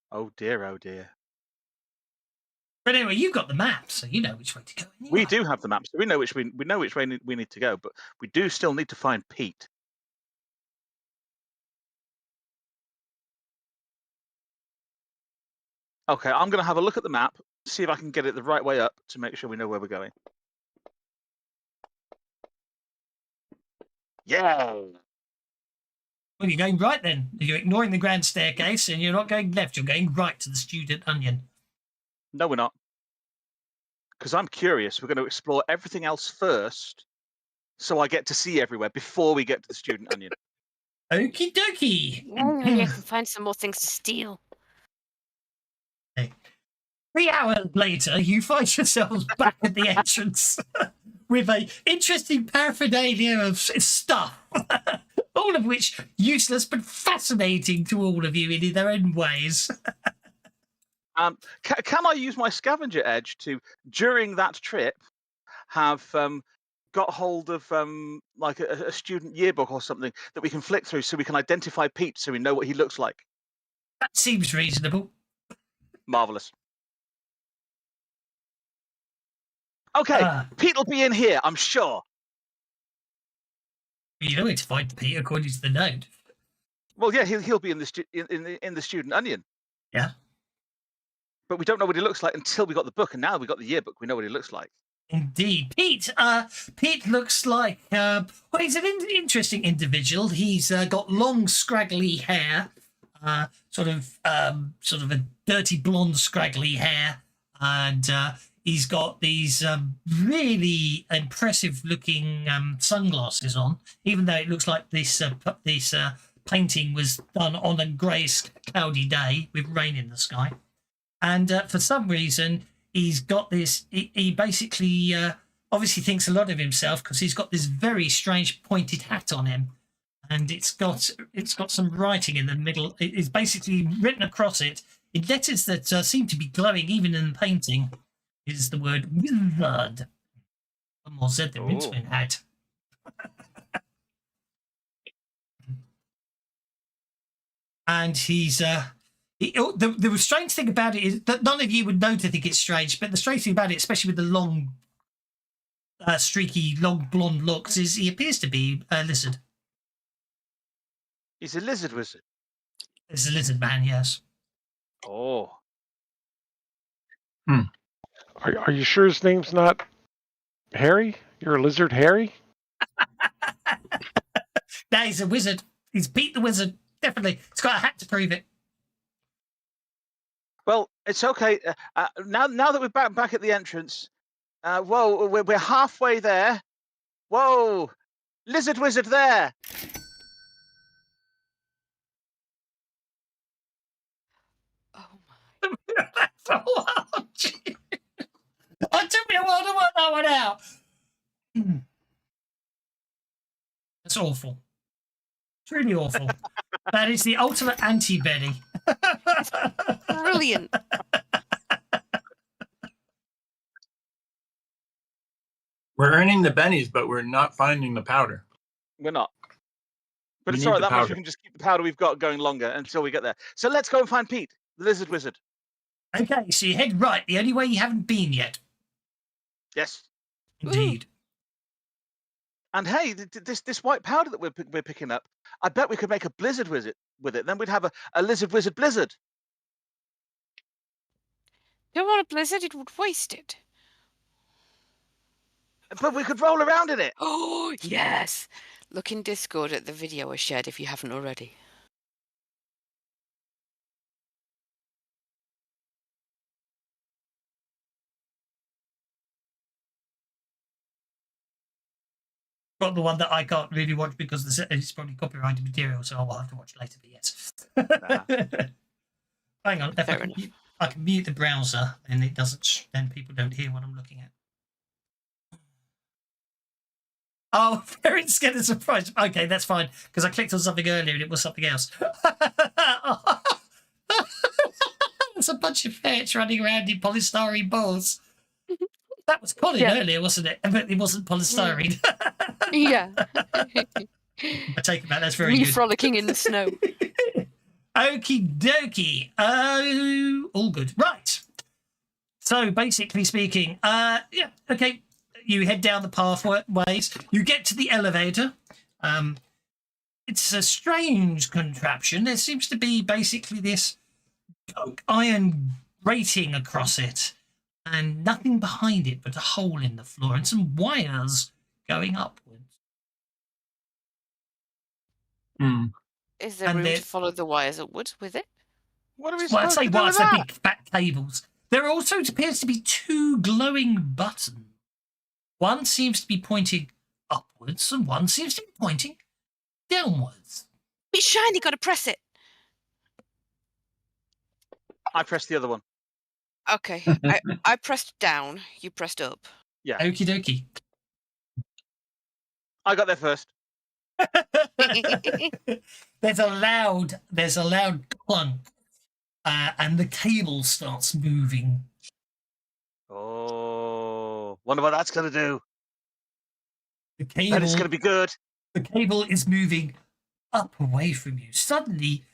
Oh dear, oh dear. But anyway, you've got the map, so you know which way to go. Anyway. We do have the map, so we know which way we need to go. But we do still need to find Pete. Okay, I'm going to have a look at the map, see if I can get it the right way up to make sure we know where we're going. Yeah. Well, you're going right then. You're ignoring the grand staircase, and you're not going left. You're going right to the student onion. No, we're not. Because I'm curious. We're going to explore everything else first, so I get to see everywhere before we get to the student onion. Okie dokie. Maybe I can find some more things to steal. 3 hours later, you find yourselves back at the entrance with a interesting paraphernalia of stuff, all of which useless but fascinating to all of you in their own ways. Can I use my scavenger edge to, during that trip, have got hold of like a student yearbook or something that we can flick through so we can identify Pete, so we know what he looks like? That seems reasonable. Marvelous. Okay, Pete will be in here, I'm sure. You know where to find Pete according to the note. Well, yeah, he'll be in the student onion. Yeah. But we don't know what he looks like until we got the book, and now we got the yearbook, we know what he looks like. Indeed, Pete. Pete looks like well, he's an interesting individual. He's got long, scraggly hair, sort of a dirty blonde, scraggly hair, and he's got these really impressive-looking sunglasses on. Even though it looks like this painting was done on a grey, cloudy day with rain in the sky, and for some reason. He's got this. He basically obviously thinks a lot of himself because he's got this very strange pointed hat on him, and it's got some writing in the middle. It's basically written across it in letters that seem to be glowing even in the painting. Is the word wizard? One more Z than Rincewind had. And he's. The strange thing about it is that none of you would know to think it's strange, but the strange thing about it, especially with the long, streaky, long blonde looks, is he appears to be a lizard. He's a lizard wizard. He's a lizard man, yes. Oh. Are you sure his name's not Harry? You're a lizard, Harry? No, he's a wizard. He's Pete the Wizard. Definitely. He's got a hat to prove it. Well, it's okay. Now that we're back at the entrance, whoa, we're halfway there. Whoa, lizard wizard there. Oh my! That's a while. It took me a while to work that one out. That's awful. It's really awful. That is the ultimate anti-Benny. Brilliant. We're earning the bennies, but we're not finding the powder. We're not. But We it's need all right, the that much powder. we can just keep the powder we've got going longer until we get there. So let's go and find Pete, the lizard wizard. Okay, so you head right, the only way you haven't been yet. Yes. Indeed. And hey, this white powder that we're picking up, I bet we could make a blizzard with it. Then we'd have a lizard wizard blizzard. Don't want a blizzard, it would waste it. But we could roll around in it. Oh, yes. Look in Discord at the video I shared if you haven't already. Got the one that I can't really watch because it's probably copyrighted material, so I'll have to watch later. But yes. Hang on, if I can mute the browser, and it doesn't. Then people don't hear what I'm looking at. Oh, very scared and surprised. Okay, that's fine because I clicked on something earlier and it was something else. There's a bunch of ferrets running around in polystyrene balls. That was Colin earlier, wasn't it? But it wasn't polystyrene. Yeah. I take it back. That's very Me good. frolicking in the snow. Okie dokie. Oh, all good. Right. So basically speaking, yeah, okay. You head down the pathways. You get to the elevator. It's a strange contraption. There seems to be basically this iron grating across it, and nothing behind it but a hole in the floor and some wires going upwards. Is there And room there- to follow the wires upwards with it? What are we Well, I'd supposed say to do with wires, they're that? big fat cables. There also appears to be two glowing buttons. One seems to be pointing upwards, and one seems to be pointing downwards. It's shiny, gotta press it. I pressed the other one. Okay, I pressed down, you pressed up. Yeah. Okie dokie. I got there first. There's a loud clunk, and the cable starts moving. Oh, wonder what that's gonna do. The Bet it's cable, gonna be good. the cable is moving up away from you. Suddenly,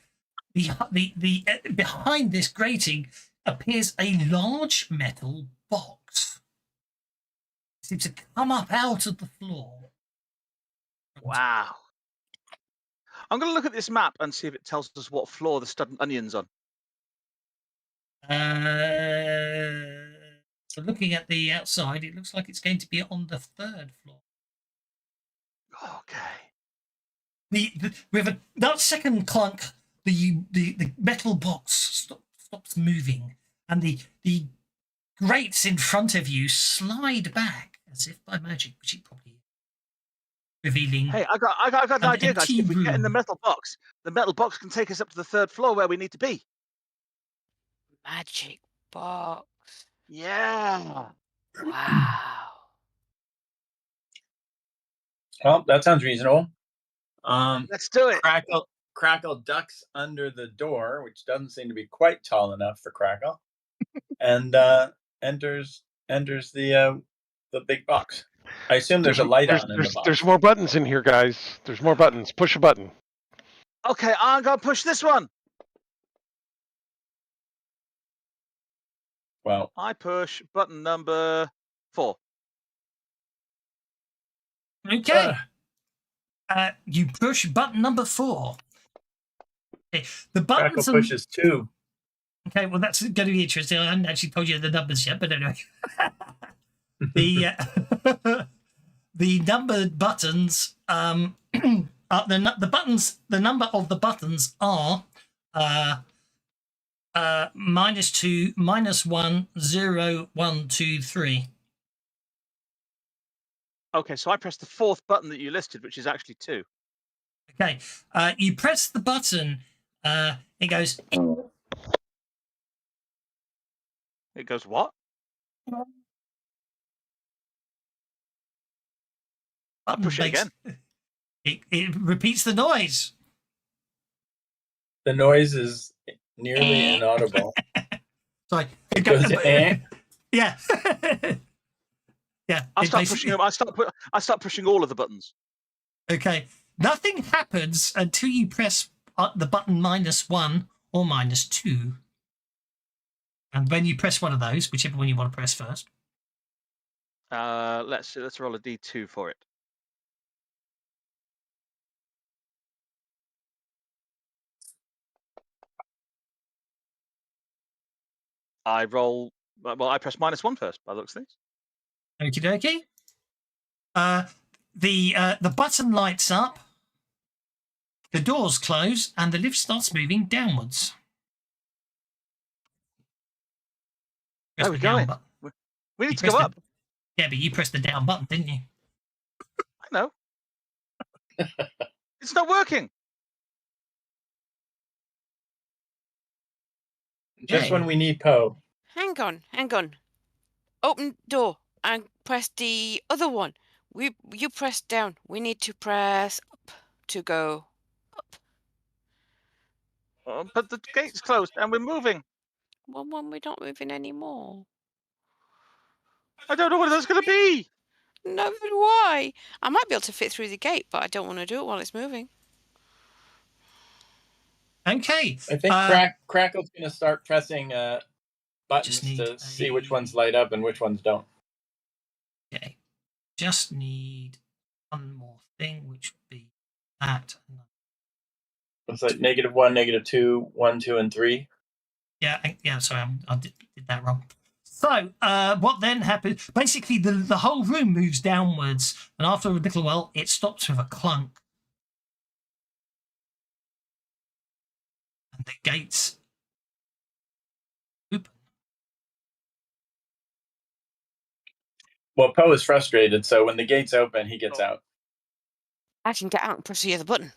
behind this grating appears a large metal box. It seems to come up out of the floor. Wow. I'm gonna look at this map and see if it tells us what floor the stud onion's on. So looking at the outside, it looks like it's going to be on the 3rd floor. Okay. With that second clunk, the metal box stops moving, and the grates in front of you slide back as if by magic, which it probably is, revealing. Hey, I got an An idea, guys. empty If we get in the room. metal box can take us up to the 3rd floor where we need to be. Magic box. Yeah. Wow. Well, that sounds reasonable. Let's do it. Crackle ducks under the door, which doesn't seem to be quite tall enough for Crackle, and enters the big box. I assume there's a light on in the box. There's more buttons in here, guys. There's more buttons. Push a button. Okay, I'm gonna push this one. Well, I push button number 4. Okay. You push button number 4. Okay. The Crackle buttons. pushes 2. Okay, well that's going to be interesting. I haven't actually told you the numbers yet, but anyway. The numbered buttons. The buttons. The number of the buttons are -2, -1, 0, 1, 2, 3. Okay, so I pressed the 4th button that you listed, which is actually 2. Okay, you press the button. It goes. It goes what? I'll push it again. It repeats the noise. The noise is nearly inaudible. Sorry. It goes Yeah. Yeah. I start pushing them. I start pushing all of the buttons. Okay. Nothing happens until you press the button -1 or -2. And when you press one of those, whichever one you want to press first. Let's roll a D2 for it. I roll. Well, I press -1 first. By the looks of things. Okie dokie. The button lights up. The doors close, and the lift starts moving downwards. There we go. We need to go up. Yeah, but you pressed the down button, didn't you? I know. It's not working. Just when we need Poe. Hang on. Open door and press the other one. You press down. We need to press up to go up. Oh, but the gate's closed and we're moving. Well, we're not moving anymore. I don't know what that's going to be. Neither do I. I might be able to fit through the gate, but I don't want to do it while it's moving. Okay. I think Crackle's going to start pressing buttons need to see which a- ones light up and which ones don't. Okay. Just need one more thing, which would be that. It's like -1, -2, 1, 2, and 3. Yeah. Sorry, I did that wrong. So, what then happens? Basically, the whole room moves downwards, and after a little while, it stops with a clunk, and the gates open. Well, Poe is frustrated, so when the gates open, he gets out. I can get out and press the other button.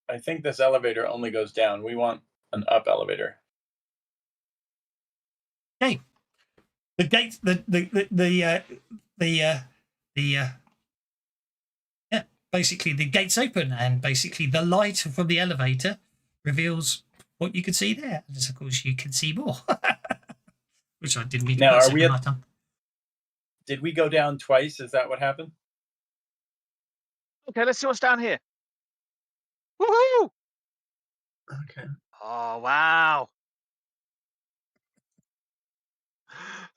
I think this elevator only goes down. We want an up elevator. Okay. The gates, basically the gates open, and basically the light from the elevator reveals what you can see there. And of course, you can see more, which I didn't mean to Now, put are we second light on. Did we go down twice? Is that what happened? Okay, let's see what's down here. Woohoo! Okay. Oh, wow.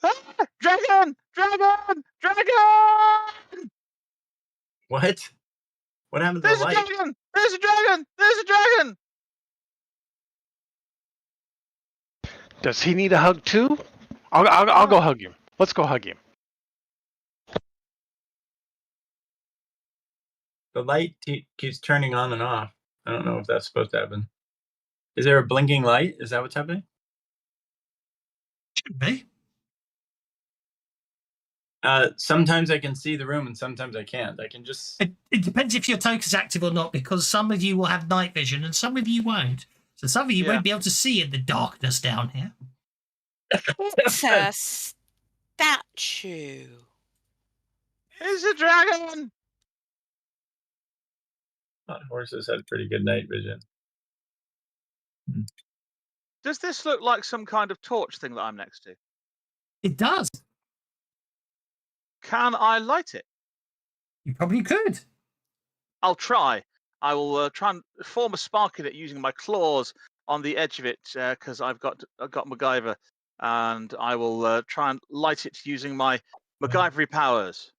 Ah, dragon! Dragon! Dragon! What? What happened to There's the a light? dragon! There's a dragon! There's a dragon! Does he need a hug too? I'll go hug him. Let's go hug him. The light keeps turning on and off. I don't know if that's supposed to happen. Is there a blinking light? Is that what's happening? Should be. Sometimes I can see the room and sometimes I can't. I can just... It depends if your token's active or not, because some of you will have night vision and some of you won't. So some of you won't be able to see in the darkness down here. It's a statue. It's a dragon! Thought horses had pretty good night vision. Does this look like some kind of torch thing that I'm next to? It does. Can I light it? You probably could. I'll try. I will try and form a spark in it using my claws on the edge of it, because I've got MacGyver, and I will try and light it using my MacGyvery powers.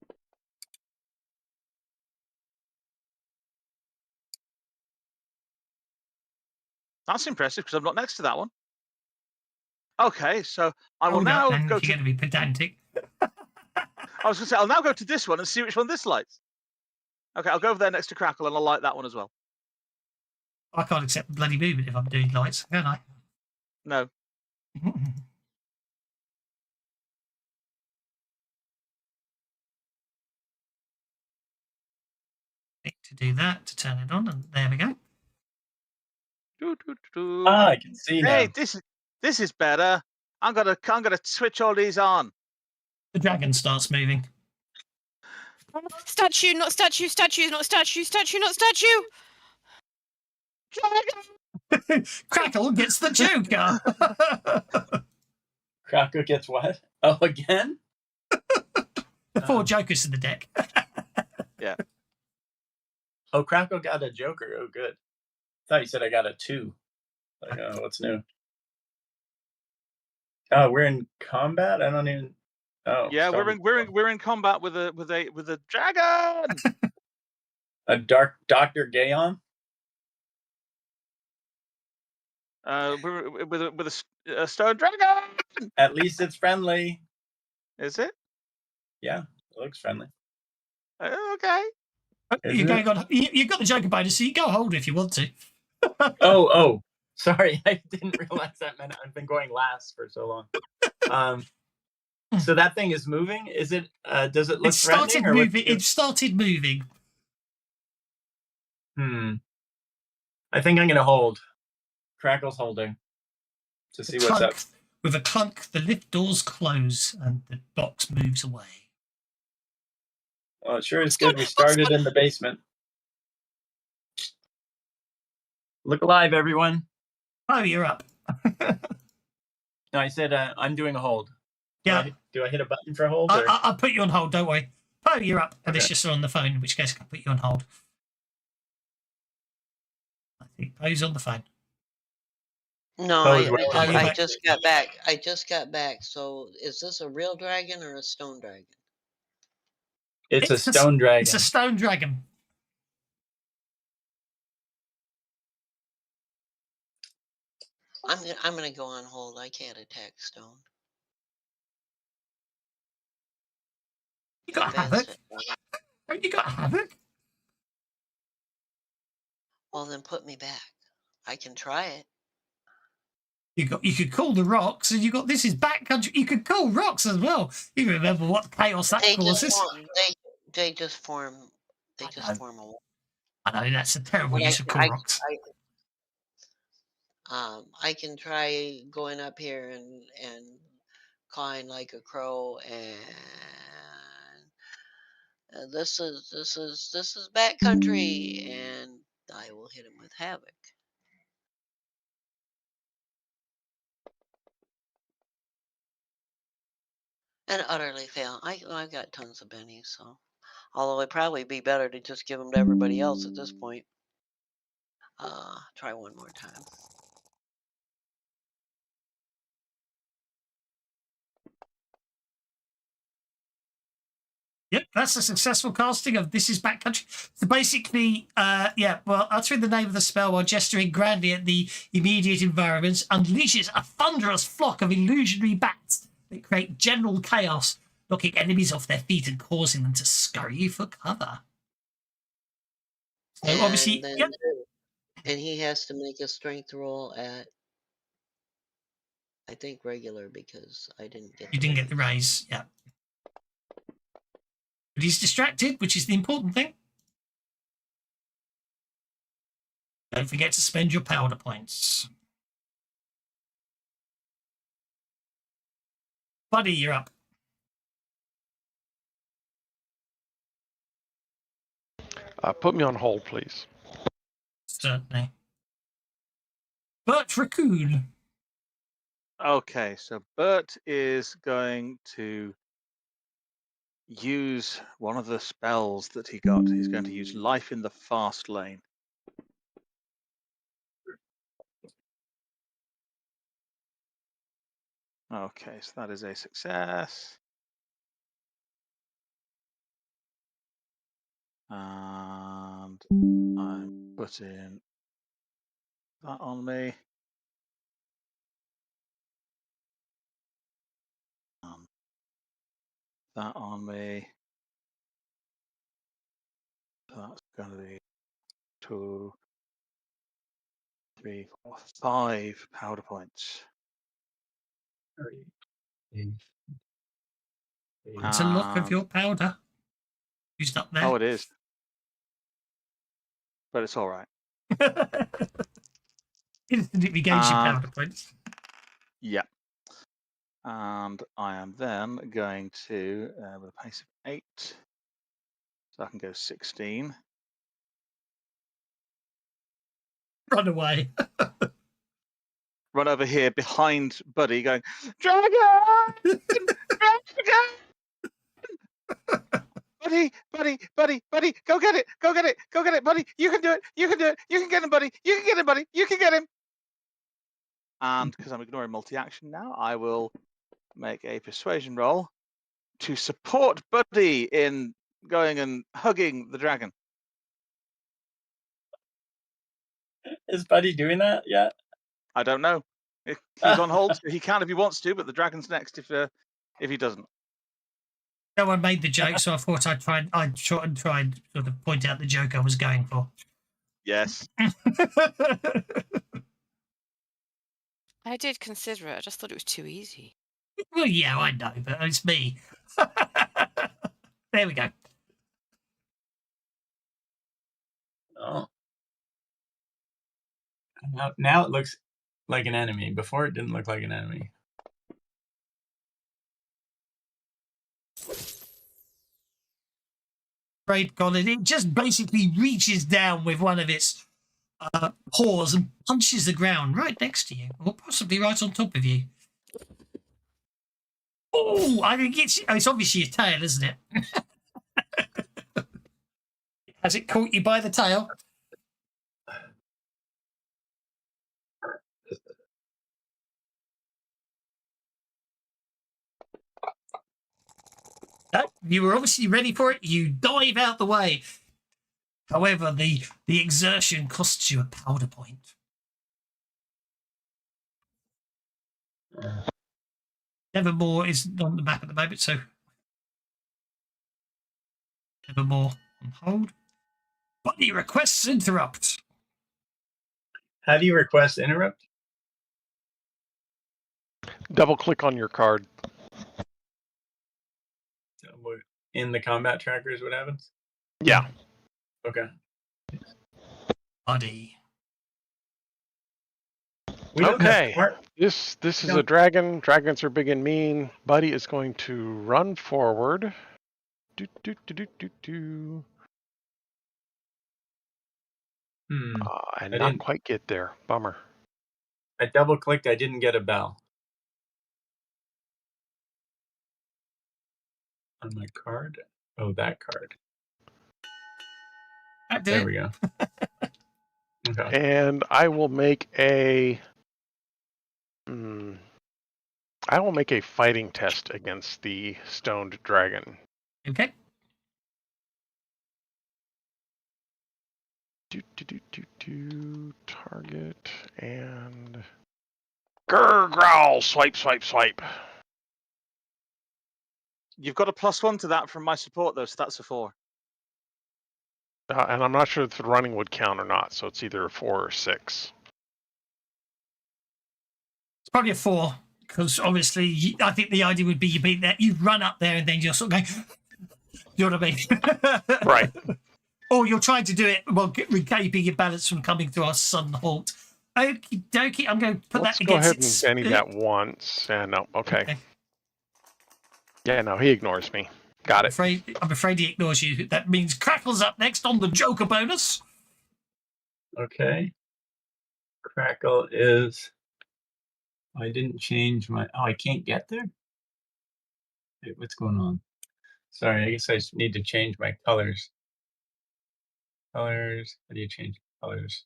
That's impressive because I'm not next to that one. Okay, so I will Hold now up, then, go if you're to. going to be pedantic. I was going to say I'll now go to this one and see which one this lights. Okay, I'll go over there next to Crackle and I'll light that one as well. I can't accept bloody movement if I'm doing lights, can I? No. To do that, to turn it on, and there we go. Ah, I can see now. Hey, this is better. I'm gonna switch all these on. The dragon starts moving. Statue, not statue, statue, not statue, statue, not statue. Crackle gets the Joker. Crackle gets what? Oh, again? The 4 Jokers in the deck. Yeah. Oh, Crackle got a Joker. Oh, good. Thought you said I got a 2. Like, oh, what's new? Oh, we're in combat. I don't even. Oh, Yeah, we're in combat with a dragon. a dark Dr. Gaon. We're with a stone dragon. At least it's friendly. Is it? Yeah, it looks friendly. Okay. You're going on. You've got the Joker bonus, so you go hold if you want to. Oh, sorry, I didn't realize that meant I've been going last for so long. So that thing is moving. Is it? Does it look threatening? It started moving. I think I'm gonna hold. Crackle's holding to see what's up. With a clunk, the lift doors close and the box moves away. Well, it sure is good we started in the basement. Look alive, everyone. Oh, you're up. No, I said I'm doing a hold. Yeah. Do I hit a button for hold? I'll put you on hold, don't worry. Oh, you're up. And Okay. it's just on the phone, in which case I can put you on hold. I think Poe's on the phone. No, Those were Oh, you're I back. just got back. I just got back. So is this a real dragon or a stone dragon? It's a It's stone dragon. It's a stone dragon. I'm gonna go on hold. I can't attack stone. You got Advanced havoc. Haven't you got havoc? Well, then put me back. I can try it. You could call the rocks, and you got this is backcountry. You could call rocks as well. You remember what chaos that They causes? just form. They just form. They I just know. form a wall. I know that's a terrible But use of call rocks. I can try going up here and cawing like a crow, and this is backcountry, and I will hit him with havoc. And utterly fail. I've got tons of bennies, so although it'd probably be better to just give them to everybody else at this point. Try one more time. Yep, that's a successful casting of This Is Backcountry. So basically, uttering the name of the spell while gesturing grandly at the immediate environments unleashes a thunderous flock of illusionary bats that create general chaos, knocking enemies off their feet and causing them to scurry for cover. So obviously, And he has to make a strength roll at, I think, regular, because I didn't get. You didn't get the raise, yeah. But he's distracted, which is the important thing. Don't forget to spend your powder points. Buddy, you're up. Put me on hold, please. Certainly. Bert Raccoon. Okay, so Bert is going to use one of the spells that he got. He's going to use Life in the Fast Lane. Okay, so that is a success. And I'm putting that on me. That on me. That's going to be 2, 3, 4, 5 powder points. It's a look of your powder. Used up there. Oh, it is. But it's all right. It regains your powder points. Yeah. And I am then going to, with a pace of 8, so I can go 16. Run away. Run over here behind Buddy going, Dragon! Dragon! Buddy, go get it, Buddy, you can do it, you can get him, Buddy, you can get him. And because I'm ignoring multi-action now, I will make a persuasion roll to support Buddy in going and hugging the dragon. Is Buddy doing that yet? I don't know. He's on hold. He can if he wants to, but the dragon's next if he doesn't. No one made the joke, so I thought I'd try and sort of point out the joke I was going for. Yes. I did consider it. I just thought it was too easy. Well, yeah, I know, but it's me. There we go. Oh. Now it looks like an enemy. Before it didn't look like an enemy. Great God, it just basically reaches down with one of its paws and punches the ground right next to you, or possibly right on top of you. Oh, I think it's obviously a tail, isn't it? Has it caught you by the tail? You were obviously ready for it. You dive out the way. However, the exertion costs you a powder point. Nevermore is on the map at the moment, so Nevermore on hold. Buddy requests interrupt. How do you request interrupt? Double click on your card. In the combat tracker is what happens? Yeah. Okay. Buddy. We don't Okay. have This is a dragon. Dragons are big and mean. Buddy is going to run forward. And I not didn't quite get there. Bummer. I double clicked. I didn't get a bell on my card. Oh, that card. There we go. Okay. And I will make a. I will make a fighting test against the stoned dragon. Okay. Target and grr growl. Swipe, swipe, swipe. You've got a +1 to that from my support, though, so that's a 4. And I'm not sure if the running would count or not, so it's either a 4 or 6. It's probably a 4, because obviously I think the idea would be you beat that, you run up there and then you're sort of going, you know what I mean? Right. Or you're trying to do it while keeping your balance from coming to our sudden halt. Okie dokie, I'm going to put Let's that go against ahead and Benny that once. And no, okay. Yeah, no, he ignores me. Got it. I'm afraid he ignores you. That means Crackle's up next on the Joker bonus. Okay. Crackle is. I didn't change my. Oh, I can't get there? Wait, what's going on? Sorry, I guess I need to change my colors. Colors. How do you change colors?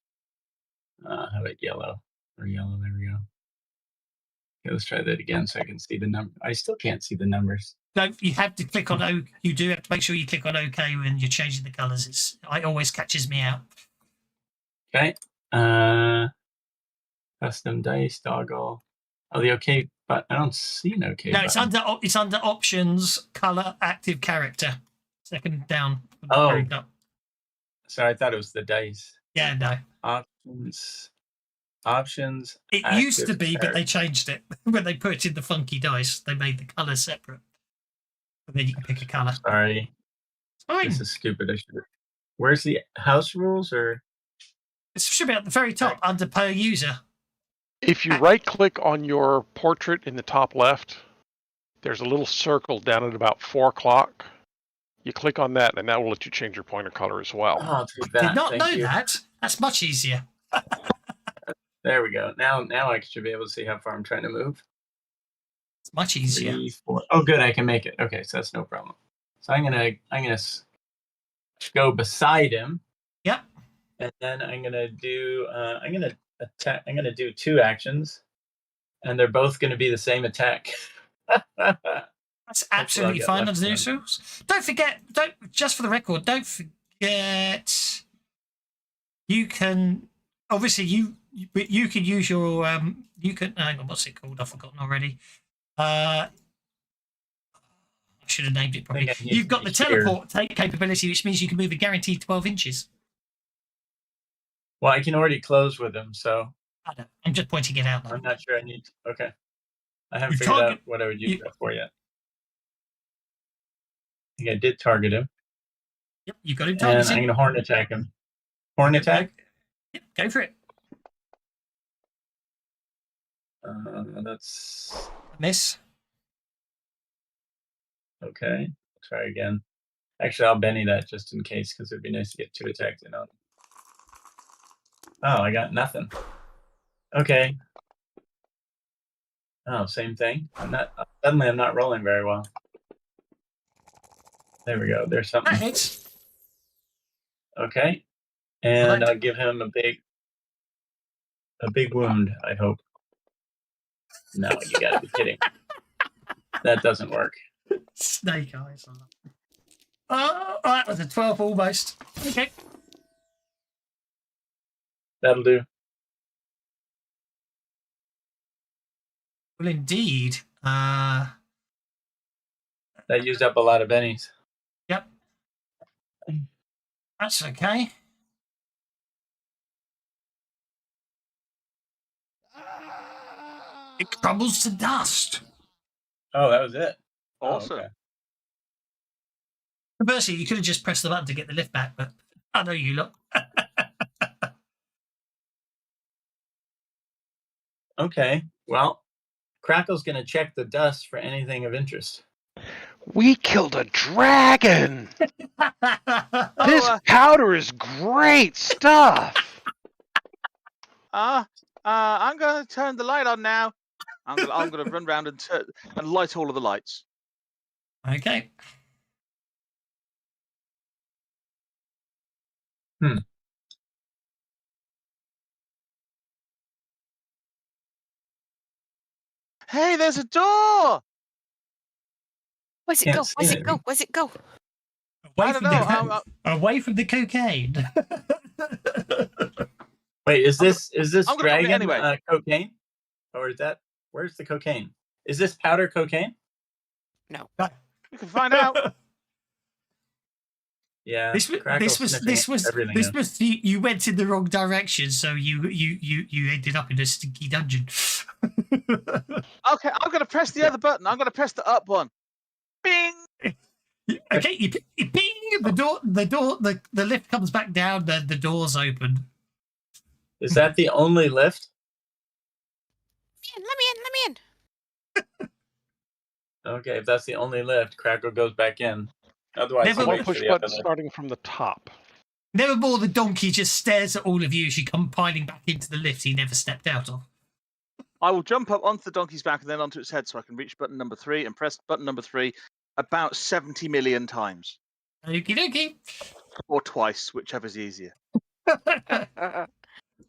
How about yellow? Or yellow, there we go. Okay, let's try that again so I can see the number. I still can't see the numbers. No, you have to click on O. You do have to make sure you click on OK when you're changing the colours. It always catches me out. Okay. Custom dice toggle. Oh, the OK, but I don't see an OK. No, button. it's under options, colour, active character. Second down. Oh. Sorry, I thought it was the dice. Yeah, no. Options. It used to be, but they changed it when they put in the funky dice. They made the colour separate. And then you can pick a colour. Sorry. It's fine. This is stupid. Where's the house rules or? It should be at the very top under per user. If you right click on your portrait in the top left, there's a little circle down at about 4 o'clock. You click on that, and that will let you change your pointer color as well. Oh, that. Did not know that. That's much easier. There we go. Now I should be able to see how far I'm trying to move. It's much easier. 3, 4. Oh, good. I can make it. Okay, so that's no problem. So I'm gonna go beside him. Yep. And then I'm gonna do. I'm gonna attack. I'm gonna do 2 actions, and they're both gonna be the same attack. That's absolutely fine under those rules. Don't forget. Just for the record. Don't forget. You can obviously you can use your you can hang on, what's it called? I've forgotten already. I should have named it properly. You've got the teleport capability, which means you can move a guaranteed 12 inches. Well, I can already close with him, so I know. I'm just pointing it out. Though. I'm not sure I need to. Okay. I haven't figured out what I would use that for yet. I think I did target him. Yep, you got him targeted. And I'm going to horn attack him. Horn attack? Yep, go for it. That's a miss. Okay, try again. Actually, I'll Benny that just in case, because it'd be nice to get 2 attacks in on. Oh, I got nothing. Okay. Oh, same thing. Suddenly I'm not rolling very well. There we go. There's something. That hits. Okay. And I'll give him a big wound, I hope. No, you gotta be kidding. That doesn't work. Snake eyes. Oh, that was a 12 almost. Okay. That'll do. Well, indeed. That used up a lot of bennies. Yep. That's okay. It crumbles to dust. Oh, that was it. Awesome. Oh, okay. Conversely, you could have just pressed the button to get the lift back, but I know you look. Okay. Well, Crackle's going to check the dust for anything of interest. We killed a dragon. This powder is great stuff. I'm going to turn the light on now. I'm going to run around and light all of the lights. Okay. Hey, there's a door. Where's it Can't go? see Where's it. it go? Where's it go? Away I from don't know. away from the cocaine. Wait, is this I'm gonna put it dragon anyway. cocaine? Or is that, where's the cocaine? Is this powder cocaine? No. We can find out. Yeah. This Crackle's sniffing everything in. was you went in the wrong direction, so you ended up in a stinky dungeon. Okay, I'm going to press the other button. I'm going to press the up one. Bing. Okay, you ping the lift comes back down, the door's open. Is that the only lift? Let me in. Okay, if that's the only lift, Crackle goes back in. Otherwise, Never he One waits for push the button other lift. starting from the top. Nevermore, the donkey just stares at all of you as you come piling back into the lift he never stepped out of. I will jump up onto the donkey's back and then onto its head so I can reach button number 3 and press button number 3 about 70 million times. Okie dokie. Or twice, whichever's easier.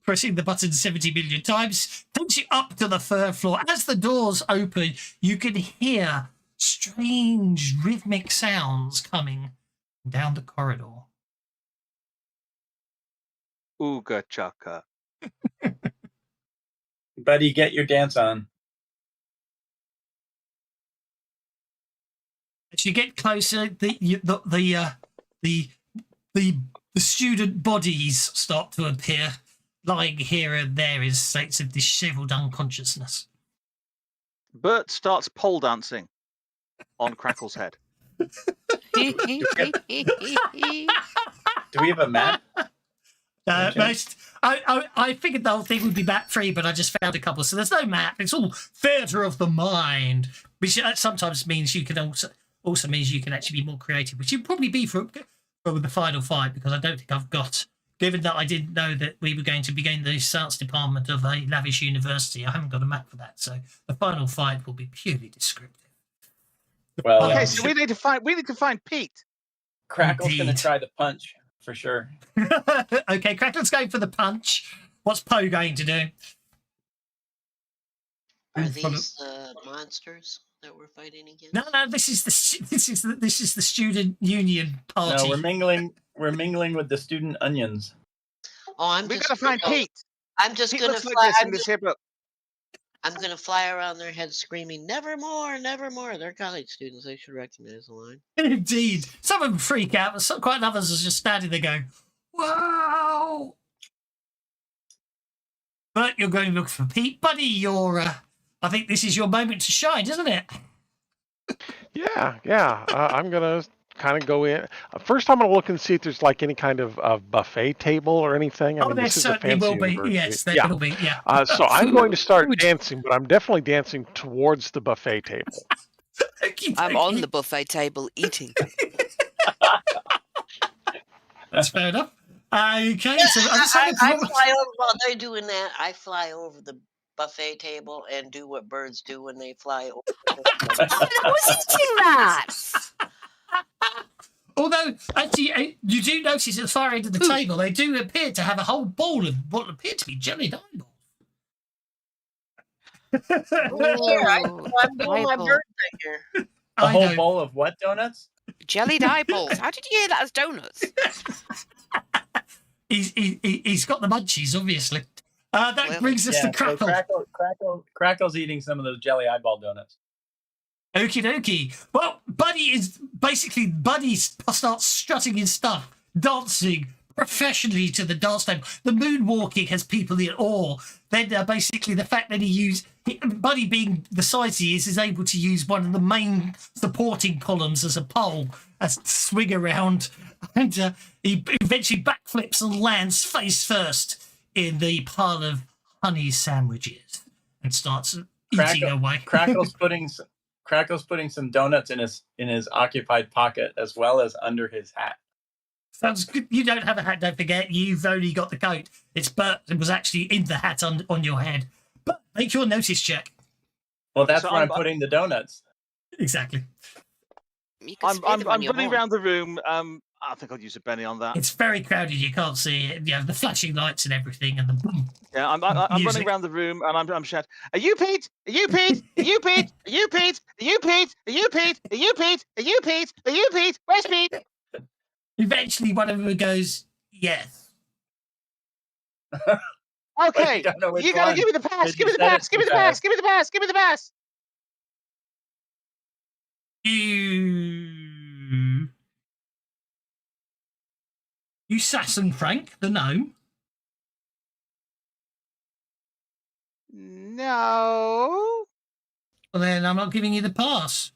Pressing the button 70 million times takes you up to the third floor. As the doors open, you can hear strange rhythmic sounds coming down the corridor. Ooga chaka. Buddy, get your dance on. As you get closer, the student bodies start to appear, lying here and there in states of dishevelled unconsciousness. Bert starts pole dancing on Crackle's head. Do we have a map? Most, I figured the whole thing would be map free, but I just found a couple. So there's no map. It's all theatre of the mind, which sometimes means you can also means you can actually be more creative, which you'd probably be for the final fight, because I don't think I've got. Given that I didn't know that we were going to be going to the science department of a lavish university, I haven't got a map for that. So the final fight will be purely descriptive. Well, Okay, so we need to find Pete. Crackle's going to Indeed. try the punch for sure. Okay, Crackle's going for the punch. What's Poe going to do? Are these monsters that we're fighting against? No, this is the student union party. No, we're mingling with the student onions. Oh, We gotta find Pete. I'm just Pete gonna looks like fly. this in this here book. I'm gonna fly around their heads screaming, "Nevermore, nevermore!" They're college students; they should recognize the line. Indeed, some of them freak out, but quite others are just standing there going, "Wow!" But you're going to look for Pete, buddy. I think this is your moment to shine, isn't it? Yeah. I'm gonna kind of go in. First, I'm gonna look and see if there's like any kind of buffet table or anything. I mean, There this is a certainly fancy will be. university. Yes, there Yeah. will be. Yeah. So I'm going to start dancing, but I'm definitely dancing towards the buffet table. I'm on the buffet table eating. That's fair enough. Okay, Yeah, so I'm just I saying. fly over while they're doing that. I fly over the buffet table and do what birds do when they fly over. I was eating that. Although, actually, you do notice at the far end of the table, they do appear to have a whole bowl of what appear to be jellied eyeballs. Here, I'm doing my eyeball. bird thing here. A I whole know. bowl of what donuts? Jellied eyeballs. How did you hear that as donuts? He's got the munchies, obviously. That Clearly. brings us to So Crackle. Crackle's eating some of those jelly eyeball donuts. Okie dokie. Well, Buddy starts strutting his stuff, dancing professionally to the dance table. The moonwalking has people in awe. Then basically the fact that Buddy being the size he is able to use one of the main supporting columns as a pole as to swing around. And he eventually backflips and lands face first in the pile of honey sandwiches and starts eating away. Crackle's putting some donuts in his occupied pocket as well as under his hat. Sounds good. You don't have a hat, don't forget. You've only got the coat. It was actually in the hat on your head. But make your notice check. Well, that's where I'm putting the donuts. Exactly. I'm running around the room. I think I'll use a Benny on that. It's very crowded. You can't see it. You have the flashing lights and everything, and the boom. Yeah, I'm running around the room and I'm shouting, "Are you Pete? Are you Pete? Are you Pete? Are you Pete? Are you Pete? Are you Pete? Are you Pete? Are you Pete? Are you Pete? Where's Pete?" Eventually, one of them goes, "Yes." Okay, you gotta give me the pass. Give me the pass. Give me the pass. Give me the pass. Give me the pass. You Sass and Frank, the gnome. No. Well, then I'm not giving you the pass.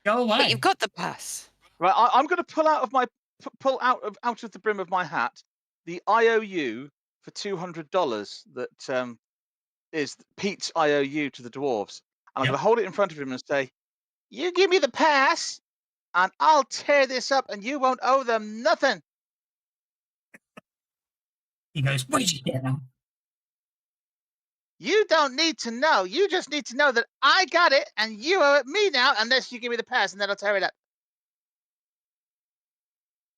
Go away. But you've got the pass. Right, I'm going to pull out of the brim of my hat the IOU for $200 that is Pete's IOU to the dwarves, and I'm going to hold it in front of him and say, "You give me the pass, and I'll tear this up, and you won't owe them nothing." He goes, "Where'd you get them?" You don't need to know. You just need to know that I got it, and you owe it me now, unless you give me the pass, and then I'll tear it up.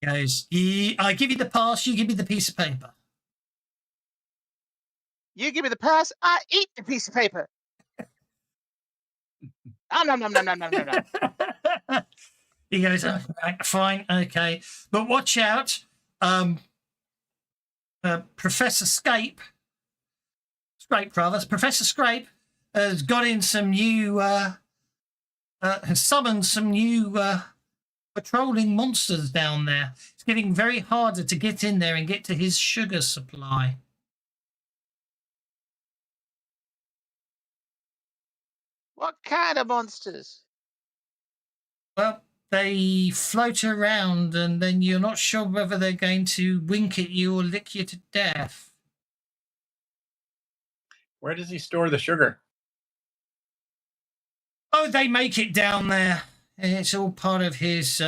He goes, "I give you the pass, you give me the piece of paper." You give me the pass, I eat the piece of paper. Nom. He goes, "Oh, right, fine, okay, but watch out. Professor Professor Scrape has got in some new, has summoned some new patrolling monsters down there. It's getting very harder to get in there and get to his sugar supply." What kind of monsters? Well, they float around and then you're not sure whether they're going to wink at you or lick you to death. Where does he store the sugar? Oh, they make it down there. It's all part of his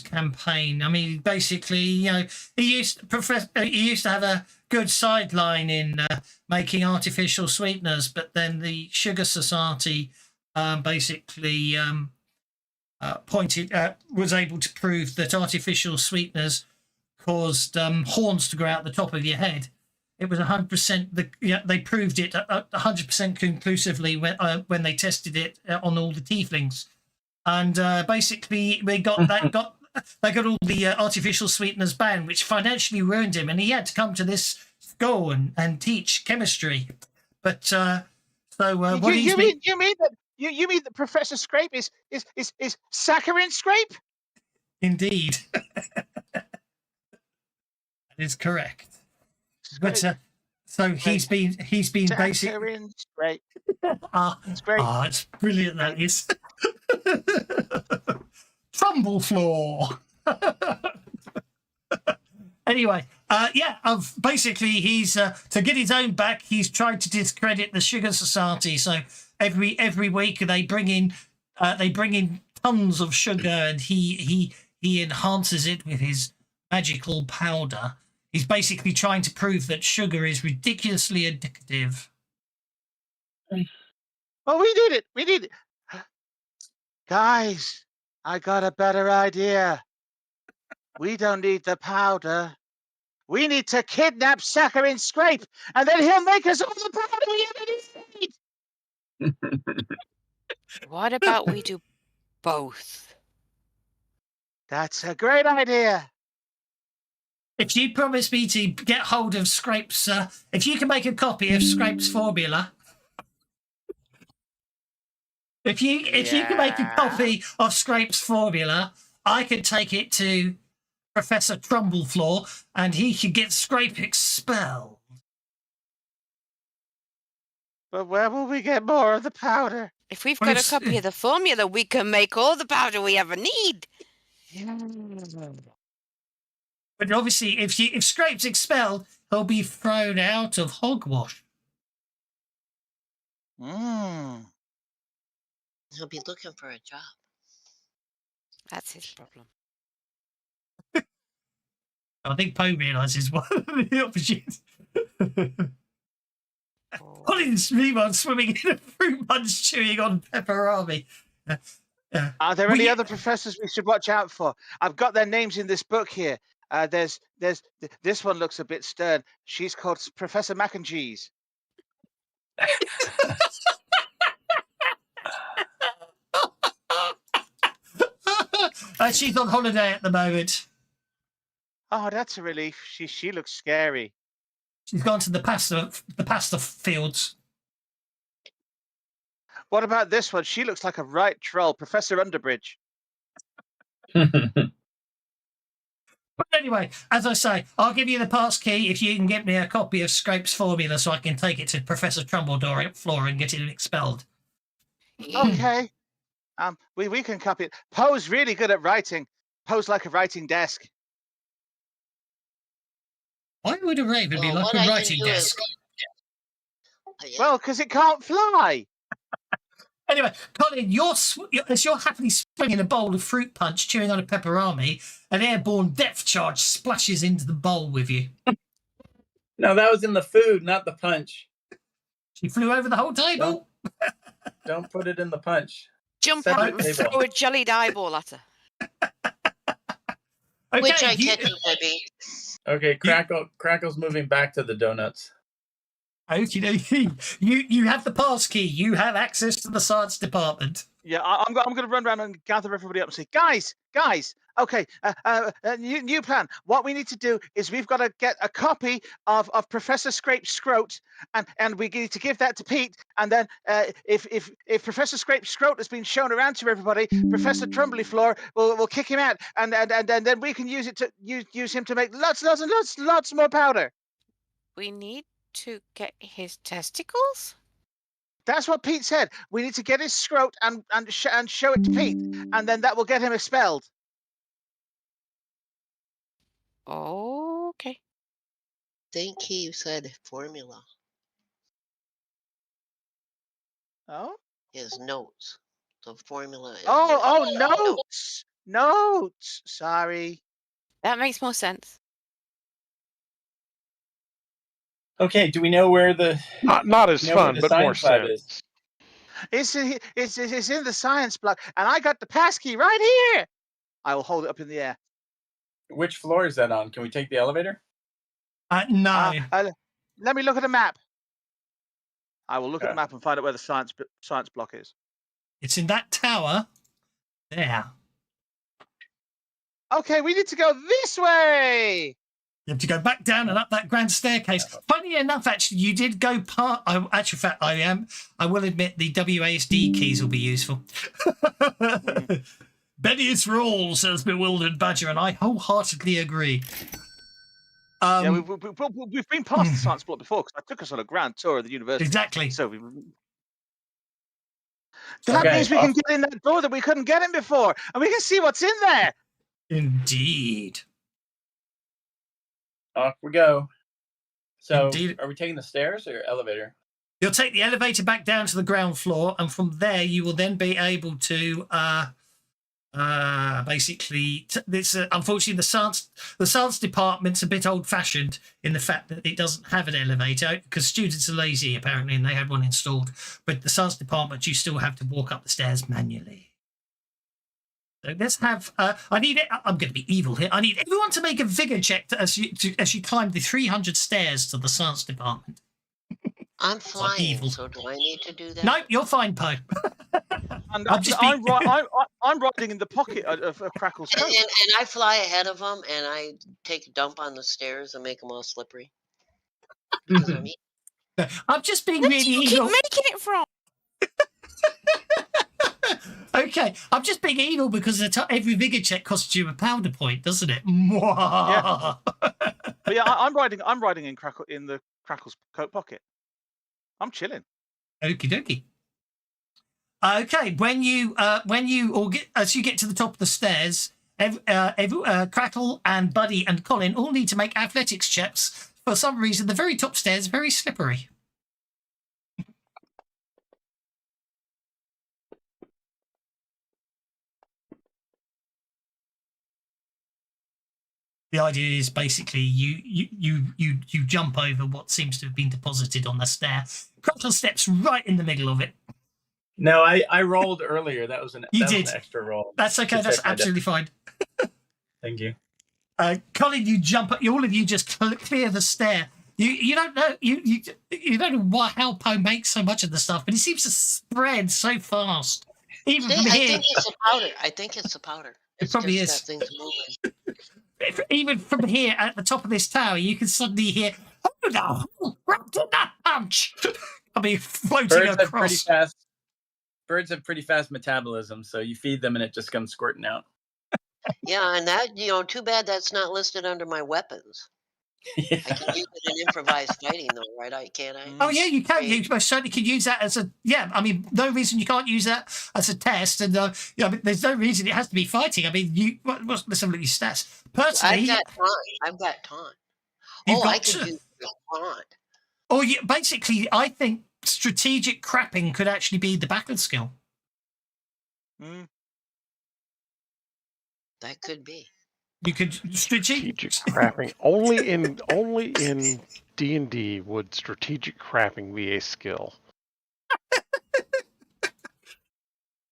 campaign. I mean, basically, he used to have a good sideline in making artificial sweeteners, but then the Sugar Society basically was able to prove that artificial sweeteners caused horns to grow out the top of your head. It was 100%. They proved it 100% conclusively when they tested it on all the tieflings, and basically they got all the artificial sweeteners banned, which financially ruined him, and he had to come to this school and teach chemistry. But what you mean that Professor Scrape is saccharine Scrape? Indeed, that is correct. But so he's been basically Scrape. it's great. It's brilliant. That is Trumble floor. Anyway, basically he's to get his own back. He's tried to discredit the Sugar Society. So every week they bring in tons of sugar, and he enhances it with his magical powder. He's basically trying to prove that sugar is ridiculously addictive. Oh, we did it. Guys, I got a better idea. We don't need the powder. We need to kidnap Saccharine Scrape, and then he'll make us all the powder we ever need. What about we do both? That's a great idea. If you promise me to get hold of Scrape's, if you can make a copy of Scrape's formula, if you can make a Yeah. copy of Scrape's formula, I could take it to Professor Trumblefloor, and he could get Scrape expelled. But where will we get more of the powder? If we've Well, got a it's- copy of the formula, we can make all the powder we ever need. Yeah. But obviously, if Scrape's expelled, he'll be thrown out of Hogwash. Mm. He'll be looking for a job. That's his problem. I think Poe realises one of the opportunities. Oh. Colin's meanwhile swimming in a fruit punch, chewing on pepperami. Are there Well, any you- other professors we should watch out for? I've got their names in this book here. There's this one looks a bit stern. She's called Professor Mac and Cheese. She's on holiday at the moment. Oh, that's a relief. She looks scary. She's gone to the pasta fields. What about this one? She looks like a right troll, Professor Underbridge. But anyway, as I say, I'll give you the pass key if you can get me a copy of Scrape's formula so I can take it to Professor Trumblefloor and get it expelled. Okay. We can copy it. Poe's really good at writing. Poe's like a writing desk. Why would a raven be Well, like what a I can writing do is- desk? Yeah. Well, because it can't fly. Anyway, Colin, as you're happily swimming in a bowl of fruit punch, chewing on a pepperami, an airborne depth charge splashes into the bowl with you. No, that was in the food, not the punch. She flew over the whole table. Don't put it in the punch. Jump Set on the and table. throw a jellied eyeball at her. Okay, Which I you- catch Debbie. Okay, Crackle's moving back to the donuts. Okie dokie. You have the pass key. You have access to the science department. Yeah, I'm going to run around and gather everybody up and say, guys, okay, new plan. What we need to do is we've got to get a copy of Professor Scrape's scrote, and we need to give that to Pete. And then if Professor Scrape's scrote has been shown around to everybody, Professor Trumblefloor will kick him out, and then we can use it to use him to make lots more powder. We need to get his testicles? That's what Pete said. We need to get his scrote and show it to Pete, and then that will get him expelled. Okay. Think he said formula. Oh. His notes. The formula. Is Oh, notes. Sorry. That makes more sense. Okay, do we know where the Not as know where fun, the but more science lab sense. It's in the science block, and I got the passkey right here. I will hold it up in the air. which floor is that on? Can we take the elevator? No. Let me look at a map. I will look at Yeah. the map and find out where the science block is. It's in that tower. There. Okay, we need to go this way. You have to go back down and up that grand staircase. Funny enough, actually, you did go actual fact, I will admit the WASD keys will be useful. Betty is for all, says Bewildered Badger, and I wholeheartedly agree. Yeah, we've been past the science block before because I took us on a grand tour of the university. Exactly. So that Okay, means we can get in that door that we couldn't get in before, and we can see what's in there. Indeed. Off we go. So, Indeed. are we taking the stairs or elevator? You'll take the elevator back down to the ground floor, and from there you will then be able to basically this unfortunately the science department's a bit old-fashioned in the fact that it doesn't have an elevator because students are lazy apparently, and they had one installed. But the science department, you still have to walk up the stairs manually. So let's have. I need it. I'm going to be evil here. I need everyone to make a vigor check as you climb the 300 stairs to the science department. I'm flying, evil. so do I need to do that? No, you're fine, Poe. And I'm just I'm riding in the pocket of Crackle's And, coat. and I fly ahead of them, and I take a dump on the stairs and make them all slippery because I'm eating. I'm just being Where do really you keep evil. making it from? Okay, I'm just being evil because every vigor check costs you a powder point, doesn't it? Yeah. But yeah, I'm riding in the Crackle's coat pocket. I'm chilling. Okie dokie. Okay, when you as you get to the top of the stairs, Crackle and Buddy and Colin all need to make athletics checks. For some reason, the very top stairs are very slippery. The idea is basically you jump over what seems to have been deposited on the stair. Crackle steps right in the middle of it. No, I rolled earlier. That was an did. an extra roll. That's okay. to That's check my absolutely fine. Thank you. Colin, you jump. All of you just clear the stair. You don't know you don't know how Poe makes so much of the stuff, but he seems to spread so fast. Even See, from I here, think it's the powder. I think it's the powder. It's probably just is. got things moving. Even from here at the top of this tower, you can suddenly hear, "Oh no! Wrapped in that punch!" I mean, floating Birds have pretty across. fast. Birds have pretty fast metabolism, so you feed them and it just comes squirting out. Yeah, and that too bad that's not listed under my weapons. Yeah. I can use it in improvised fighting, though, right? Can't I? Oh yeah, you can. Great. You most certainly can use that as a I mean, no reason you can't use that as a test, and there's no reason it has to be fighting. I mean, let's have a look at your stats. Personally, I've got taunt. you've Oh, got I could use taunt. Or basically, I think strategic crapping could actually be the battle skill. Mm. That could be. You could Strategic crapping. Only in D&D would strategic crapping be a skill.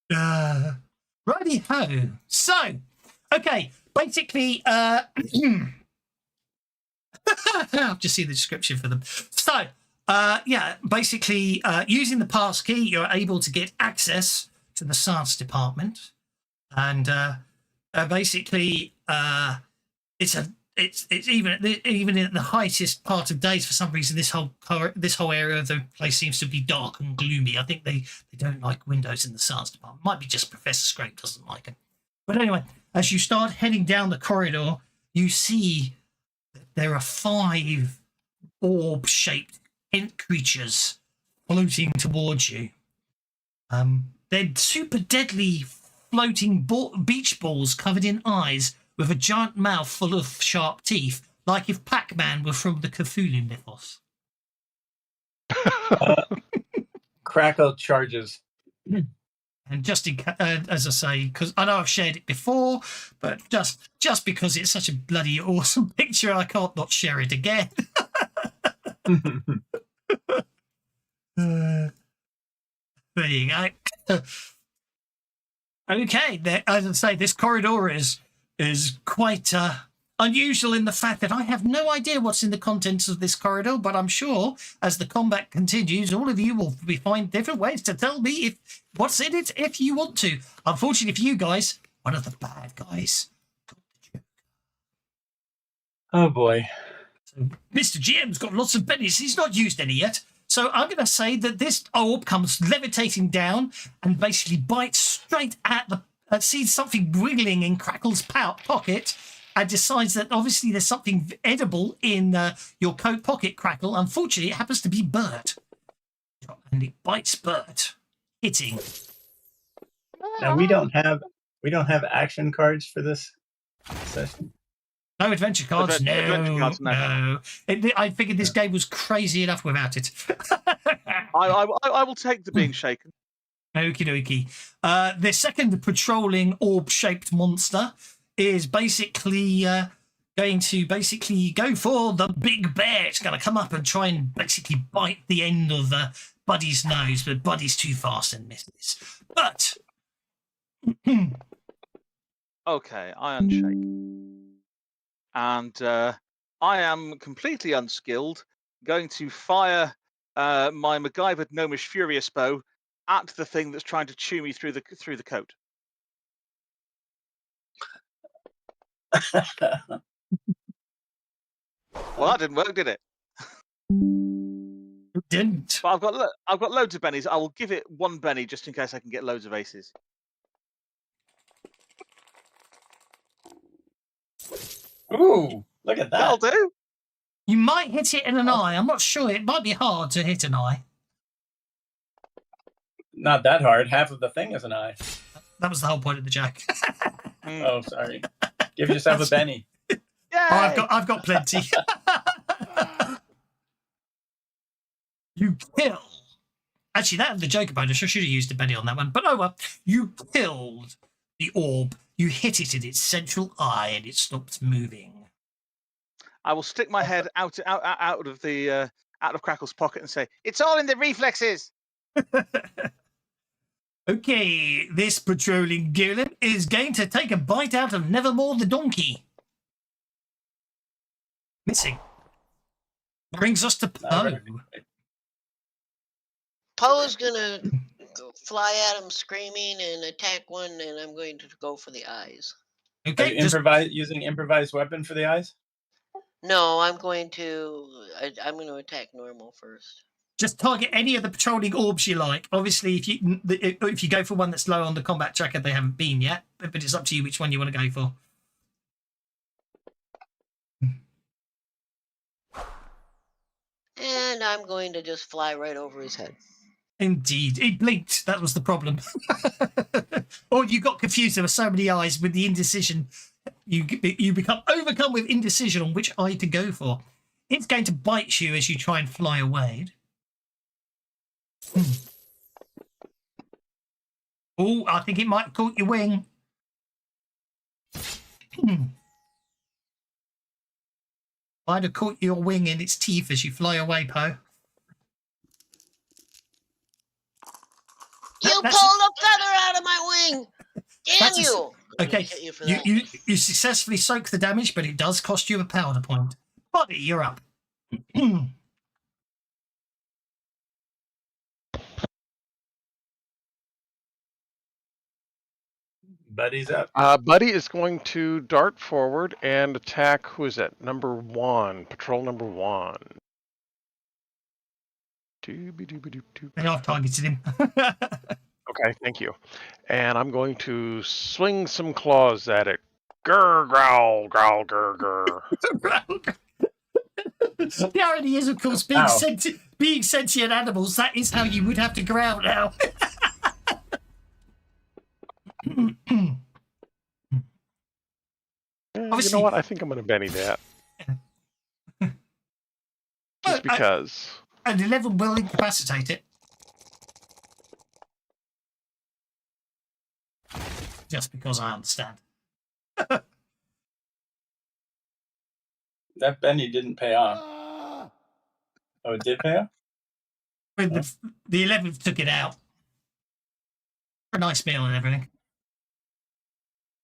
Righty ho. So, okay, basically, I've just seen the description for them. So, basically, using the pass key, you're able to get access to the science department, and basically, it's even in the heightest part of days. For some reason, this whole area of the place seems to be dark and gloomy. I think they don't like windows in the science department. Might be just Professor Scrape doesn't like them. But anyway, as you start heading down the corridor, you see that there are 5 orb-shaped ant creatures floating towards you. They're super deadly floating beach balls covered in eyes with a giant mouth full of sharp teeth, like if Pac-Man were from the Cthulhu mythos. Crackle charges. And just as I say, because I know I've shared it before, but just because it's such a bloody awesome picture, I can't not share it again. There you go. Okay, as I say, this corridor is quite unusual in the fact that I have no idea what's in the contents of this corridor, but I'm sure as the combat continues, all of you will find different ways to tell me what's in it if you want to. Unfortunately for you guys, one of the bad guys. Oh boy. So Mr. GM's got lots of pennies. He's not used any yet. So I'm going to say that this orb comes levitating down and basically bites straight at sees something wiggling in Crackle's pocket and decides that obviously there's something edible in your coat pocket, Crackle. Unfortunately, it happens to be Bert. And it bites Bert, hitting. Now we don't have action cards for this session. No adventure cards. No. I figured this game was crazy enough without it. I will take the being shaken. Okie dokie. The second patrolling orb-shaped monster is basically going to go for the big bear. It's going to come up and try and basically bite the end of Buddy's nose, but Buddy's too fast and misses. But okay, I unshake. And I am completely unskilled, going to fire my MacGyvered Gnomish Furious Bow at the thing that's trying to chew me through the coat. Well, that didn't work, did it? It didn't. But I've got loads of bennies. I will give it 1 benny just in case I can get loads of aces. Ooh, look at that. That'll do. You might hit it in an eye. I'm not sure. It might be hard to hit an eye. Not that hard. Half of the thing is an eye. That was the whole point of the joke. Oh, sorry. Give yourself a Benny. Yay! Oh, I've got plenty. You kill. Actually, that the joke about it. I should have used a Benny on that one. But oh well. You killed the orb. You hit it in its central eye, and it stopped moving. I will stick my head out of Crackle's pocket and say, "It's all in the reflexes." Okay, this patrolling golem is going to take a bite out of Nevermore the donkey. Missing. Brings us to Poe. Poe's gonna fly at him screaming and attack one, and I'm going to go for the eyes. Okay, Using improvised weapon for the eyes? No, I'm going to attack normal first. just target any of the patrolling orbs you like. Obviously, if you go for one that's low on the combat tracker, they haven't been yet. But it's up to you which one you want to go for. And I'm going to just fly right over his head. Indeed. It blinked. That was the problem. Or you got confused. There were so many eyes with the indecision. You become overcome with indecision on which eye to go for. It's going to bite you as you try and fly away. Oh, I think it might have caught your wing. Might have caught your wing in its teeth as you fly away, Poe. You pulled a feather out of my wing! Damn you! Okay, you successfully soak the damage, but it does cost you a powder point. Buddy, you're up. Buddy's up. Buddy is going to dart forward and attack. Who is that? Number 1. Patrol number 1. And I've targeted him. Okay, thank you. And I'm going to swing some claws at it. Grr, growl, growl, grr, grr. The irony is, of course, being sentient animals, that is how you would have to growl now. You know what? I think I'm going to Benny that. Just because. And 11 will incapacitate it. Just because I understand. That Benny didn't pay off. Oh, it did pay off? When the 11th took it out. For a nice meal and everything.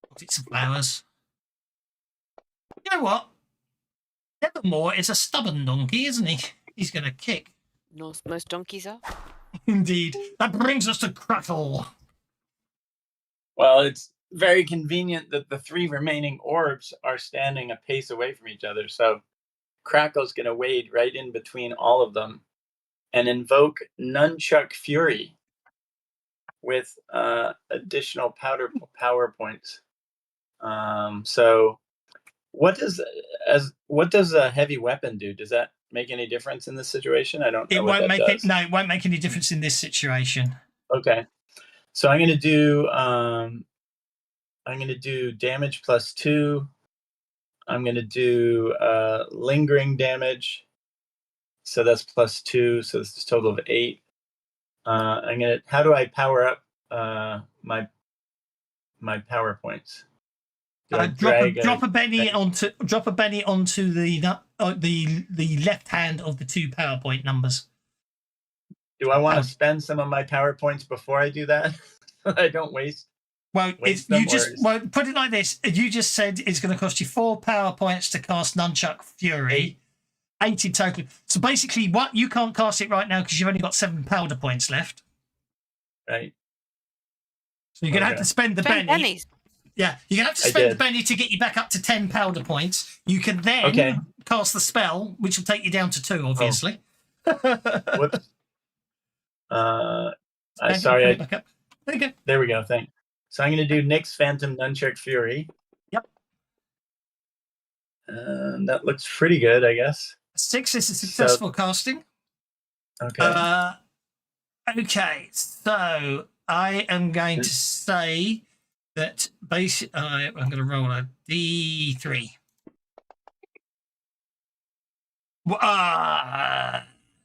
Got it some flowers. You know what? Nevermore is a stubborn donkey, isn't he? He's going to kick. Most donkeys are. Indeed. That brings us to Crackle. Well, it's very convenient that the 3 remaining orbs are standing a pace away from each other. So Crackle's going to wade right in between all of them and invoke Nunchuck Fury with additional power points. So what does a heavy weapon do? Does that make any difference in this situation? I don't know. It won't make any difference in this situation. Okay. So I'm going to do damage +2. I'm going to do lingering damage. So that's +2. So it's a total of 8. How do I power up my power points? Drop a Benny onto the left hand of the 2 PowerPoint numbers. Do I want to spend some of my power points before I do that? I don't waste. Well, put it like this. You just said it's going to cost you 4 power points to cast Nunchuck Fury. 8 in total. So basically, you can't cast it right now because you've only got 7 powder points left. right? So you're going to have to spend the 10 Benny. pennies. Yeah, you're going to have to I spend the did. Benny to get you back up to 10 powder points. You can then Okay. cast the spell, which will take you down to 2, obviously. Whoops. Okay, Sorry. put it back up. There you go. There we go. Thanks. So I'm going to do Nyx Phantom Nunchuck Fury. Yep. And that looks pretty good, I guess. 6 is a successful casting. Okay. Okay, so I am going to say that I'm going to roll a D3.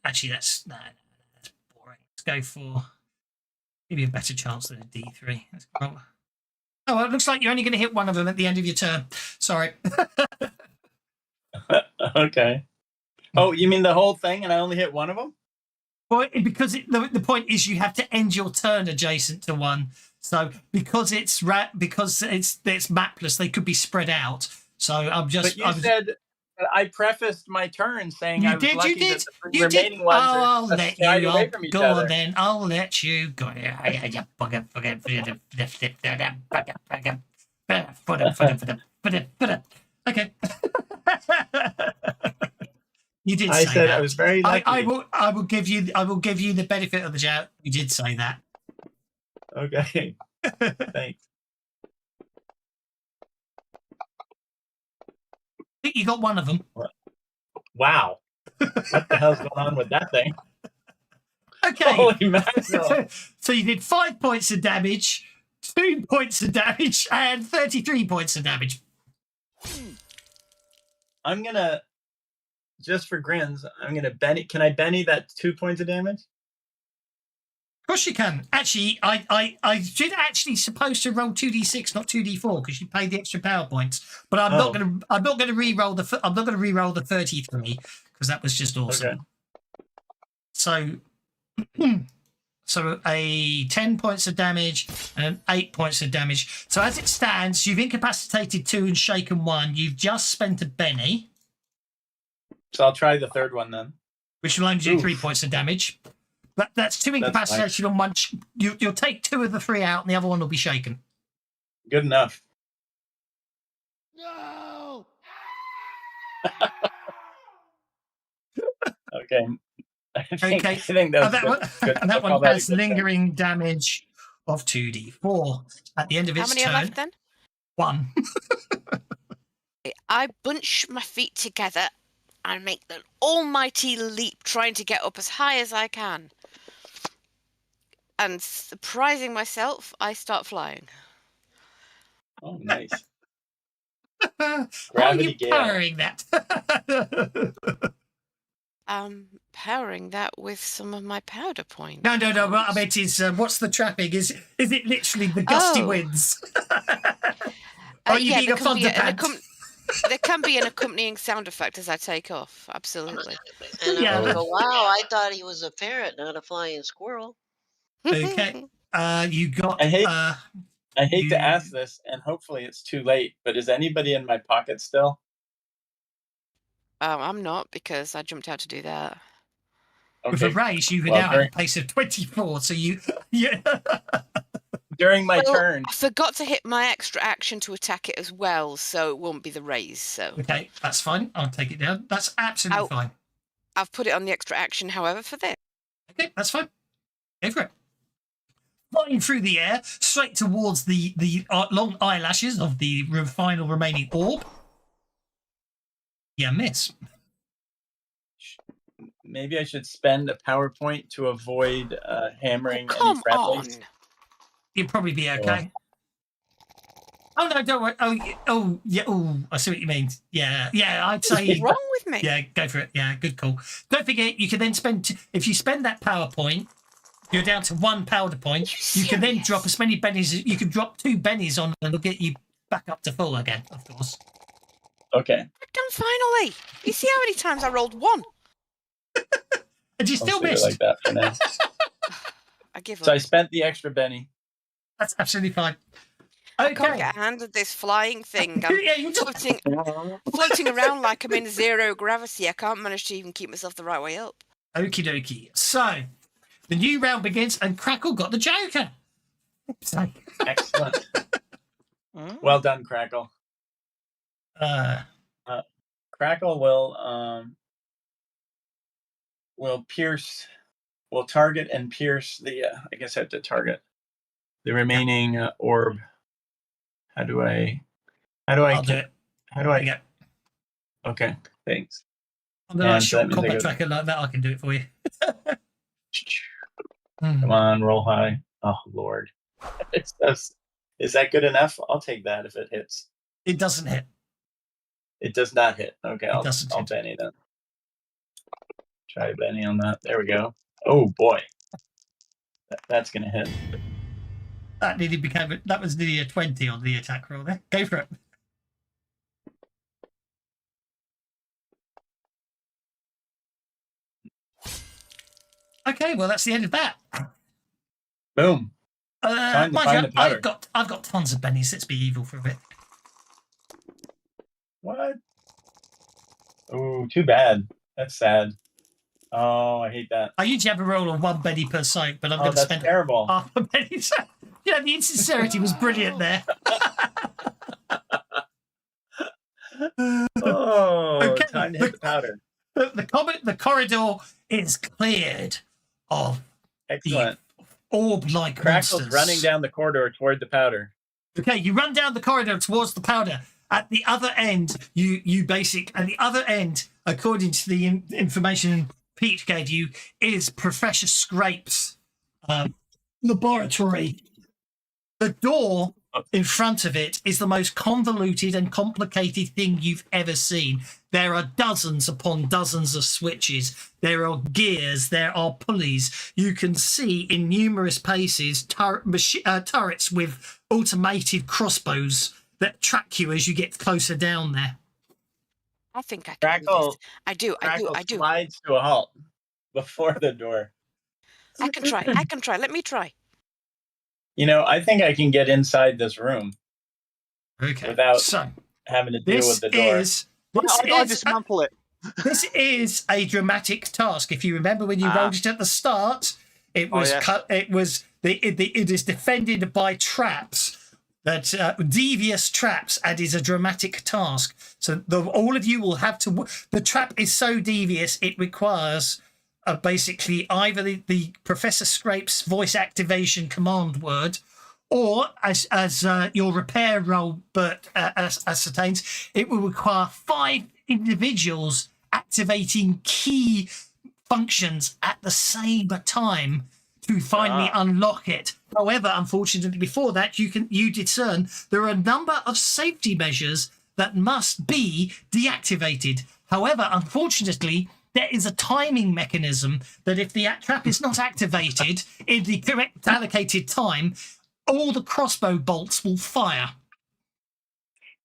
Actually, that's boring. Let's go for maybe a better chance than a D3. Let's roll. Oh, well, it looks like you're only going to hit one of them at the end of your turn. Sorry. Okay. Oh, you mean the whole thing and I only hit one of them? Well, because the point is you have to end your turn adjacent to one. So because it's mapless, they could be spread out. So I'm just. But you said I prefaced my turn saying You I was did. lucky You did. that the You remaining did. ones I'll are let shied you. away from each Go other. on then. I'll let you go. Okay. You did I say said that. I was very lucky. I will give you the benefit of the doubt. You did say that. Okay. Thanks. I think you got one of them. Wow. What the hell's going on with that thing? Okay. Holy mackerel. So you did 5 points of damage, 2 points of damage, and 33 points of damage. I'm gonna, just for grins, I'm gonna Benny. Can I Benny that 2 points of damage? Of course you can. Actually, I should actually supposed to roll 2d6, not 2d4, because you paid the extra power points. But I'm not gonna re-roll the 33 because that was just awesome. Okay. So a 10 points of damage and 8 points of damage. So as it stands, you've incapacitated 2 and shaken 1. You've just spent a Benny, So I'll try the third one then. which will only do 3 points of damage. That's 2 incapacitation on one. You'll take 2 of the 3 out, and the other one will be shaken. Good enough. No. Okay. I think that one has lingering damage of 2d4 at the end of How its many turn. are left then? 1. I bunch my feet together and make an almighty leap, trying to get up as high as I can. And surprising myself, I start flying. Oh, nice. How are Gravity you gale. powering that? Powering that with some of my powder points. No. What I meant is, what's the trapping? Is it literally the gusty winds? Are you being a thunderpants? There can be an accompanying sound effect as I take off. Absolutely. And Yeah. I would go, wow, I thought he was a parrot, not a flying squirrel. Okay. You got. I hate to ask this, and hopefully it's too late, but is anybody in my pocket still? I'm not, because I jumped out to do that. With a race, you now have a pace of 24. So yeah. During my turn. I forgot to hit my extra action to attack it as well, so it won't be the raise. So okay, that's fine. I'll take it down. That's absolutely fine. I've put it on the extra action, however, for this. Okay, that's fine. Go for it. Flying through the air, straight towards the long eyelashes of the final remaining orb. Yeah, miss. Maybe I should spend a PowerPoint to avoid hammering any friendlies. Come on. You'll probably be okay. Oh no, don't worry. Oh yeah. Oh, I see what you mean. Yeah. I'd say. What's wrong with me? Yeah, go for it. Yeah, good call. Don't forget, you can then if you spend that PowerPoint, you're down to 1 powder point. You can then drop as many bennies. You can drop 2 bennies on, and it'll get you back up to full again. Of course. Okay. I've done finally. You see how many times I rolled 1? And you still missed. Like that for now. I give up. So I spent the extra Benny. That's absolutely fine. I Okay. can't get a hand of this flying thing. I'm Yeah, you just- floating around like I'm in 0 gravity. I can't manage to even keep myself the right way up. Okie dokie. So, The new round begins, and Crackle got the Joker. So, Excellent. Mm. Well done, Crackle. Crackle will target and pierce the. I guess I have to target the remaining orb. How do I? I'll do it. How do I? Yeah. Okay, thanks. I'm going to And so short that means I combat go- tracker like that. I can do it for you. Come on, roll high. Oh Lord, is that good enough? I'll take that if it hits. It doesn't hit. It does not hit. Okay, I'll doesn't. Benny then. Try Benny on that. There we go. Oh boy, that's gonna hit. That was nearly a 20 on the attack roll there. Go for it. Okay, well that's the end of that. Boom. Time to find the powder. I've got tons of bennies. Let's be evil for a bit. What? Oh, too bad. That's sad. Oh, I hate that. I usually have a roll of 1 benny per site, but I'm going to that's spend terrible. half a benny. Yeah, the insincerity was brilliant there. Oh, Okay, time to hit the powder. The corridor is cleared of Excellent. orb-like Crackle's monsters. running down the corridor toward the powder. Okay, you run down the corridor towards the powder. At the other end, at the other end, according to the information Pete gave you, is Professor Scrape's laboratory. The door in front of it is the most convoluted and complicated thing you've ever seen. There are dozens upon dozens of switches. There are gears. There are pulleys. You can see in numerous places turrets with automated crossbows that track you as you get closer down there. I think I can Crackle. do this. I do. Slides to a halt before the door. I can try. Let me try. You know, I think I can get inside this room Okay. without So having to deal with the door. I dismantle it. This is a dramatic task. If you remember when you rolled it at the start, it was it is defended by traps, that devious traps, and is a dramatic task. So all of you will have to. The trap is so devious it requires basically either the Professor Scrape's voice activation command word, or as your repair roll ascertains, it will require 5 individuals activating key functions at the same time to finally unlock it. However, unfortunately, before that, you discern there are a number of safety measures that must be deactivated. However, unfortunately, there is a timing mechanism that if the trap is not activated in the correct allocated time, all the crossbow bolts will fire.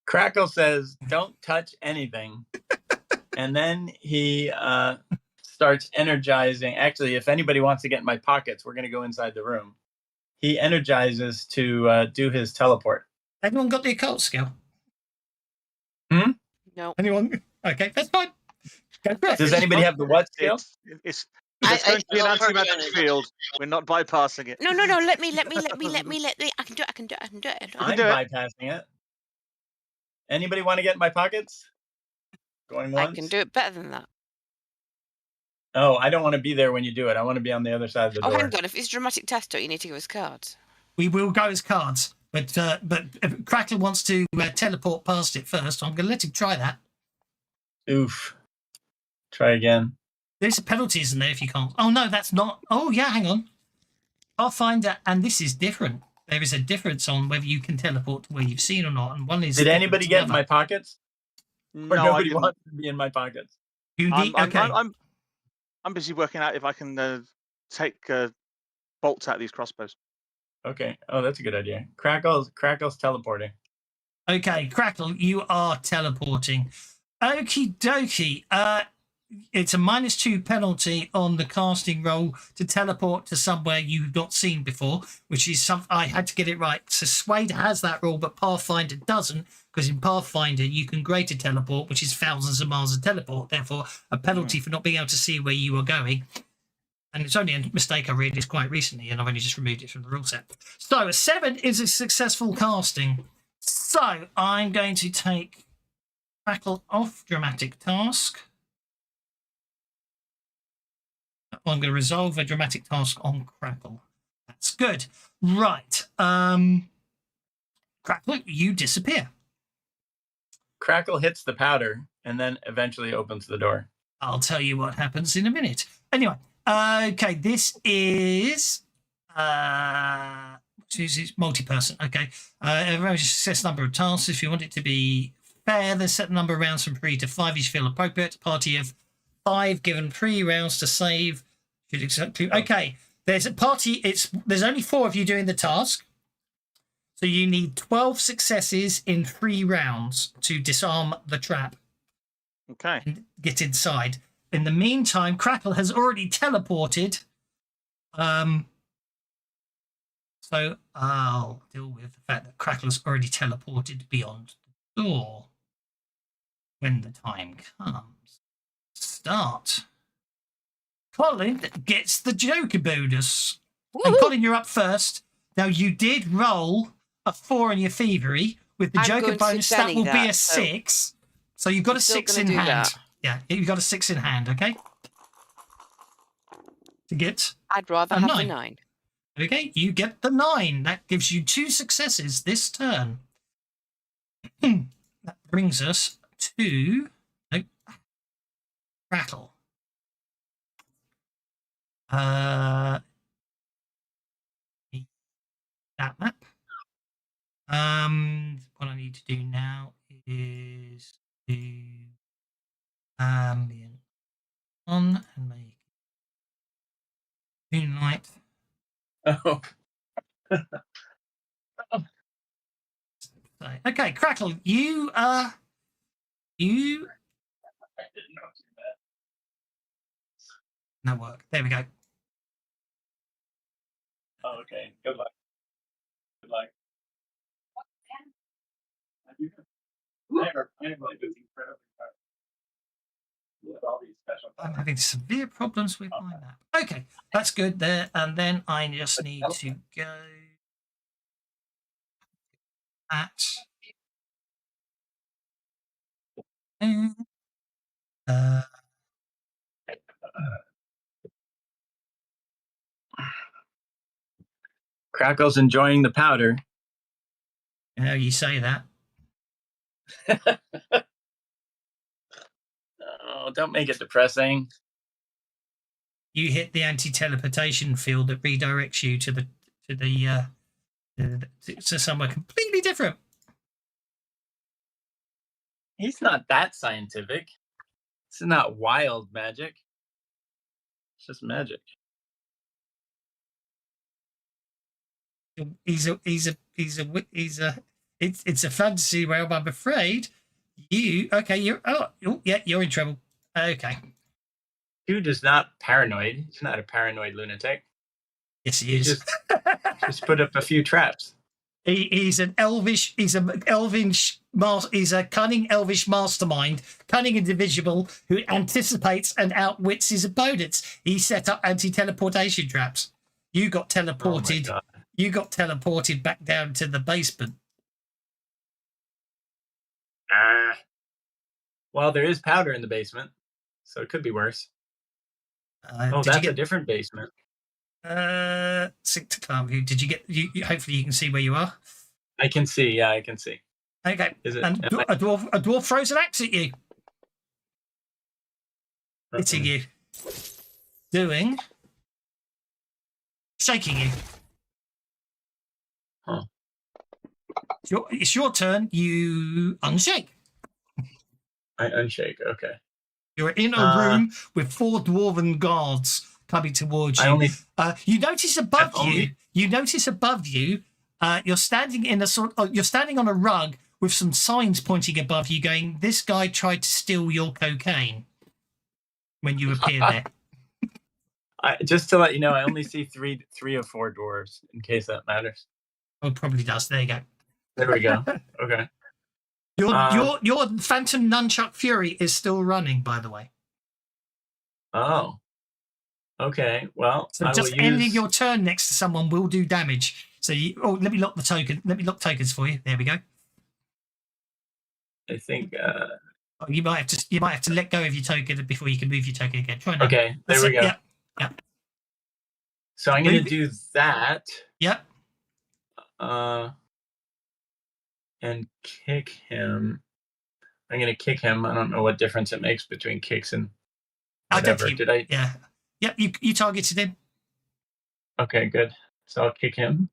Crackle says, "Don't touch anything," and then he starts energizing. Actually, if anybody wants to get in my pockets, we're going to go inside the room. He energizes to do his teleport. Anyone got the occult skill? No. Anyone? Okay, that's fine. Go for it. Does anybody have the what skill? It's going to be an don't hurt anti-magic anyone. field. We're not bypassing it. No. Let me. I can do it. I'm do it. bypassing it. Anybody want to get in my pockets? Going once? I can do it better than that. Oh, I don't want to be there when you do it. I want to be on the other side of the Oh, door. hang on. If it's dramatic test, don't you need to go as cards? We will go as cards, but if Crackle wants to teleport past it first, I'm going to let him try that. Oof. Try again. There's penalties in there if you can't. Oh, no, that's not. Oh, yeah, hang on. Pathfinder, and this is different. There is a difference on whether you can teleport to where you've seen or not. And one is. Did anybody get in my pockets? Or No, I nobody didn't. wants to be in my pockets? You need, okay. I'm busy working out if I can take bolts out of these crossbows. Okay. Oh, that's a good idea. Crackle's teleporting. Okay, Crackle, you are teleporting. Okie dokie. It's a -2 penalty on the casting roll to teleport to somewhere you've not seen before, which is something I had to get it right. So Swade has that rule, but Pathfinder doesn't, because in Pathfinder you can greater teleport, which is thousands of miles of teleport. Therefore, a penalty for not being able to see where you are going. And it's only a mistake I realized quite recently, and I've only just removed it from the rule set. So a 7 is a successful casting. So I'm going to take Crackle off dramatic task. I'm going to resolve a dramatic task on Crackle. That's good. Right. Crackle, you disappear. Crackle hits the powder and then eventually opens the door. I'll tell you what happens in a minute. Anyway, okay, this is multi-person. Okay, average success number of tasks. If you want it to be fair, there's set the number of rounds from 3 to 5 you feel appropriate. Party of 5 given 3 rounds to save. Okay, there's a party. There's only 4 of you doing the task, so you need 12 successes in 3 rounds to disarm the trap. Okay. And get inside. In the meantime, Crackle has already teleported. So I'll deal with the fact that Crackle has already teleported beyond the door. When the time comes, start. Colin gets the Joker bonus. And Colin, you're up first. Now, you did roll a 4 in your thievery. With the Joker bonus, that will be a 6. So you've got a 6 in hand. That. Yeah, you've got a 6 in hand, okay? To get I'd rather a have 9. the 9. Okay, you get the 9. That gives you 2 successes this turn. That brings us to Crackle. That map. What I need to do now is do ambient on and make moonlight. Oh. Okay, Crackle, you I didn't know that. no work. There we go. Oh, okay. Good luck. Good luck. I'm having severe problems with my map. Okay, that's good there. And then I just need to go at Crackle's enjoying the powder. how you say that. Oh, don't make it depressing. You hit the anti-teleportation field that redirects you to somewhere completely different. He's not that scientific. It's not wild magic. It's just magic. It's a fantasy realm, I'm afraid. You're in trouble. Okay. Dude is not paranoid. He's not a paranoid lunatic. Yes, he is. Just put up a few traps. He's a cunning elvish mastermind, cunning individual who anticipates and outwits his opponents. He set up anti-teleportation traps. You got teleported. Oh You got teleported back down to the basement. Well, there is powder in the basement, so it could be worse. That's a different basement. Sync to climb. Did you get? Hopefully, you can see where you are. I can see. Yeah, I can see. Okay. Is it? And a dwarf throws an axe at you, hitting you, shaking you. Huh. It's your turn. You unshake. I unshake. Okay. You're in a room with 4 dwarven guards coming towards you. You notice above you. You're standing in you're standing on a rug with some signs pointing above you, going, "This guy tried to steal your cocaine." When you appear there. Just to let you know, I only see three or 4 dwarves. In case that matters. Oh, probably does. There you go. There we go. Okay. Your Phantom Nunchuck Fury is still running, by the way. Oh. Okay. Well, So I just will ending use. your turn next to someone will do damage. So let me lock the token. Let me lock tokens for you. There we go. I think. Oh, you might have to let go of your token before you can move your token again. Try now. Okay. That's There we it. go. Yep. Yep. So I'm gonna Move it. do that. Yep. And kick him. I'm gonna kick him. I don't know what difference it makes between kicks and I don't whatever. think. Did I? Yeah. Yep. You targeted him. Okay, good. So I'll kick him.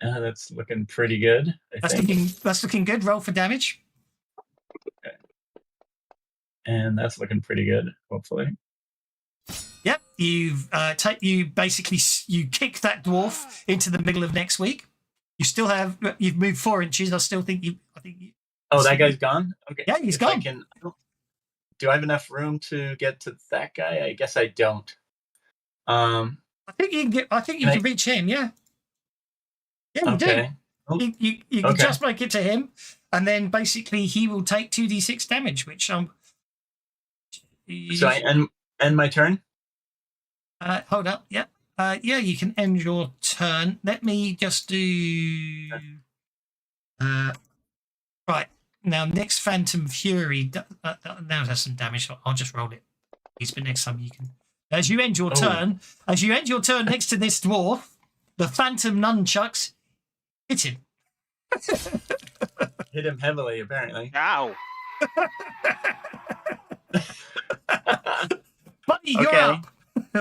That's looking pretty good. I think. That's looking good. Roll for damage. Okay. And that's looking pretty good. Hopefully. Yep. You basically you kick that dwarf into the middle of next week. You've moved 4 inches. I think you. Oh, that guy's gone. Okay. Yeah, he's If I gone. do I have enough room to get to that guy? I guess I don't. I think you can get. I think you can reach him. Yeah. Yeah, you Okay. do. You can just make it to him, and then basically he will take 2d6 damage, which So I end my turn. hold up. Yeah. Yeah, you can end your turn. Let me just do. Right now, next Phantom Fury now has some damage. So I'll just roll it. But next time you can. As you end your turn next to this dwarf, the Phantom Nunchucks hit him. Hit him heavily, apparently. Ow. Buddy, you're up.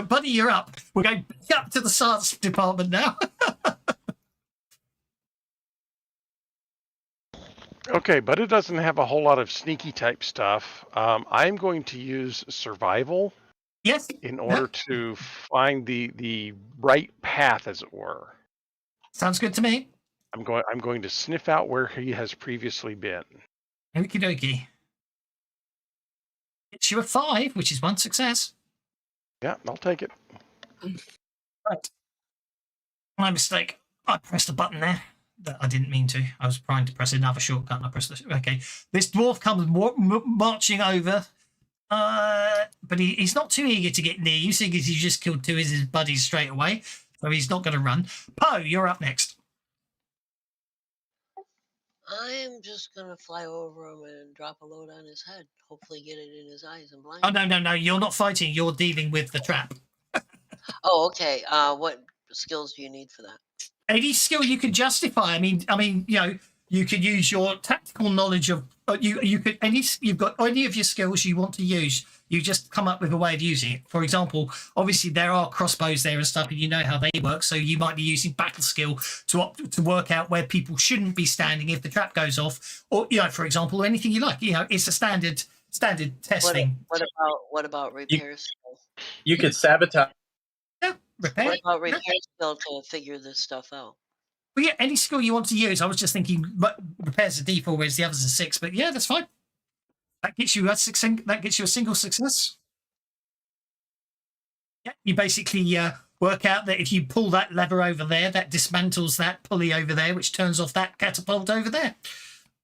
Buddy, you're up. We're going back up to the science department now. Okay, but it doesn't have a whole lot of sneaky type stuff. I'm going to use survival. Yes. In order to find the right path, as it were. Sounds good to me. I'm going to sniff out where he has previously been. Okie dokie. It's you a 5, which is 1 success. Yeah, I'll take it. Right. My mistake. I pressed a button there that I didn't mean to. I was trying to press another shortcut and I pressed the... Okay. This dwarf comes marching over. But he's not too eager to get near you, seeing as you just killed 2 of his buddies straight away. So he's not going to run. Poe, you're up next. I'm just gonna fly over him and drop a load on his head. Hopefully, get it in his eyes and blind. Oh no! You're not fighting. You're dealing with the trap. Oh, okay. What skills do you need for that? Any skill you can justify. I mean, you could use your tactical knowledge of. You've got any of your skills you want to use. You just come up with a way of using it. For example, obviously there are crossbows there and stuff, and you know how they work. So you might be using battle skill to work out where people shouldn't be standing if the trap goes off, or for example, anything you like. It's a standard testing. What about repair skill? You could sabotage. Yeah, repair. What about repair skill to figure this stuff out? Well, yeah, any skill you want to use. I was just thinking, repairs a D4, whereas the others are 6. But yeah, that's fine. That gets you a single success. Yeah, you basically work out that if you pull that lever over there, that dismantles that pulley over there, which turns off that catapult over there.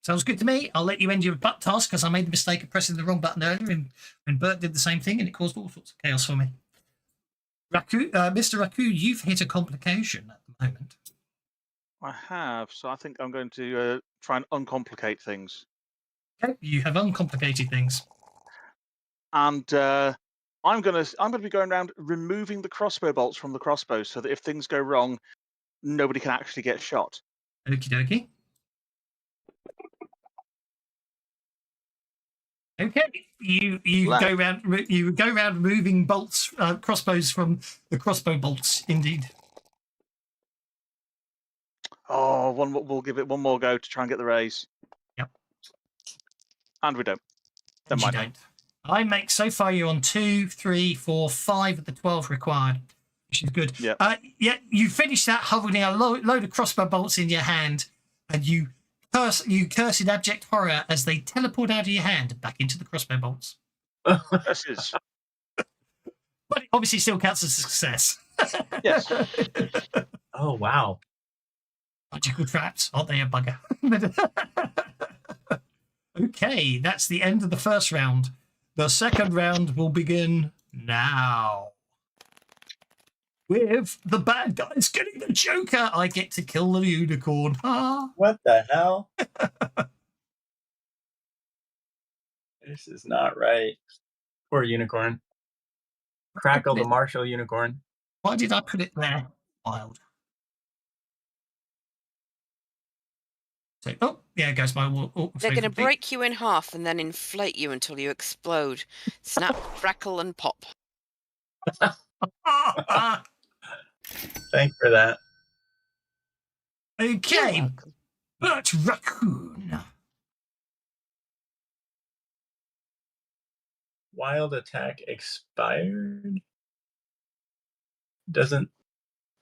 Sounds good to me. I'll let you end your task because I made the mistake of pressing the wrong button earlier, and Bert did the same thing, and it caused all sorts of chaos for me. Mr. Raku, you've hit a complication at the moment. I have, so I think I'm going to try and uncomplicate things. Okay, you have uncomplicated things. And I'm going to be going around removing the crossbow bolts from the crossbow so that if things go wrong, nobody can actually get shot. Okie dokie. Okay, you go around moving bolts, crossbows from the crossbow bolts. Indeed. Oh, we'll give it one more go to try and get the raise. Yep. And we don't. Never You mind. don't. I make so far you're on 2, 3, 4, 5 of the 12 required, which is good. Yep. You finish that holding a load of crossbow bolts in your hand, and you curse in abject horror as they teleport out of your hand and back into the crossbow bolts. This is. But it obviously still counts as a success. Yes. Oh wow. Magical traps, aren't they a bugger? Okay, that's the end of the first round. The second round will begin Now, with the bad guys getting the Joker, I get to kill the unicorn. Ah. What the hell? This is not right. Poor unicorn. Crackle the martial unicorn. Why did I put it there? Wild. So, oh, yeah, goes my wall. Oh, They're so going to complete. break you in half and then inflate you until you explode. Snap, crackle, and pop. Thanks for that. Okay, but raccoon. Wild attack expired? Doesn't...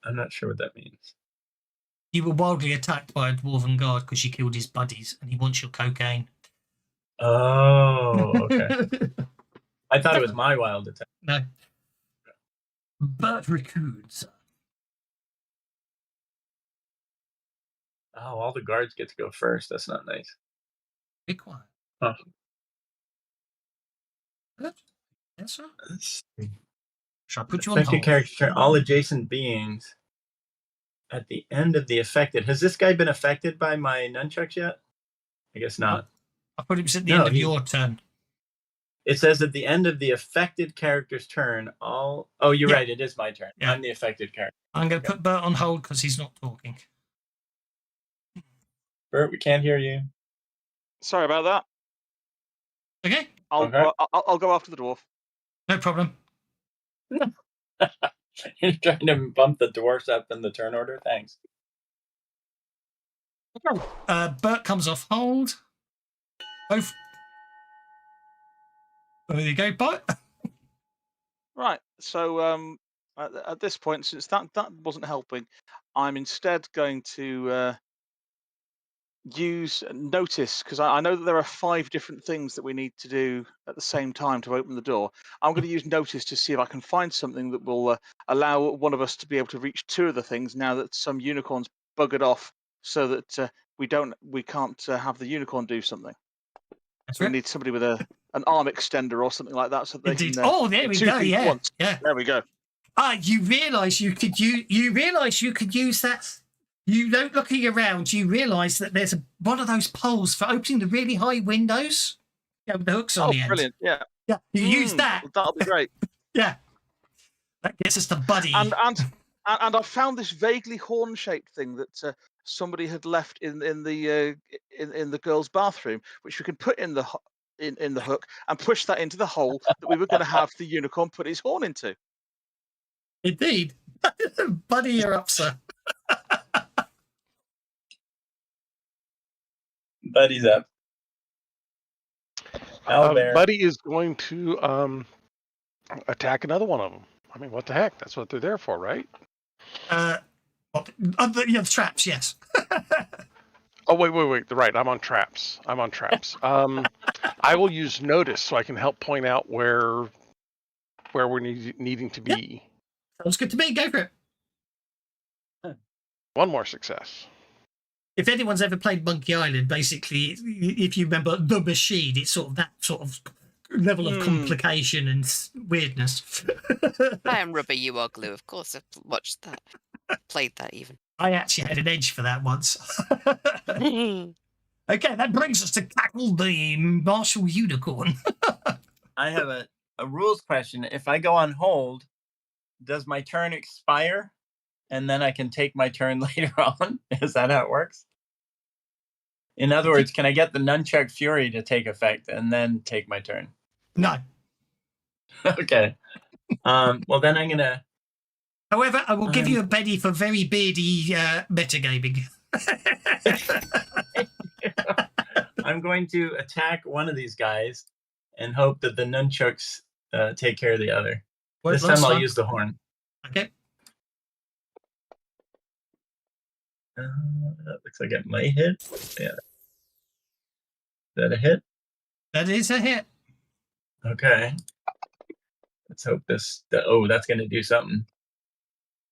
I'm not sure what that means. You were wildly attacked by a dwarven guard because you killed his buddies and he wants your cocaine. Oh, okay. I thought it was my wild attack. No. But raccoons. Oh, all the guards get to go first. That's not nice. Be quiet. Huh. Good. Yes, sir. Let's Shall I put you on affected hold? character turn. All adjacent beings at the end of the affected. Has this guy been affected by my nunchucks yet? I guess not. I put it at the end of your turn. It says at the end of the affected character's turn, all... Oh, you're right. It is my turn. Yeah. I'm the affected character. I'm going to put Bert on hold because he's not talking. Bert, we can't hear you. Sorry about that. Okay? I'll go after the dwarf. No problem. You're trying to bump the dwarfs up in the turn order? Thanks. Bert comes off hold. Both. There you go, Bert. Right. So at this point, since that wasn't helping, I'm instead going to use notice, because I know that there are 5 different things that we need to do at the same time to open the door. I'm going to use notice to see if I can find something that will allow one of us to be able to reach 2 of the things now that some unicorns buggered off, so that we can't have the unicorn do something. That's We right. need somebody with an arm extender or something like that, so they Indeed. can. Oh, there we 2 go. people Yeah. once. Yeah. There we go. You realise you could use that. You don't looking around. You realise that there's one of those poles for opening the really high windows. Yeah, with the hooks on the end. Brilliant! Yeah. Yeah, you use that. That'll be great. Yeah, that gets us the buddy. And I found this vaguely horn-shaped thing that somebody had left in the girls' bathroom, which we can put in the hook and push that into the hole that we were going to have the unicorn put his horn into. Indeed, buddy, you're up, sir. Buddy's up. Owlbear. Buddy is going to attack another one of them. I mean, what the heck? That's what they're there for, right? The traps, yes. Oh, wait. Right, I'm on traps. I will use notice so I can help point out where we're needing to be. Sounds good to me. Go for it. One more success. If anyone's ever played Monkey Island, basically, if you remember the machine, it's sort of that sort of level of complication and weirdness. I am rubber, you are glue. Of course, I've watched that. Played that even. I actually had an edge for that once. Okay, that brings us to Cackle the martial unicorn. I have a rules question. If I go on hold, does my turn expire? And then I can take my turn later on? Is that how it works? In other words, can I get the Nunchuck Fury to take effect and then take my turn? No. Okay. Well, then I'm going to... However, I will give you a Benny for very beardy metagaming. I'm going to attack one of these guys and hope that the Nunchucks take care of the other. This time I'll use the horn. Okay. That looks like it might hit. Yeah. Is that a hit? That is a hit. Okay. Let's hope this... Oh, that's going to do something.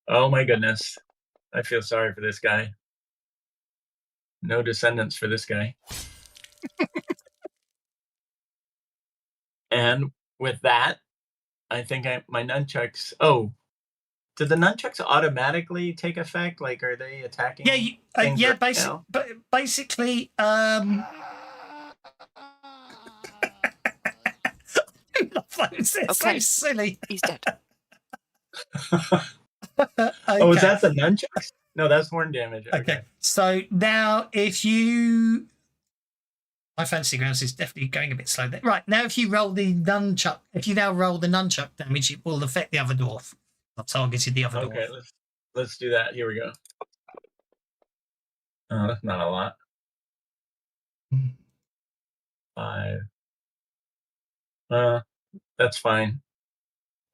Oh my goodness. I feel sorry for this guy. No descendants for this guy. And with that, I think my nunchucks. Oh, did the nunchucks automatically take effect? Like, are they attacking? Yeah, things yeah. right now? Basically, they're so Okay. silly. He's dead. Oh, was Okay. that the nunchucks? No, that's horn damage. Okay. So now, if you, my fancy grounds is definitely going a bit slow there. Right now, if you roll the nunchuck, if you now roll the nunchuck damage, it will affect the other dwarf. I've targeted the other Okay, dwarf. let's do that. Here we go. Oh, that's not a lot. 5. That's fine.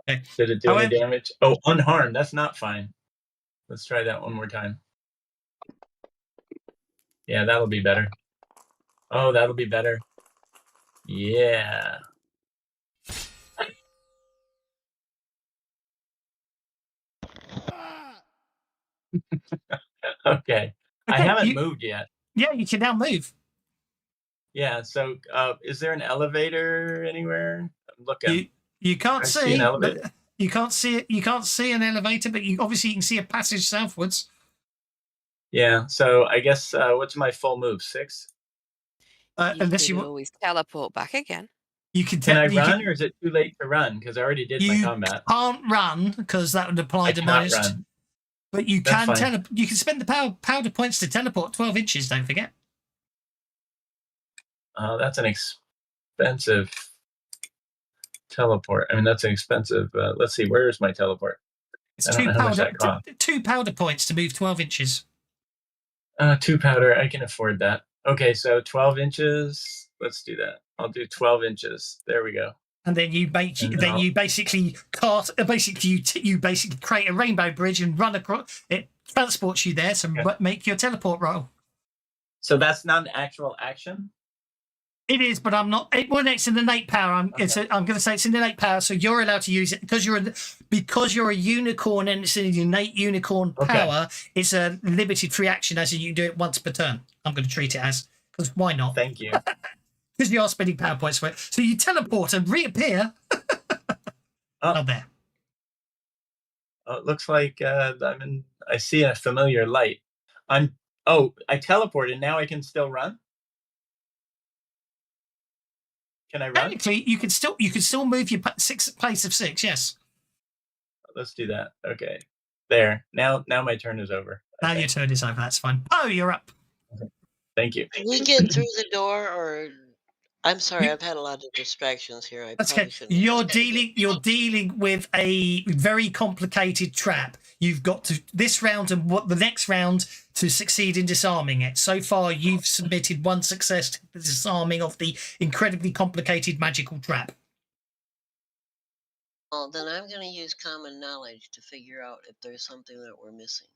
Okay. Did it do any damage? Oh, unharmed. That's not fine. Let's try that one more time. Yeah, that'll be better. Oh, that'll be better. Yeah. Okay. I haven't moved yet. Yeah, you can now move. Yeah. So, is there an elevator anywhere? I'm looking. You can't see an elevator. but you can't see it. You can't see an elevator, but you can see a passage southwards. Yeah. So I guess what's my full move? 6. Unless could you always teleport back again. you can Can I run, or is it too late to run? Because I already did my you combat. can't run because that would apply I to cannot minus. run. But you That's can fine. you can spend the powder points to teleport 12 inches. Don't forget. That's an expensive teleport. I mean, that's an expensive. Let's see. Where is my teleport? It's I don't know how much that costs. 2 powder points to move 12 inches. 2 powder. I can afford that. Okay, so 12 inches. Let's do that. I'll do 12 inches. There we go. And then you you basically create a rainbow bridge and run across. It transports you there, so make your teleport roll. So that's not an actual action? It is, but I'm not. Well, it's an innate power. I'm going to say it's an innate power, so you're allowed to use it because you're a unicorn and it's an innate unicorn power. It's a limited free action, as in you can do it once per turn. I'm going to treat it as, because why not? Thank you. Because you are spending power points for it. So you teleport and reappear. Oh, there. Oh, it looks like I see a familiar light. I teleported. Now I can still run? Can I run? Technically, you can still move your place of 6. Yes. Let's do that. Okay. There. Now my turn is over. Now your turn is over. That's fine. Oh, you're up. Okay. Thank you. Can we get through the door, or I'm sorry, I've had a lot of distractions here. That's okay. You're dealing with a very complicated trap. You've got to this round and the next round to succeed in disarming it. So far, you've submitted 1 success to the disarming of the incredibly complicated magical trap. Well, then I'm going to use common knowledge to figure out if there's something that we're missing.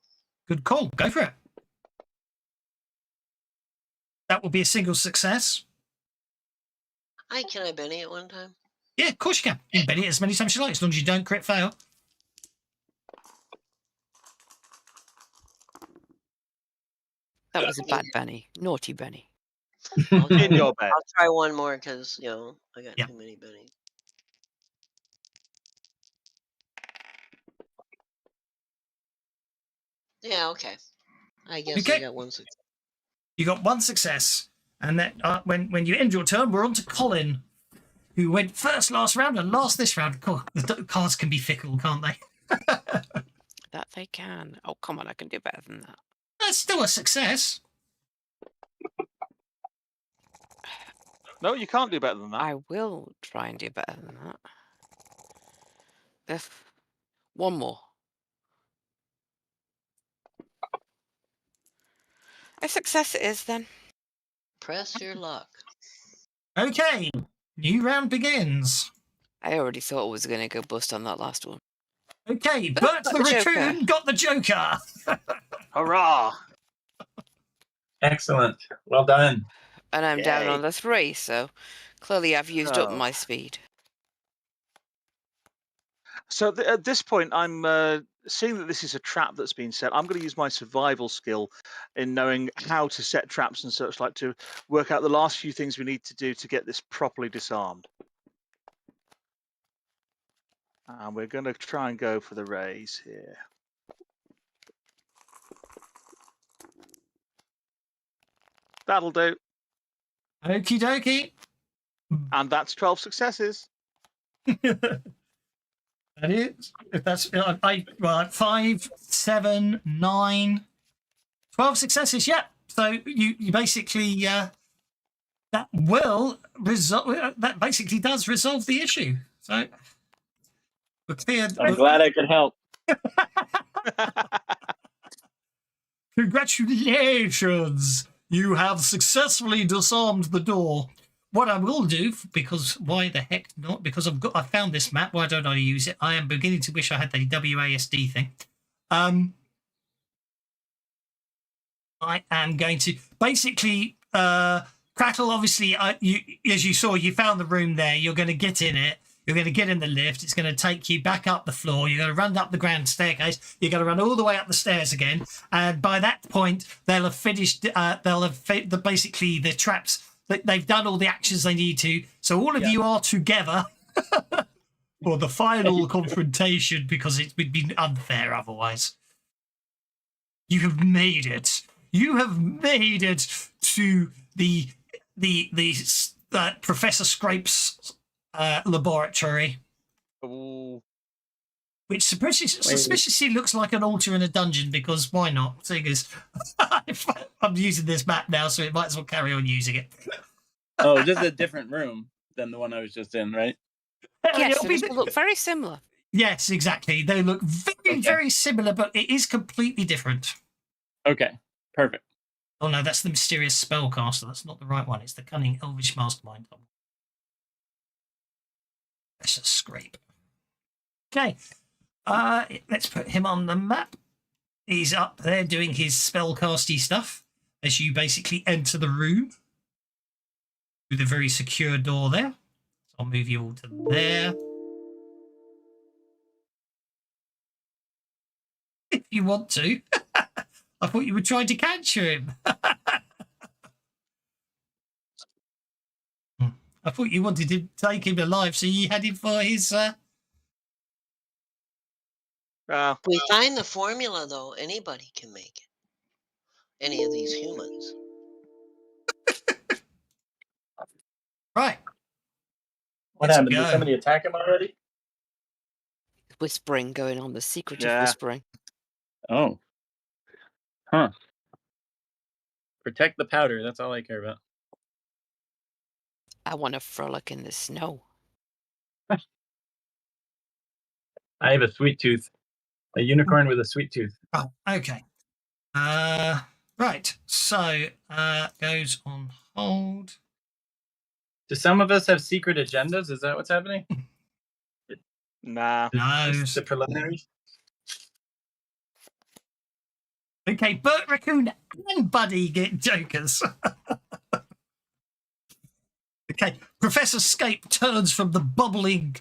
Good call. Go for it. That will be a single success. Can I Benny at one time? Yeah, of course you can. You can Benny it as many times as you like, as long as you don't crit fail. That was a bad Benny. Naughty Benny. In your bed. I'll try one more because, I got too many Bennies. Yeah, okay. I guess I got 1 success. You got 1 success. And then when you end your turn, we're on to Colin, who went first last round and last this round. The cards can be fickle, can't they? That they can. Oh, come on, I can do better than that. That's still a success. No, you can't do better than that. I will try and do better than that. One more. A success it is, then. Press your luck. Okay, new round begins. I already thought I was going to go bust on that last one. Okay, Bert the Raccoon got the Joker. Hurrah! Excellent. Well done. And I'm down on the 3, so clearly I've used up my speed. So at this point, I'm seeing that this is a trap that's been set. I'm going to use my survival skill in knowing how to set traps and such, like to work out the last few things we need to do to get this properly disarmed. And we're going to try and go for the raise here. That'll do. Okie dokie. And that's 12 successes. That is. If that's well, 5, 7, 9, 12 successes. Yeah. So you basically that will resolve. That basically does resolve the issue. So we're clear. I'm glad I could help. Congratulations! You have successfully disarmed the door. What I will do, because why the heck not? Because I found this map. Why don't I use it? I am beginning to wish I had the WASD thing. I am going to basically Crackle. Obviously, as you saw, you found the room there. You're going to get in it. You're going to get in the lift. It's going to take you back up the floor. You're going to run up the grand staircase. You're going to run all the way up the stairs again. And by that point, they'll have finished. Basically the traps. They've done all the actions they need to. So all of you are together for the final confrontation, because it would be unfair otherwise. You have made it. You have made it to the Professor Scrape's laboratory, which suspiciously looks like an altar in a dungeon, because why not? Seeing as I'm using this map now, so it might as well carry on using it. Oh, just a different room than the one I was just in, right? Yes, they look very similar. Yes, exactly. They look very similar, but it is completely different. Okay, perfect. Oh no, that's the mysterious spellcaster. That's not the right one. It's the cunning elvish mastermind. That's a scrape. Okay, let's put him on the map. He's up there doing his spellcasty stuff as you basically enter the room through the very secure door there. So I'll move you all to there. If you want to. I thought you were trying to capture him. I thought you wanted to take him alive, so you had him for his... We find the formula, though. Anybody can make it. Any of these humans. Right. What Let's happened? go. Did somebody attack him already? Whispering going on, the secretive whispering. Oh. Huh. Protect the powder. That's all I care about. I want to frolic in the snow. I have a sweet tooth. A unicorn with a sweet tooth. Oh, okay. Right. So, goes on hold. Do some of us have secret agendas? Is that what's happening? Nah. No. Just the preliminaries? Okay, Bert Raccoon and Buddy get jokers. Okay, Professor Scape turns from the bubbling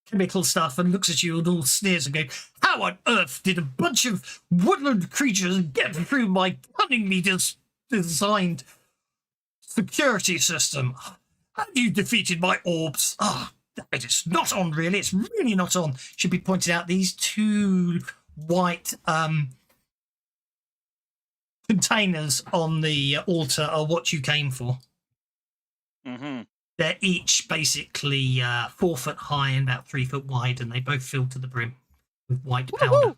chemical stuff and looks at you and all sneers and goes, "How on earth did a bunch of woodland creatures get through my cunningly designed security system? Have you defeated my orbs? It is not on, really. It's really not on." Should be pointed out, these two white containers on the altar are what you came for. Mm-hmm. They're each basically 4 foot high and about 3 foot wide, and they both fill to the brim with white powder. Woo-hoo!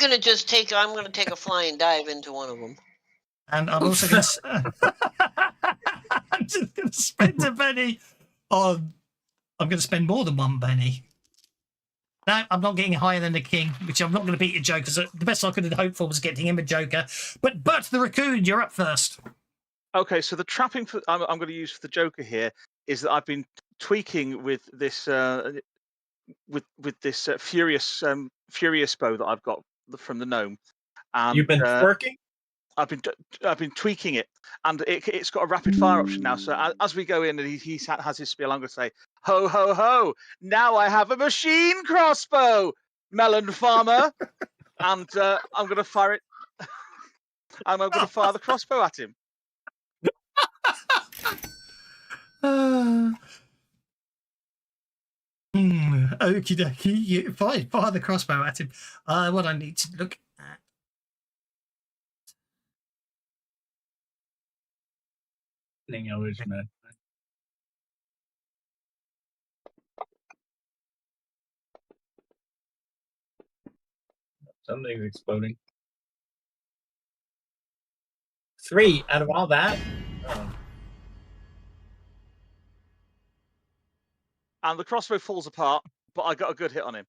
I'm gonna take a flying dive into one of them. And I'm also going to... I'm just going to spend a penny on... I'm going to spend more than 1 penny. No, I'm not getting higher than the king, which I'm not going to beat a joker. So the best I could have hoped for was getting him a joker. But Bert the Raccoon, you're up first. Okay, so the trapping I'm going to use for the Joker here is that I've been tweaking with this furious bow that I've got from the gnome. And, You've been twerking? I've been tweaking it, and it's got a rapid fire option now. So as we go in and he has his spiel, I'm going to say, "Ho ho ho! Now I have a machine crossbow, melon farmer," and I'm going to fire it. And I'm going to fire the crossbow at him. Okie dokie. You fire the crossbow at him. What I need to look at. Something's exploding. 3 out of all that. Oh. And the crossbow falls apart, but I got a good hit on him.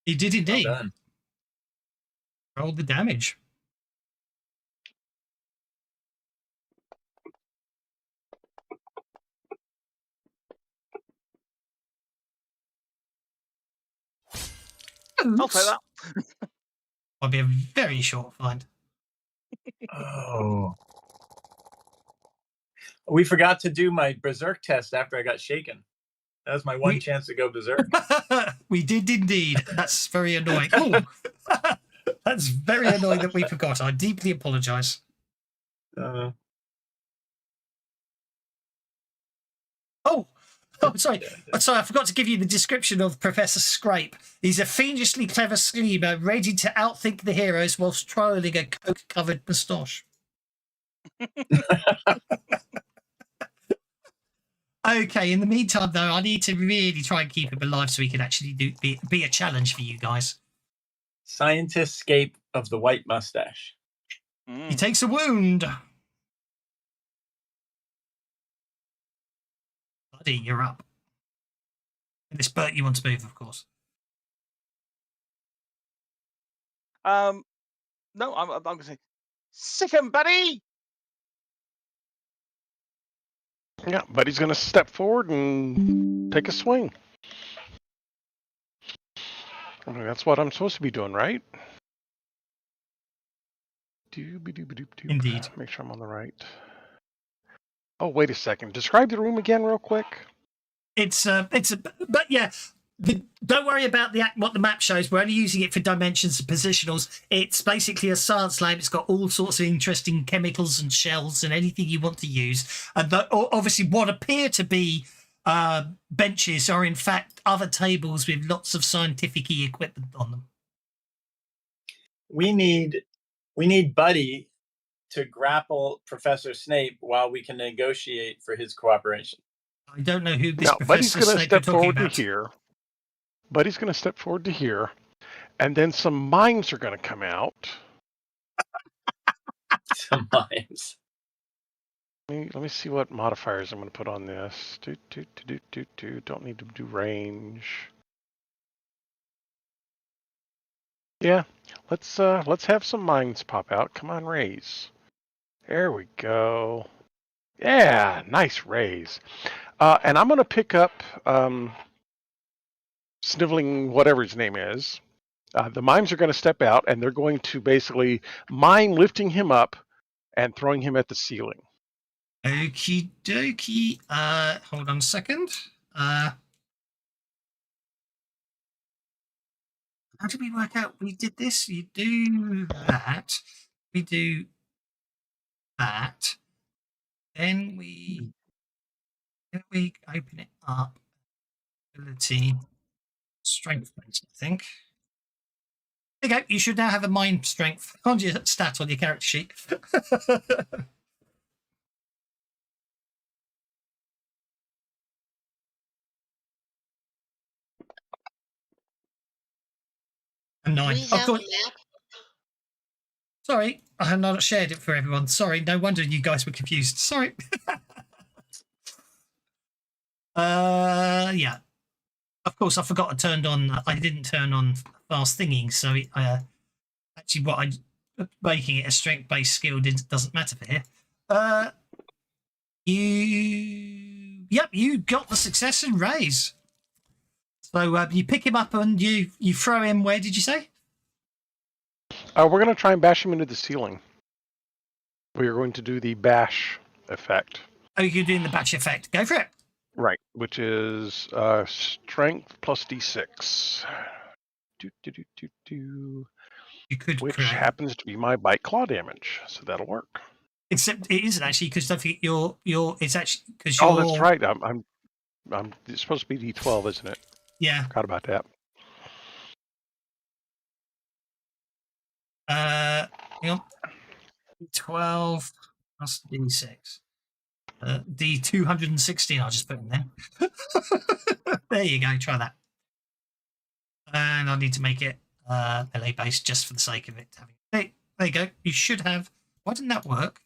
He did indeed. Well done. Roll the damage. I'll take that. Might be a very short find. Oh. We forgot to do my berserk test after I got shaken. That was my one chance to go berserk. We did indeed. That's very annoying. Ooh. That's very annoying that we forgot. I deeply apologise. Uh, Oh, sorry. Sorry, I forgot to give you the description of Professor Scrape. He's a fiendishly clever schemer ready to outthink the heroes whilst trolling a coke-covered moustache. Okay, in the meantime, though, I need to really try and keep him alive so he can actually be a challenge for you guys. Scientist scape of the white mustache. He takes a wound. Buddy, you're up. This Bert you want to move, of course. No, I'm going to say, sick him, buddy. Yeah, Buddy's going to step forward and take a swing. I mean, that's what I'm supposed to be doing, right? Indeed. Make sure I'm on the right. Oh, wait a second. Describe the room again real quick. But yeah, don't worry about what the map shows. We're only using it for dimensions and positionals. It's basically a science lab. It's got all sorts of interesting chemicals and shells and anything you want to use. And obviously what appear to be benches are in fact other tables with lots of scientific equipment on them. We need Buddy to grapple Professor Snape while we can negotiate for his cooperation. I don't know who this Now, Buddy's Professor going to Snape you're step talking forward to about. here. Buddy's going to step forward to here, and then some mimes are going to come out. Some mimes. Let me see what modifiers I'm going to put on this. Don't need to do range. Yeah, let's have some mines pop out. Come on, raise. There we go. Yeah, nice raise. And I'm going to pick up Sniveling, whatever his name is. The mimes are going to step out, and they're going to basically mime lifting him up and throwing him at the ceiling. Okie dokie. Hold on a second. How did we work out we did this? You do that. We do that. Then we open it up. Ability. Strength based, I think. There you go. You should now have a mind strength on your stat on your character sheet. A 9. We Of have a course. map. Sorry, I have not shared it for everyone. Sorry, no wonder you guys were confused. Sorry. Yeah. Of course, I forgot I turned on. I didn't turn on fast thinking, so actually, what I making it a strength-based skill doesn't matter for here. You got the success and raise. So you pick him up and you throw him. Where did you say? We're going to try and bash him into the ceiling. We are going to do the bash effect. Oh, you're doing the batch effect. Go for it. Right, which is strength plus d6. You could Which create. happens to be my bite claw damage, so that'll work. Except it isn't actually, because don't forget it's actually because Oh, that's right. It's supposed to be d12, isn't it? Yeah. Forgot about that. Hang on. 12 plus D6. D216 I'll just put in there. There you go, try that. And I need to make it LA based just for the sake of it having. Hey, there you go. You should have. Why didn't that work?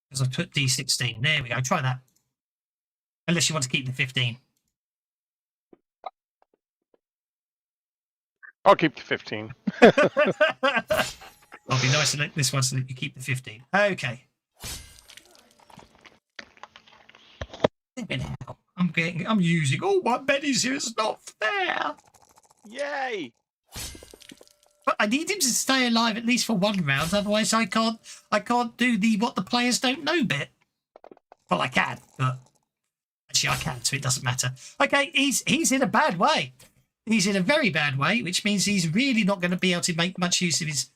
Because I put D16. There we go. Try that. Unless you want to keep the 15. I'll keep the 15. It'll be nice to let this one so that you keep the 15. Okay. I'm using all my bennies here. It's not fair. Yay! But I need him to stay alive at least for one round, otherwise I can't do the what the players don't know bit. Well, I can, but actually I can, so it doesn't matter. Okay, he's in a bad way. He's in a very bad way, which means he's really not going to be able to make much use of his.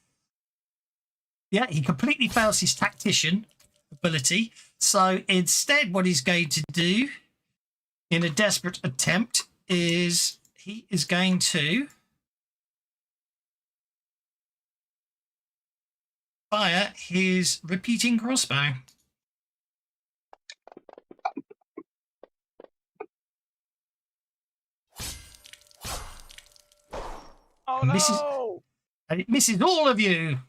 Yeah, he completely fails his tactician ability. So instead, what he's going to do, in a desperate attempt, is he is going to fire his repeating crossbow. Oh no! And it misses all of you.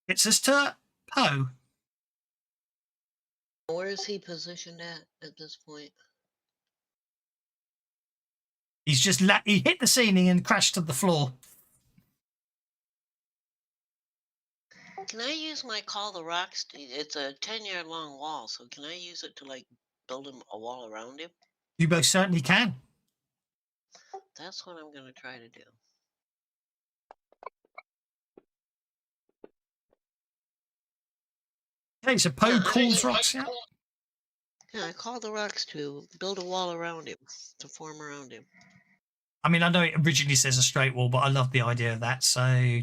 It's us to Poe. Where is he positioned at this point? He's just he hit the ceiling and crashed to the floor. Can I use my call the rocks? It's a 10-yard long wall, so can I use it to like build him a wall around him? You most certainly can. That's what I'm going to try to do. Okay, so Poe calls rocks out. Yeah, I call the rocks to build a wall around him, to form around him. I mean, I know it originally says a straight wall, but I love the idea of that. So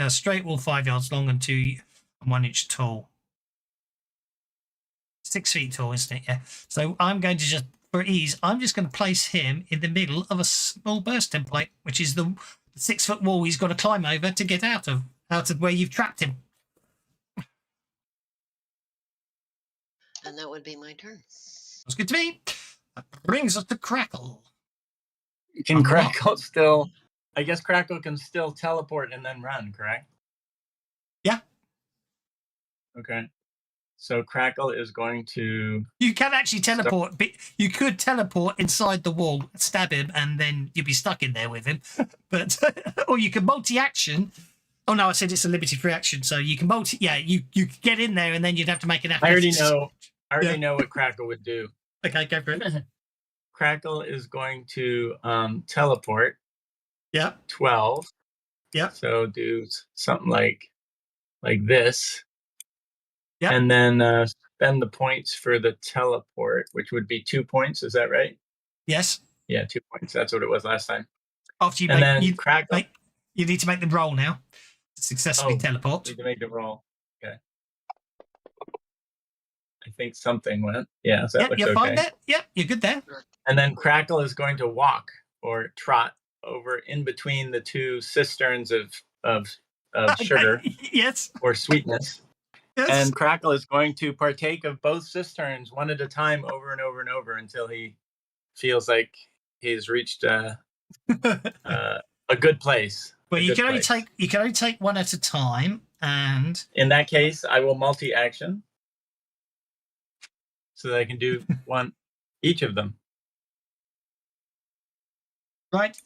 straight wall 5 yards long and 2 and 1 inch tall. 6 feet tall, isn't it? Yeah. So I'm going to just, for ease, I'm just going to place him in the middle of a small burst template, which is the 6 foot wall he's got to climb over to get out of where you've trapped him. And that would be my turn. That's good to me. That brings us to Crackle. Can Crackle still? I guess Crackle can still teleport and then run, correct? Yeah. Okay. So Crackle is going to. You can actually teleport, but you could teleport inside the wall, stab him, and then you'd be stuck in there with him. But or you can multi-action. Oh no, I said it's a limited free action, so you can multi. Yeah, you could get in there, and then you'd have to make an. I already know what Crackle would do. Okay, go for it. Crackle is going to teleport. Yeah. 12. Yeah. So do something like this. Yeah. And then spend the points for the teleport, which would be 2 points. Is that right? Yes. Yeah, 2 points. That's what it was last time. After you Crackle. You need to make the roll now to successfully teleport. Need to make the roll. Okay. I think something went. Yeah, so that looks you're okay. fine there. Yep, you're good there. And then Crackle is going to walk or trot over in between the 2 cisterns of sugar. Yes. Or sweetness. Yes. And Crackle is going to partake of both cisterns one at a time over and over and over until he feels like he's reached a good place. But you can only take one at a time, and in that case, I will multi-action so that I can do each of them. Right,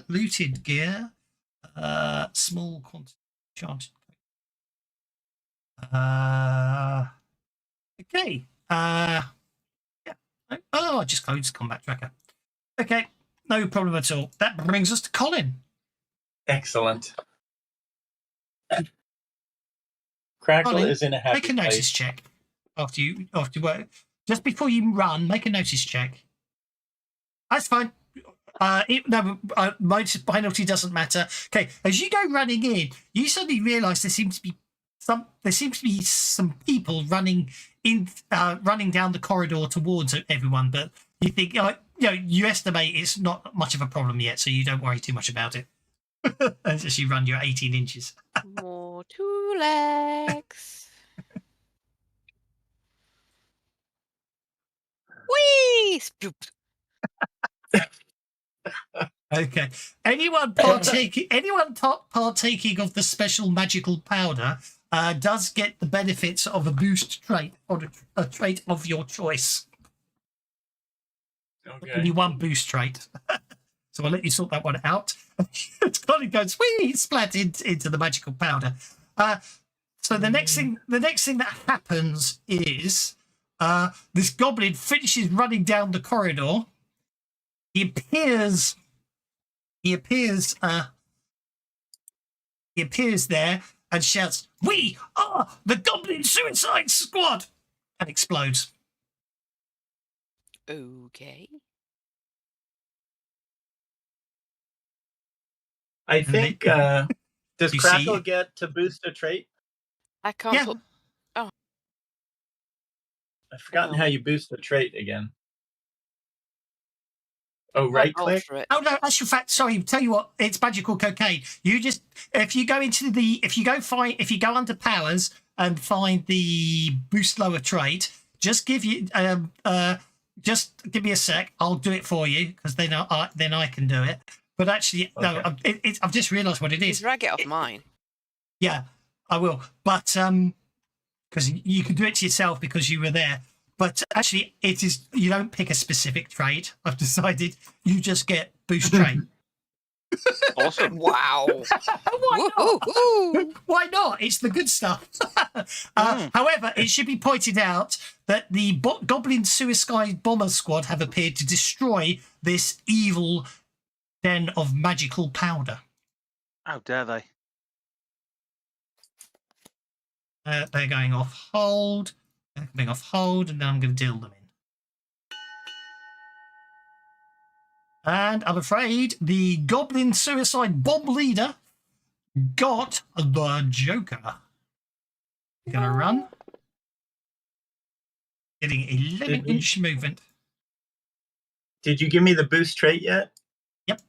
looted gear, small quantity charged. Okay. Yeah. Oh, I just closed combat tracker. Okay, no problem at all. That brings us to Colin. Excellent. Crackle Colin, is in a happy make a notice place. check after work. Just before you run, make a notice check. That's fine. Penalty doesn't matter. Okay, as you go running in, you suddenly realise there seems to be there seems to be some people running down the corridor towards everyone, but you think you estimate it's not much of a problem yet, so you don't worry too much about it. As you run your 18 inches. More 2 legs. Whee! Sploop. Okay. Anyone partaking of the special magical powder does get the benefits of a boost trait or a trait of your choice. Okay. Only one boost trait. So I'll let you sort that one out. Colin goes, whee, splat into the magical powder. So the next thing that happens is this goblin finishes running down the corridor. He appears there and shouts, "We are the Goblin Suicide Squad!" and explodes. Okay. I think does You Crackle see- get to boost a trait? I can't Yeah. put. I've forgotten No. how you boost a trait again. Oh, right click. Alter it. Oh no, that's your fact. Sorry, tell you what, it's magical cocaine. You just if you go under powers and find the boost lower trait, just give me a sec. I'll do it for you because then I can do it. But actually, no, I've just realised what it is. Just drag it off mine. Yeah, I will. But because you can do it to yourself because you were there. But actually, it is you don't pick a specific trait. I've decided you just get boost trait. Awesome. Wow. Why not? Woo-hoo-hoo. Why not? It's the good stuff. However, it should be pointed out that the Goblin Suicide Bomber Squad have appeared to destroy this evil den of magical powder. How dare they? They're going off hold. They're coming off hold, and then I'm going to deal them in. And I'm afraid the Goblin Suicide Bomb Leader got the Joker. Going to run. Getting 11-inch movement. Did you give me the boost trait yet? Yep.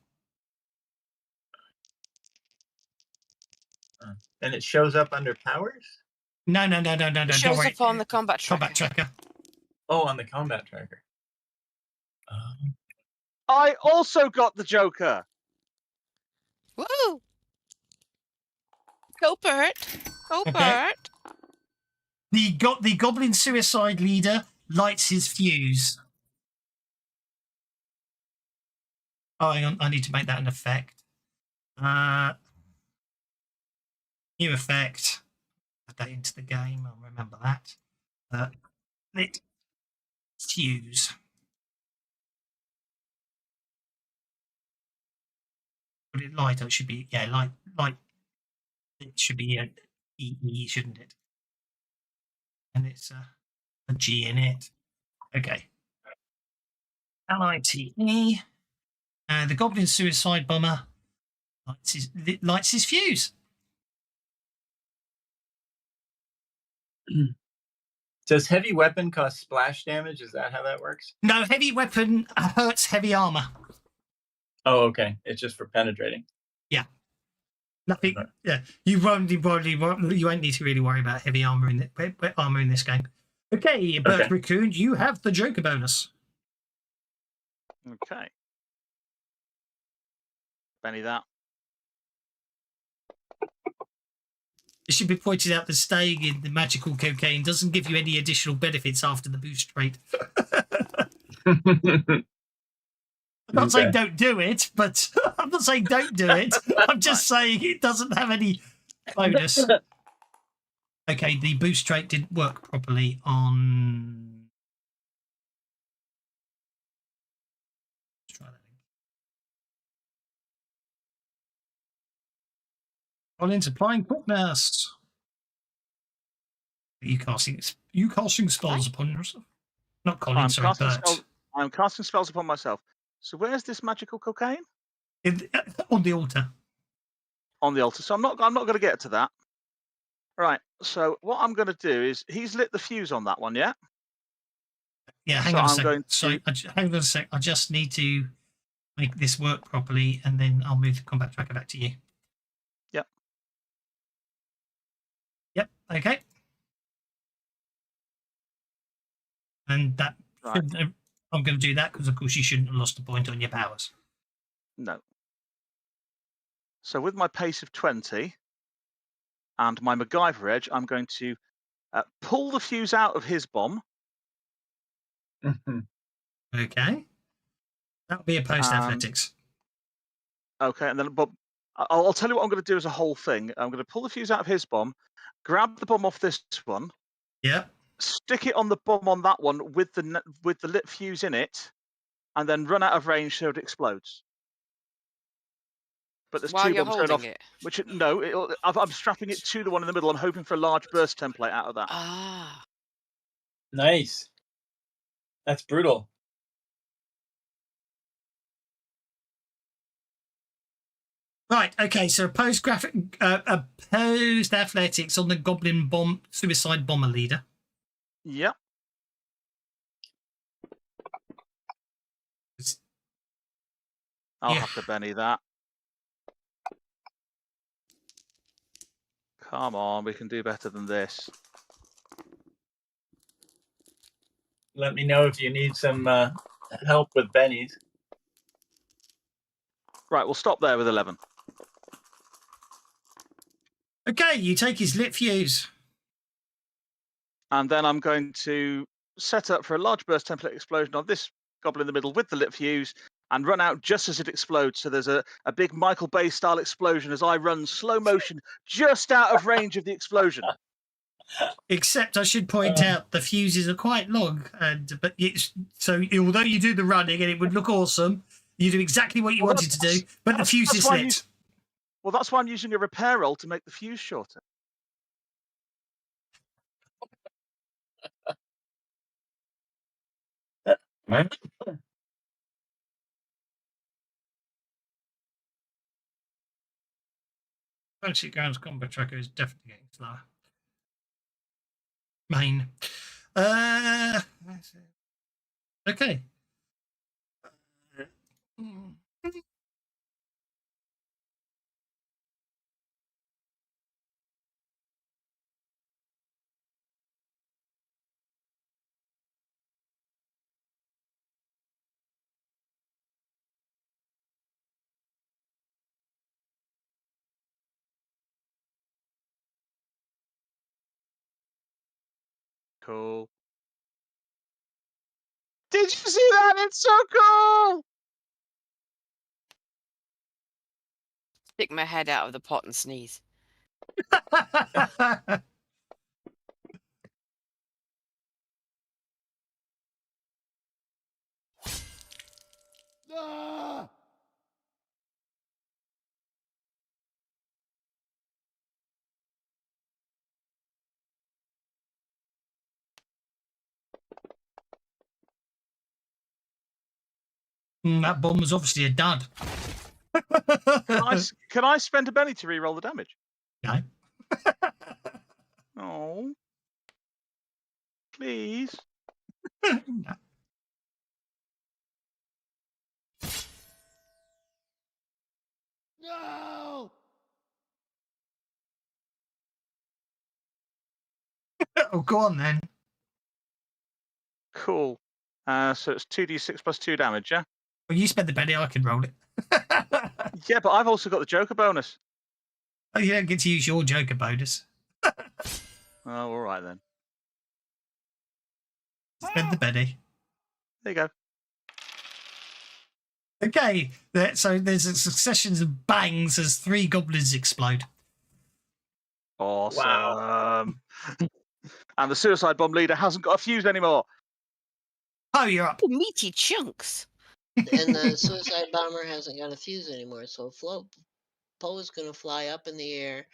And it shows up under powers? No. It Don't shows worry. up on the combat tracker. Combat tracker. Oh, on the combat tracker. I also got the Joker. Woo! Go Bert. Go Okay. Bert. The Goblin Suicide Leader lights his fuse. Oh, hang on. I need to make that an effect. New effect. Add that into the game. I'll remember that. Lit fuse. Put it light. It should be light. It should be an E, shouldn't it? And it's a G in it. Okay. LITE. The Goblin Suicide Bomber lights his fuse. Does heavy weapon cause splash damage? Is that how that works? No, heavy weapon hurts heavy armor. Oh, okay. It's just for penetrating. Nothing. Right. Yeah, you won't need to really worry about heavy armor in this game. Okay, Bert Okay. Raccoon, you have the Joker bonus. Okay. Benny that. It should be pointed out that staying in the magical cocaine doesn't give you any additional benefits after the boost rate. I'm not saying don't do it, but I'm not saying don't do it. I'm just saying it doesn't have any bonus. Okay, the boost trait didn't work properly on. Let's try that again. Colin's applying quickness. You casting spells upon yourself. Not Colin, sorry, Bert. I'm casting spells upon myself. So where's this magical cocaine? On the altar. On the altar. So I'm not going to get to that. Right. So what I'm going to do is he's lit the fuse on that one, yeah. Yeah, hang So on a I'm second. going Sorry, hang on a sec. I just need to make this work properly, and then I'll move the combat tracker back to you. Yep. Yep. Okay. And that Right. I'm going to do that because, of course, you shouldn't have lost a point on your powers. No. So with my pace of 20 and my MacGyver edge, I'm going to pull the fuse out of his bomb. Okay. That'll be opposed athletics. Okay, and then but I'll tell you what I'm going to do as a whole thing. I'm going to pull the fuse out of his bomb, grab the bomb off this one, Yep. stick it on the bomb on that one with the lit fuse in it, and then run out of range so it explodes. But there's While two you're bombs going holding off. it. Which no, I'm strapping it to the one in the middle. I'm hoping for a large burst template out of that. Ah. Nice. That's brutal. Right. Okay. So opposed athletics on the goblin bomb suicide bomber leader. Yep. I'll Yeah. have to Benny that. Come on, we can do better than this. Let me know if you need some help with bennies. Right, we'll stop there with 11. Okay. You take his lit fuse. And then I'm going to set up for a large burst template explosion on this goblin in the middle with the lit fuse and run out just as it explodes. So there's a big Michael Bay style explosion as I run slow motion just out of range of the explosion. Except I should point out the fuses are quite long, but so although you do the running and it would look awesome, you do exactly what you wanted to do, but the fuse is lit. Well, that's why I'm using a repair roll to make the fuse shorter. Actually, Ground's combat tracker is definitely getting slower. Main. Okay. Cool. Did you see that? It's so cool! Stick my head out of the pot and sneeze. That bomb was obviously a dud. Can I spend a Benny to re-roll the damage? No. Oh. Please. No. No! Oh, go on then. Cool. So it's 2d6 plus 2 damage, yeah? Well, you spend the penny, I can roll it. Yeah, but I've also got the Joker bonus. Oh, you don't get to use your Joker bonus. Oh, all right then. Spend the penny. There you go. Okay, so there's a succession of bangs as 3 goblins explode. Awesome. Wow. And the suicide bomb leader hasn't got a fuse anymore. Oh, you're up. Oh, meaty chunks. And the suicide bomber hasn't got a fuse anymore, so Poe is going to fly up in the air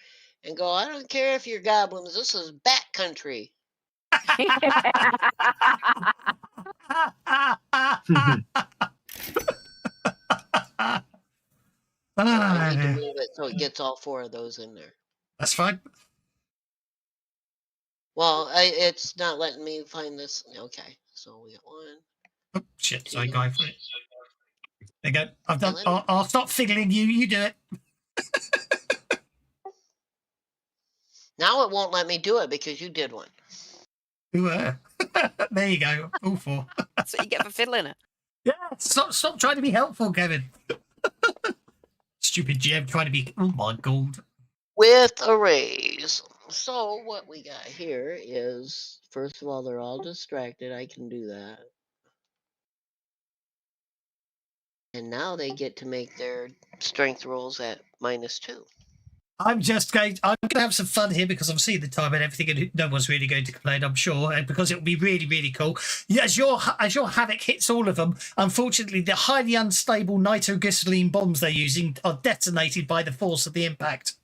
and go, I don't care if you're goblins, this is bat country. I need to move it so it gets all 4 of those in there. That's fine. Well, it's not letting me find this. Okay, so we got 1. Oh, shit, sorry, Two. go for it. There you go. I've done. let me- I'll stop fiddling you. You do it. Now it won't let me do it because you did one. Ooh, there you go. All 4. That's what you get for fiddling it. Yeah, stop trying to be helpful, Kevin. Stupid GM trying to be. Oh my god. With arrays. So what we got here is, first of all, they're all distracted. I can do that. And now they get to make their strength rolls at -2. I'm going to have some fun here because I'm seeing the time and everything, and no one's really going to complain, I'm sure, and because it'll be really, really cool. Yeah, as your havoc hits all of them, unfortunately, the highly unstable nitroglycerin bombs they're using are detonated by the force of the impact.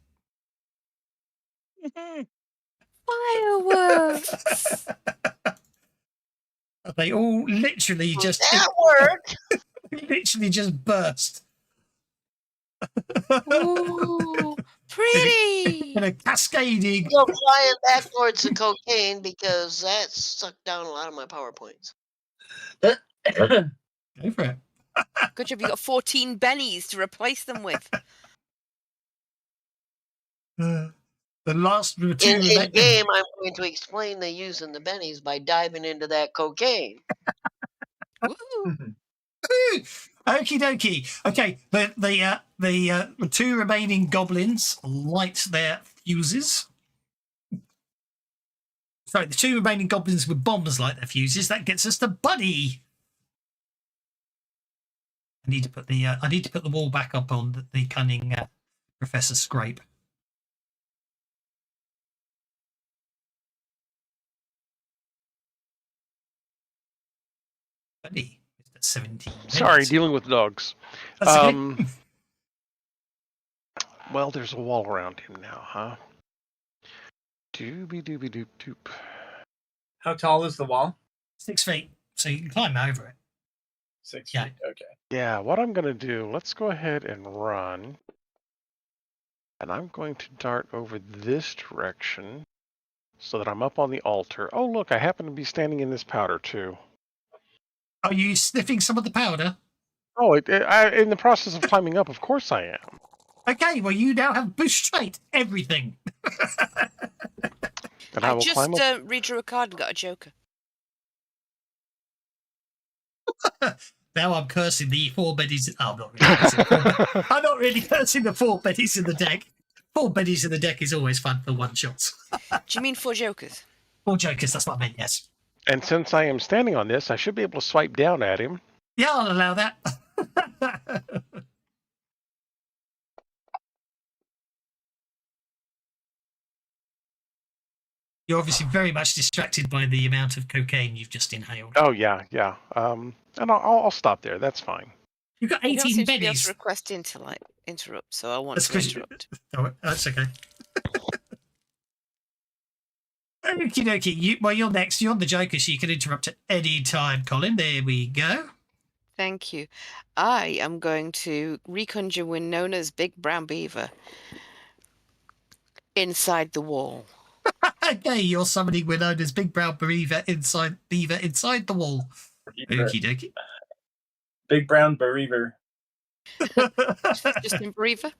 Fireworks! They all literally just That worked. literally just burst Ooh, pretty! in a cascading. Go flying back towards the cocaine because that sucked down a lot of my power points. Go for it. Good job, you got 14 bennies to replace them with. The last two In game, I'm going to explain the use in the bennies by diving into that cocaine. Woo! Okie dokie. Okay, the 2 remaining goblins light their fuses. Sorry, the 2 remaining goblins with bombs light their fuses. That gets us to Buddy. I need to put the wall back up on the cunning Professor Scrape. Buddy. 17 minutes. Sorry, dealing with dogs. That's okay. Well, there's a wall around him now, huh? Doobie doobie doop doop. How tall is the wall? 6 feet, so you can climb over it. 6 Yeah. feet. Okay. Yeah, what I'm gonna do, let's go ahead and run. And I'm going to dart over this direction so that I'm up on the altar. Oh, look, I happen to be standing in this powder too. Are you sniffing some of the powder? Oh, in the process of climbing up, of course I am. Okay, well, you now have bush straight everything. And I I will just climb up. redrew a card and got a joker. Now I'm cursing the 4 beddies. Oh, I'm not really cursing. I'm not really cursing the 4 beddies in the deck. 4 beddies in the deck is always fun for one shots. Do you mean 4 jokers? 4 jokers, that's what I meant, yes. And since I am standing on this, I should be able to swipe down at him. Yeah, I'll allow that. You're obviously very much distracted by the amount of cocaine you've just inhaled. Oh yeah. And I'll stop there. That's fine. You've got You don't 18 seem to be able beddies. to request interrupt, so I want That's to 'cause interrupt. Oh, that's okay. Okie dokie. You're next. You're the Joker, so you can interrupt at any time, Colin. There we go. Thank you. I am going to reconjure Winona's big brown beaver inside the wall. Okay, you're summoning Winona's big brown beaver inside the wall. Okie dokie. Big brown bereaver. Just in beaver.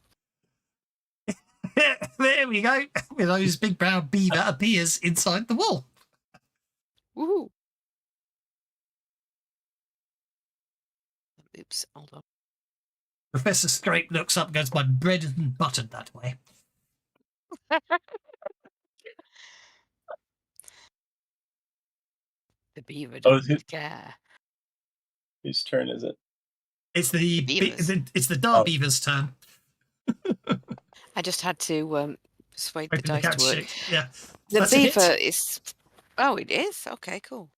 There we go. Winona's big brown beaver appears inside the wall. Woohoo! Oops, hold on. Professor Scrape looks up and goes, "My bread isn't buttered that way." The beaver Oh, doesn't care. Whose turn is it? It's the Beavers. it's the Dar Beaver's turn. I just had to persuade the Open the dice to character work. sheet. Yeah. The That's a hit. beaver is... Oh, it is? Okay, cool.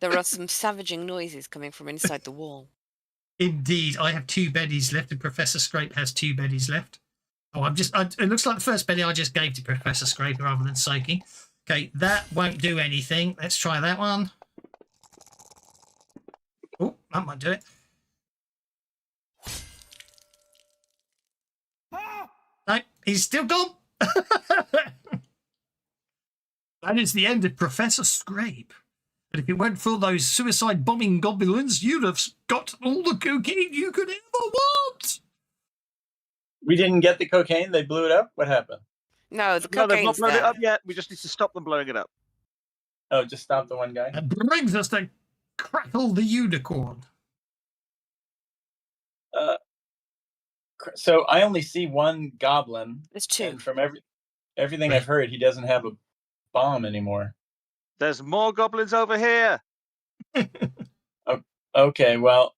There are some savaging noises coming from inside the wall. Indeed, I have 2 bennies left, and Professor Scrape has 2 bennies left. Oh, it looks like the first benny I just gave to Professor Scrape rather than soaking. Okay, that won't do anything. Let's try that one. Oh, that might do it. he's still gone. That is the end of Professor Scrape. And if it weren't for those suicide bombing goblins, you'd have got all the cocaine you could ever want. We didn't get the cocaine. They blew it up. What happened? No, the No, they've not cocaine's blown it there. up yet. We just need to stop them blowing it up. Oh, just stop the one guy. That brings us to Crackle the Unicorn. So I only see one goblin, There's two. and from everything I've heard, he doesn't have a bomb anymore. There's more goblins over here. Okay, well,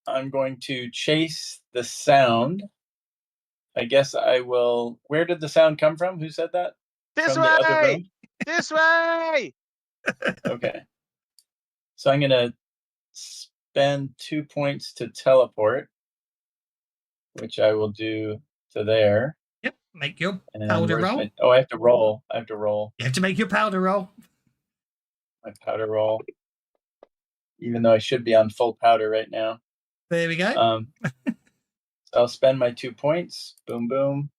I'm going to chase the sound. I guess I will. Where did the sound come from? Who said that? This From the other way! room? This way! Okay. So I'm going to spend 2 points to teleport, which I will do to there. Yep, make your And powder where's roll. I have to roll. I have to roll You have to make your powder roll. my powder roll, even though I should be on full powder right now. There we go. So I'll spend my 2 points. Boom, boom.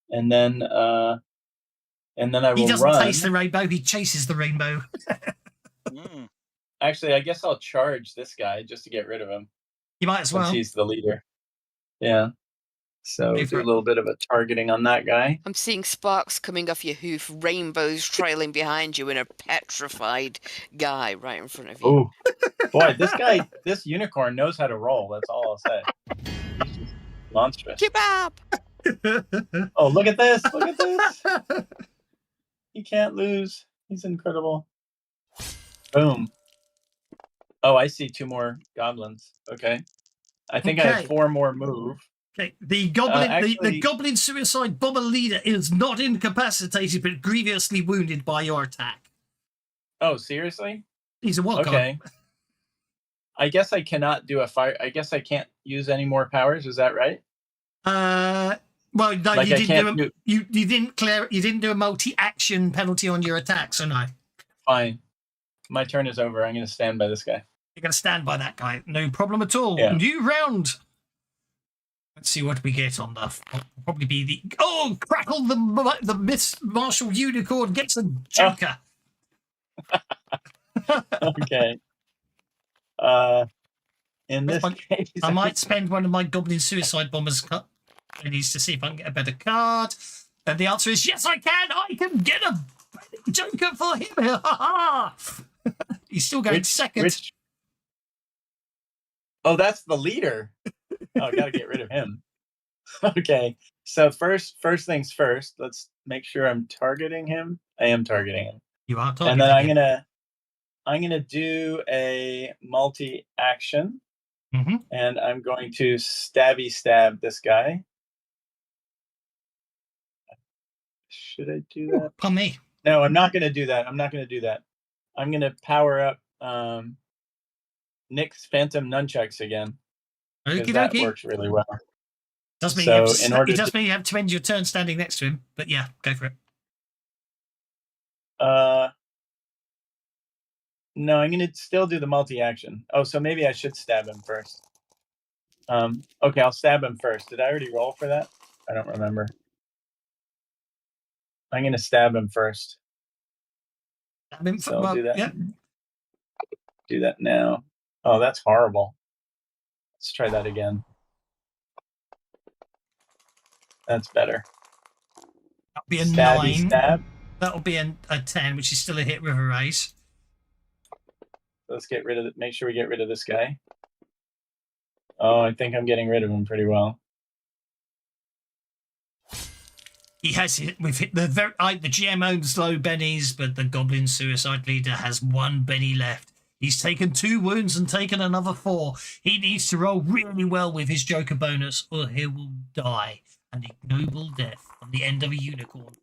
And then I will He doesn't run. taste the rainbow, he chases the rainbow. Actually, I guess I'll charge this guy just to get rid of him. You might as Since well. he's the leader. Yeah. So Go do for a it. little bit of a targeting on that guy. I'm seeing sparks coming off your hoof, rainbows trailing behind you, and a petrified guy right in front of you. Oh, boy, this unicorn knows how to roll. That's all I'll say. He's just monstrous. Kebab! Oh, look at this! Look at this! He can't lose. He's incredible. Boom. Oh, I see 2 more goblins. Okay. I think I Okay. have 4 more move. Okay, the goblin, the actually- goblin suicide bomber leader is not incapacitated but grievously wounded by your attack. Oh, seriously? He's a wild card. Okay. I guess I cannot do a fire. I guess I can't use any more powers. Is that right? Well, no, Like you I didn't can't do you didn't do a multi-action penalty on your attack, so no. Fine. My turn is over. I'm going to stand by this guy. You're going to stand by that guy. No problem at all. Yeah. New round. Let's see what we get on the... Probably be the... Oh, Crackle the Miss Martial Unicorn gets a joker. Okay. In this case, I might spend one of my Goblin Suicide Bombers needs to see if I can get a better card. And the answer is yes, I can. I can get a joker for him. He's still going second. Oh, that's the leader. Oh, gotta get rid of him. Okay. So first things first. Let's make sure I'm targeting him. I am targeting him. You are targeting And then him. I'm gonna do a multi-action, and I'm going to stabby stab this guy. Should I do that? Upon me. No, I'm not gonna do that. I'm not gonna do that. I'm gonna power up Nick's Phantom Nunchucks again. Okie That dokie. works really well. Does mean So, you have to, in order it does to- mean you have to end your turn standing next to him. But yeah, go for it. No, I'm gonna still do the multi-action. Oh, so maybe I should stab him first. Okay, I'll stab him first. Did I already roll for that? I don't remember. I'm gonna stab him first. I mean, So I'll well, do that. yeah. Do that now. Oh, that's horrible. Let's try that again. That's better. That'll be a Stabby 9. stab. That'll be a 10, which is still a hit with a raise. Let's get rid of it. Make sure we get rid of this guy. Oh, I think I'm getting rid of him pretty well. He has hit. We've hit the GM owns low bennies, but the Goblin Suicide Leader has 1 benny left. He's taken 2 wounds and taken another 4. He needs to roll really well with his Joker bonus, or he will die an ignoble death on the end of a unicorn.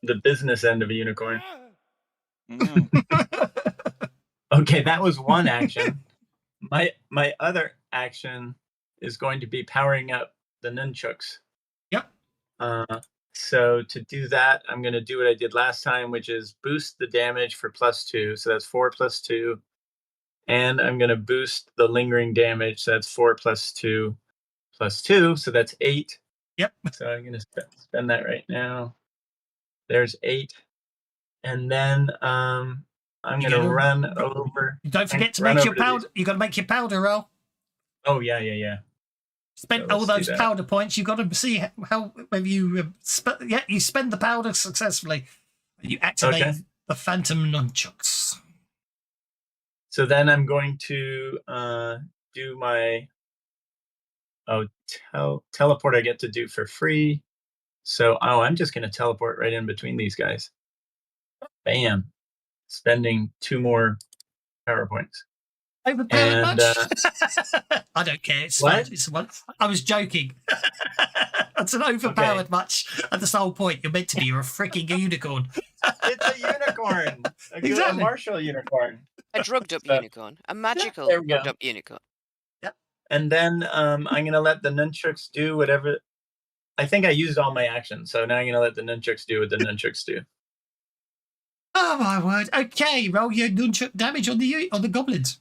The business end of a unicorn. Okay, that was one action. My other action is going to be powering up the nunchucks. Yep. So to do that, I'm going to do what I did last time, which is boost the damage for +2. So that's 4 + 2. And I'm going to boost the lingering damage. So that's 4 + 2. plus 2, so that's 8. Yep. So I'm going to spend that right now. There's 8. And then I'm going to run over. Don't forget to make your powder. You got to make your powder roll. Oh, yeah. Spent So all those powder points. You got to see how whether you you spend the powder successfully. You activate the phantom nunchucks. So then I'm going to do my teleport. I get to do for free. So I'm just going to teleport right in between these guys. Bam! Spending 2 more power points. Overpowered much? I don't care. It's fun. It's one. I was joking. That's an overpowered much. And that's the whole point. You're meant to be. You're a freaking unicorn. It's a unicorn. A martial unicorn. A drugged up unicorn. A magical drugged up unicorn. Yep. And then I'm going to let the nunchucks do whatever. I think I used all my actions. So now I'm going to let the nunchucks do what the nunchucks do. Oh, my word. Okay. Roll your nunchuck damage on the goblins.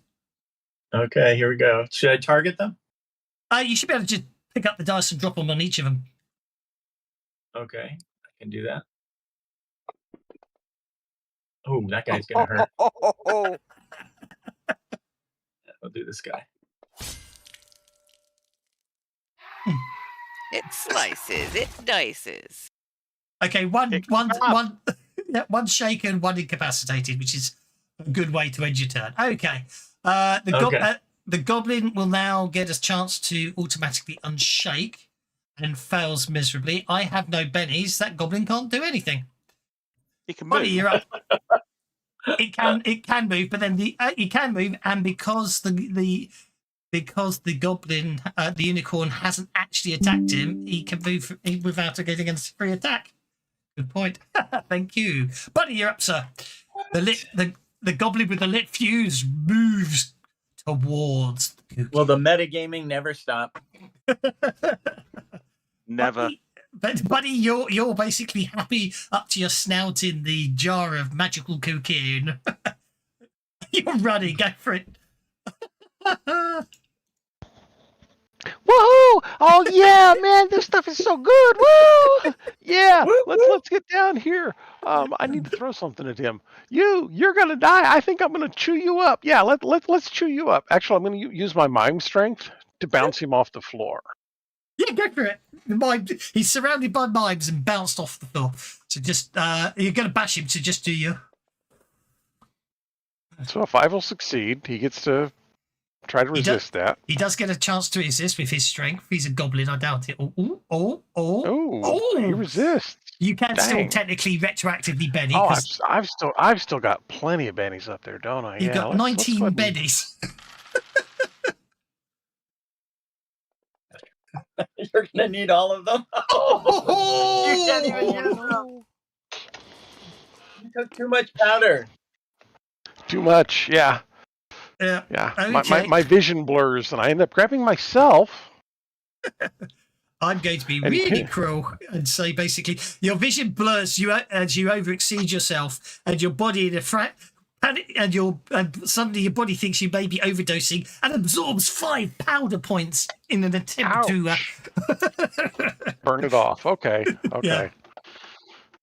Okay, here we go. Should I target them? You should be able to just pick up the dice and drop them on each of them. Okay, I can do that. Oh, that guy's going to hurt. I'll do this guy. It slices, it dices. Okay, one shaken, one incapacitated, which is a good way to end your turn. Okay. The goblin will now get a chance to automatically unshake and fails miserably. I have no bennies. That goblin can't do anything. He can move. Buddy, you're up. It can move, but then it can move, and because the goblin, the unicorn, hasn't actually attacked him, he can move without getting against a free attack. Good point. Thank you, buddy. You're up, sir. The goblin with the lit fuse moves towards the cookie. Will the metagaming never stop? Never. Buddy, you're basically happy up to your snout in the jar of magical cocaine. You're running. Go for it. Woohoo! Oh yeah, man, this stuff is so good. Woo! Yeah, let's get down here. I need to throw something at him. You're gonna die. I think I'm gonna chew you up. Yeah, let's chew you up. Actually, I'm gonna use my mime strength to bounce him off the floor. Yeah, go for it. He's surrounded by mimes and bounced off the floor. So just you're gonna bash him. So just do you. So if I will succeed, he gets to try to resist that. He does get a chance to resist with his strength. He's a goblin, I doubt it. He resists. You can still technically retroactively Benny. Oh, I've still got plenty of bennies up there, don't I? You've got 19 bennies. You're gonna need all of them. You can't even use them. You took too much powder. Too much, yeah. Yeah. Okay. My vision blurs, and I end up grabbing myself. I'm going to be really cruel and say basically your vision blurs as you overexceed yourself, and your body in a panic, and suddenly your body thinks you may be overdosing and absorbs 5 powder points in an attempt to burn it off. Okay. Yeah.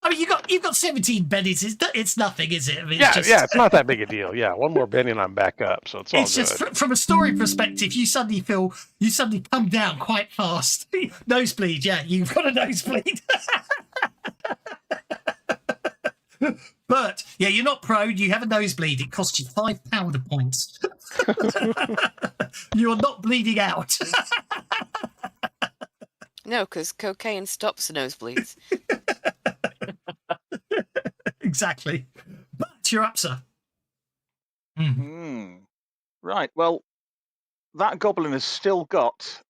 I mean, you've got 17 bennies. It's nothing, is it? I mean, it's not that big a deal. Yeah, one more benny and I'm back up. So it's all good. Just from a story perspective, you suddenly come down quite fast. Nosebleed, yeah, you've got a nosebleed. But yeah, you're not prone. You have a nosebleed. It costs you 5 powder points. You are not bleeding out. No, because cocaine stops the nosebleeds. Exactly. But you're up, sir. Right. Well, that goblin has still got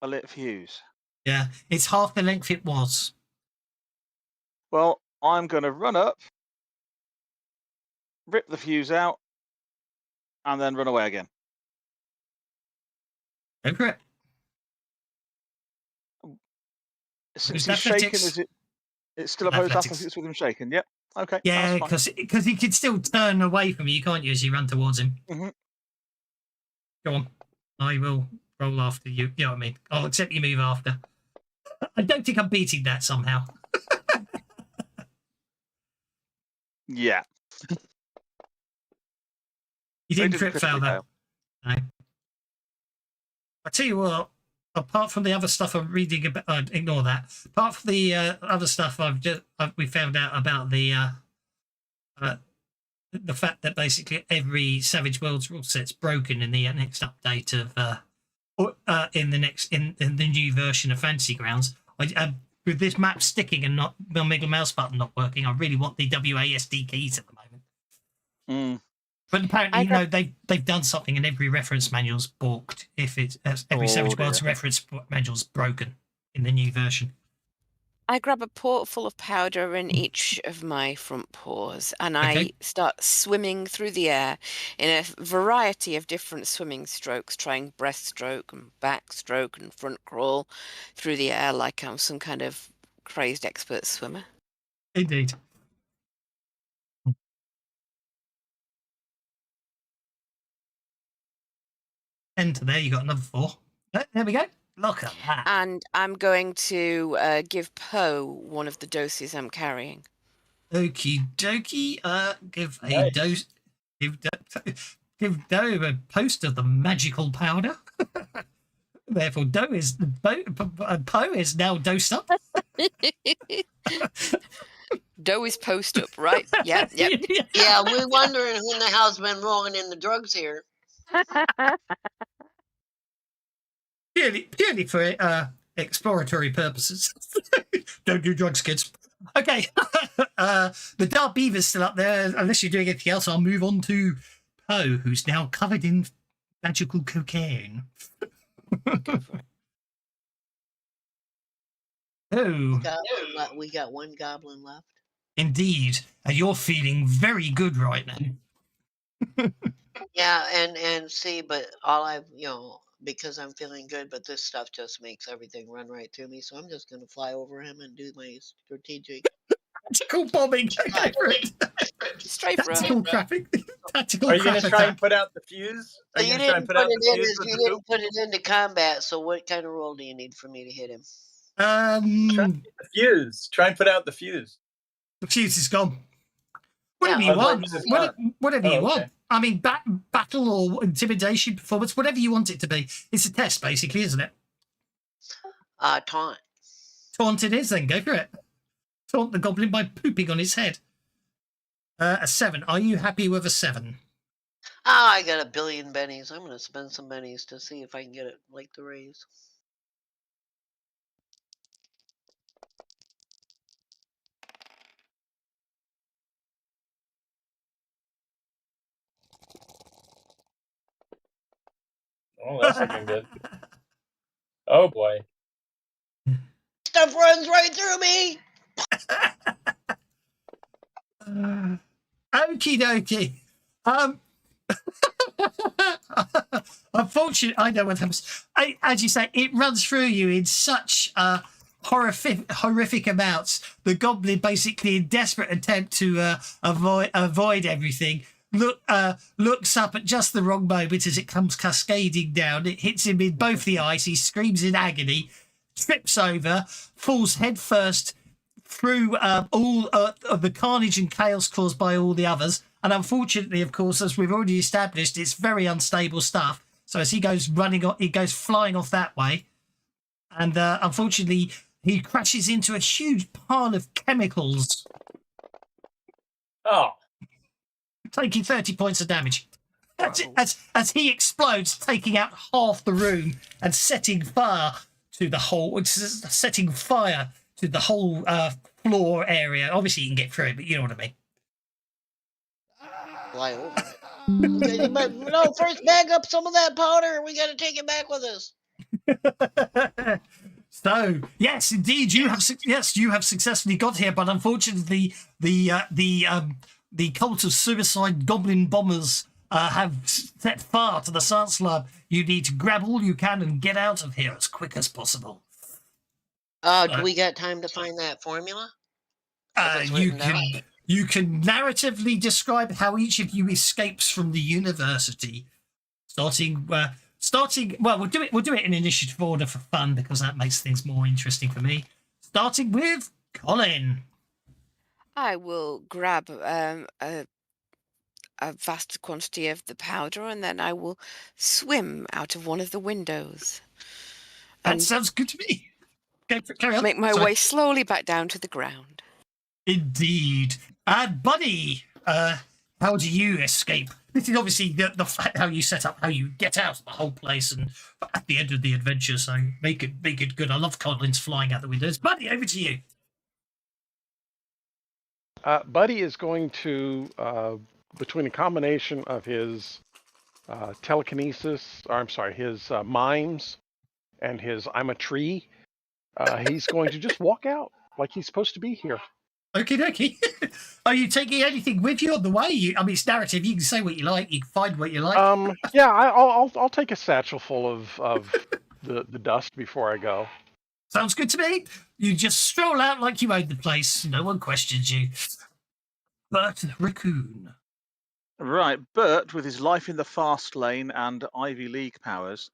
a lit fuse. Yeah, it's half the length it was. Well, I'm going to run up, rip the fuse out, and then run away again. Go for it. Since he's shaken, is it? It's still opposed athletics with him shaken. Yep. Okay. Yeah, because he can still turn away from you, can't you, as you run towards him? Mm-hmm. Go on. I will roll after you. You know what I mean? I'll accept your move after. I don't think I'm beating that somehow. Yeah. You I didn't didn't crit fail critically that. No. I tell you what. Apart from the other stuff I'm reading about, ignore that. Apart from the other stuff we found out about the fact that basically every Savage Worlds rule set's broken in the next update of in the new version of Fantasy Grounds. With this map sticking and not the middle mouse button not working, I really want the WASD keys at the moment. Mm. But apparently, they've done something, and every reference manual's balked. If it's every Savage Worlds reference manual's broken in the new version. I grab a pot full of powder in each of my front paws, and I start swimming through the air in a variety of different swimming strokes, trying breaststroke and backstroke and front crawl through the air like I'm some kind of crazed expert swimmer. Indeed. Enter there, you got another 4. There we go. Look at that. And I'm going to give Poe one of the doses I'm carrying. Okie dokie. Give a Nice. dose. Give Doe a post of the magical powder. Therefore, Poe is now dosed up. Doe is post up, right? Yep. Yeah, we're wondering who in the hell's been rolling in the drugs here. Purely for exploratory purposes. Don't do drugs, kids. Okay. The Dark Beaver's still up there. Unless you're doing anything else, I'll move on to Poe, who's now covered in magical cocaine. Oh, We got one goblin left. indeed. And you're feeling very good right now. Yeah, and see, but all I've, because I'm feeling good, but this stuff just makes everything run right through me. So I'm just going to fly over him and do my strategic. Tactical bombing. Okay, for it. Straight for Tactical traffic. Tactical Are you going to crash try and attack. put out the fuse? Are So you you going to try and didn't put put out it the in fuse as with you the didn't poop? put it into combat. So what kind of roll do you need for me to hit him? The fuse. Try and put out the fuse. The fuse is gone. Whatever Yeah, you want. fuse is gone. Whatever you Oh, want. okay. I mean, battle or intimidation performance, whatever you want it to be. It's a test, basically, isn't it? Taunt. Taunt it is, then go for it. Taunt the goblin by pooping on his head. A 7. Are you happy with a 7? I got 1 billion bennies. I'm going to spend some bennies to see if I can get it like the raise. Oh, that's looking good. Oh boy. Stuff runs right through me. Okie dokie. Unfortunately, I know what happens. As you say, it runs through you in such horrific amounts. The goblin, basically, in desperate attempt to avoid everything, looks up at just the wrong moment as it comes cascading down. It hits him in both the eyes. He screams in agony, trips over, falls head first through all of the carnage and chaos caused by all the others. And unfortunately, of course, as we've already established, it's very unstable stuff. So as he goes he goes flying off that way. And unfortunately, he crashes into a huge pile of chemicals, Oh. taking 30 points of damage. As he explodes, taking out half the room and setting fire to the whole floor area. Obviously, you can get through it, but you know what I mean. Fly over it. Okay, but no, first bag up some of that powder. We got to take it back with us. So yes, indeed, you have successfully got here, but unfortunately, the cult of suicide goblin bombers have set fire to the science lab. You need to grab all you can and get out of here as quick as possible. Do we got time to find that formula? You can narratively describe how each of you escapes from the university, starting starting. Well, we'll do it. We'll do it in initiative order for fun because that makes things more interesting for me. Starting with Colin. I will grab a vast quantity of the powder, and then I will swim out of one of the windows That and sounds good to me. Carry on. make my Sorry. way slowly back down to the ground. Indeed. And Buddy, how do you escape? This is obviously the how you set up, how you get out of the whole place, and at the end of the adventure. So make it good. I love Colin's flying out the windows. Buddy, over to you. Buddy is going to, between a combination of his telekinesis, or I'm sorry, his mimes, and his I'm a tree, he's going to just walk out like he's supposed to be here. Okie dokie. Are you taking anything with you on the way? I mean, it's narrative. You can say what you like. You can find what you like. Yeah, I'll take a satchel full of the dust before I go. Sounds good to me. You just stroll out like you own the place. No one questions you. Bert the Raccoon. Right, Bert, with his life in the fast lane and Ivy League powers,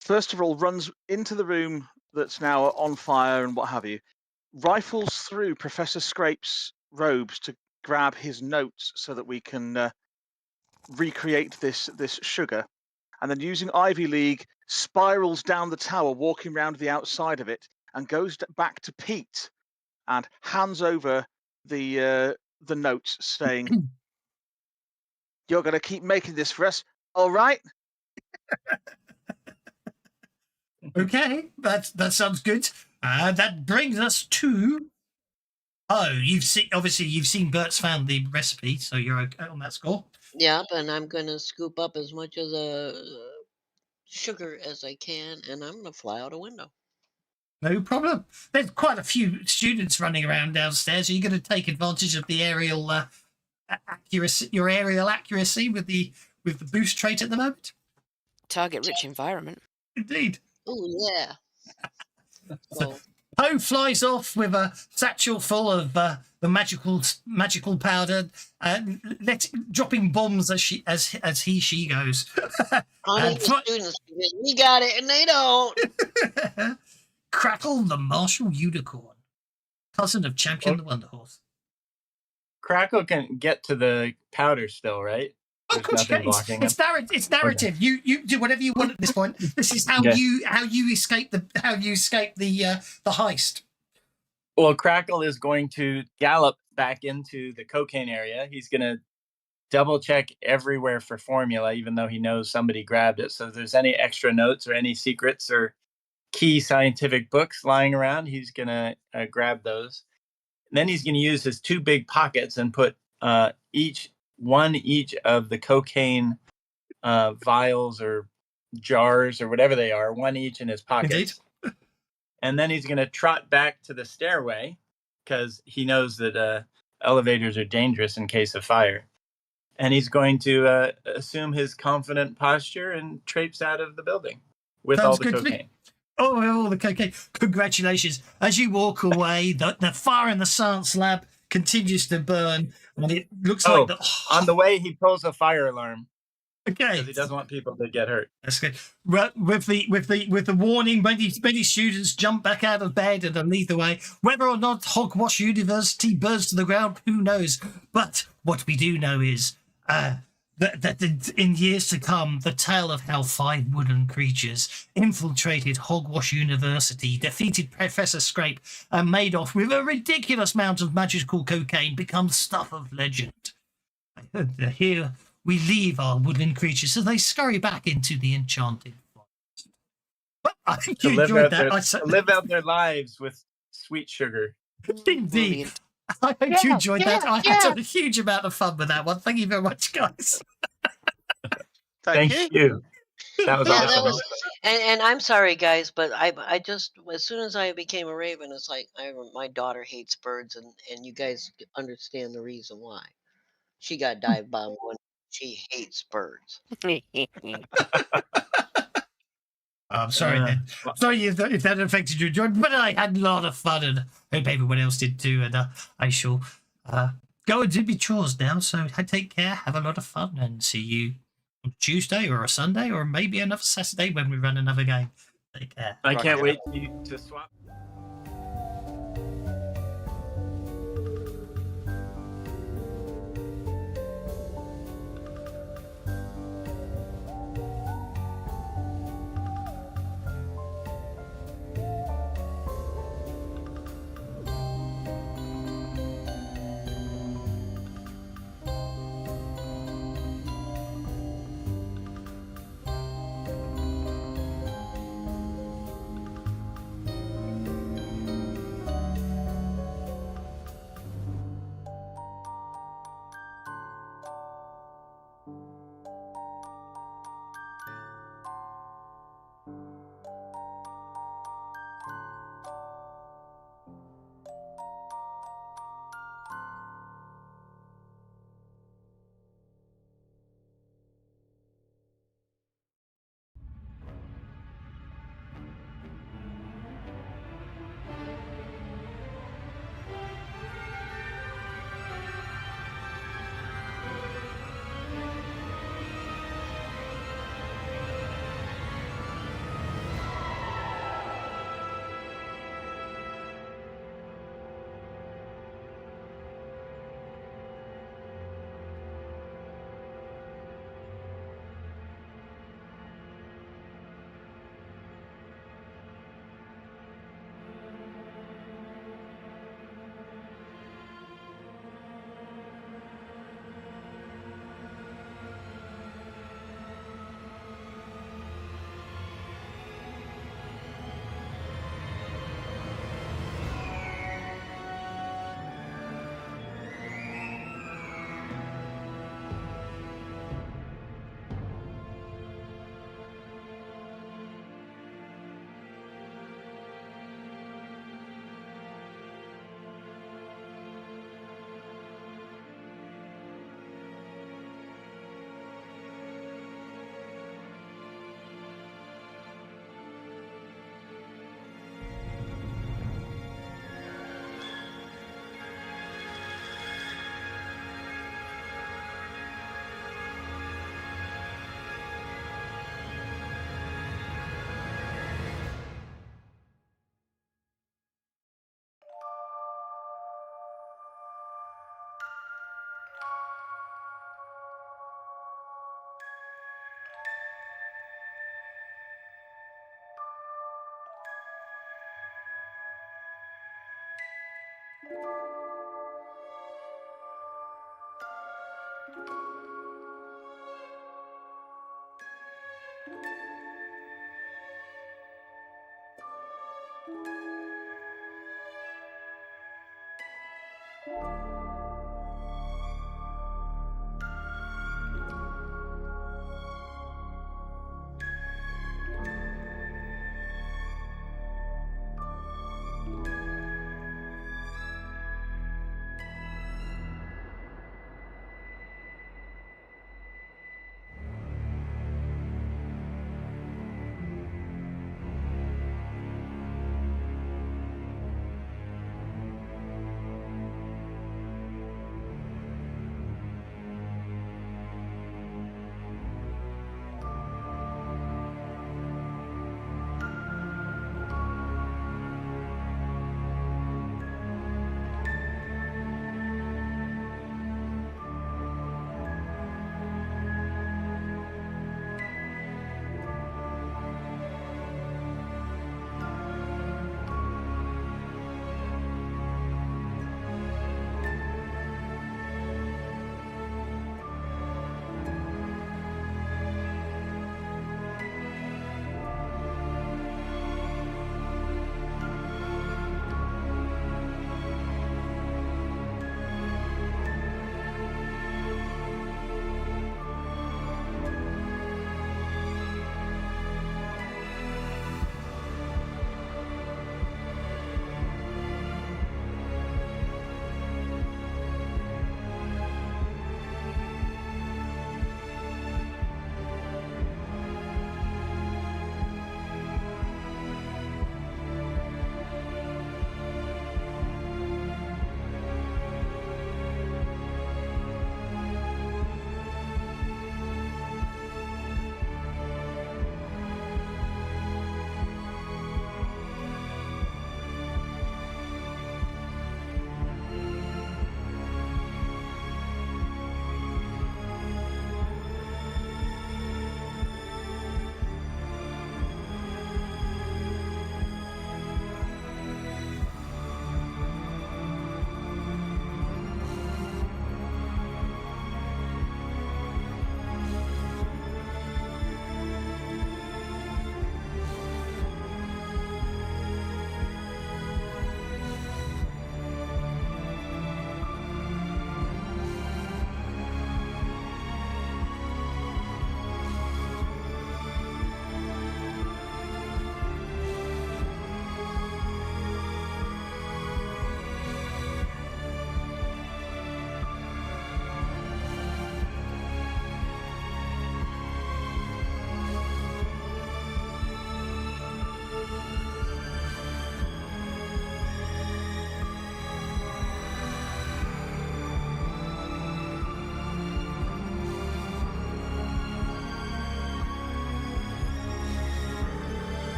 first of all runs into the room that's now on fire and what have you, rifles through Professor Scrape's robes to grab his notes so that we can recreate this sugar, and then using Ivy League spirals down the tower, walking around the outside of it, and goes back to Pete and hands over the notes, saying, "You're going to keep making this for us, all right?" Okay, that sounds good. That brings us to. Oh, you've seen Bert's found the recipe, so you're okay on that score. Yep, and I'm gonna scoop up as much of the sugar as I can, and I'm gonna fly out a window. No problem. There's quite a few students running around downstairs. Are you going to take advantage of the aerial accuracy, your aerial accuracy with the boost trait at the moment? Target-rich environment. Indeed. Oh yeah. So Poe flies off with a satchel full of the magical powder, dropping bombs as she goes. all these students, we got it, and they don't. Crackle the martial unicorn, cousin of Champion the Wonder Horse. Crackle can get to the powder still, right? Of course, blocking it's narrative. Okay. You do whatever you want at this point. This is how you escape the heist. Well, Crackle is going to gallop back into the cocaine area. He's going to double check everywhere for formula, even though he knows somebody grabbed it. So if there's any extra notes or any secrets or key scientific books lying around, he's going to grab those. And then he's going to use his two big pockets and put each of the cocaine vials or jars or whatever they are, one each in his pockets. And then he's going to trot back to the stairway because he knows that elevators are dangerous in case of fire. And he's going to assume his confident posture and traipse out of the building with all the cocaine. Oh, the cocaine. Congratulations. As you walk away, the fire in the science lab continues to burn. And it looks like on the way he pulls a fire alarm. Okay. Because he doesn't want people to get hurt. That's good. With the warning, many students jump back out of bed and lead the way. Whether or not Hogwash University burns to the ground, who knows? But what we do know is that in years to come, the tale of how 5 woodland creatures infiltrated Hogwash University, defeated Professor Scrape, and made off with a ridiculous amount of magical cocaine becomes stuff of legend. Here we leave our woodland creatures as they scurry back into the enchanted forest. But I think you enjoyed that. Live out their lives with sweet sugar. Indeed. Brilliant. I hope you enjoyed that. I had a huge amount of fun with that one. Thank you very much, guys. Thank you. That was awesome. That was, and I'm sorry, guys, but I just, as soon as I became a raven, it's like my daughter hates birds, and you guys understand the reason why. She got dive bombed when she hates birds. I'm sorry then. Sorry if that affected your enjoyment, but I had a lot of fun, and I hope everyone else did too. And I shall go and do my chores now. So take care, have a lot of fun, and see you on Tuesday or a Sunday or maybe another Saturday when we run another game. Take care. I can't Roger. wait to swap.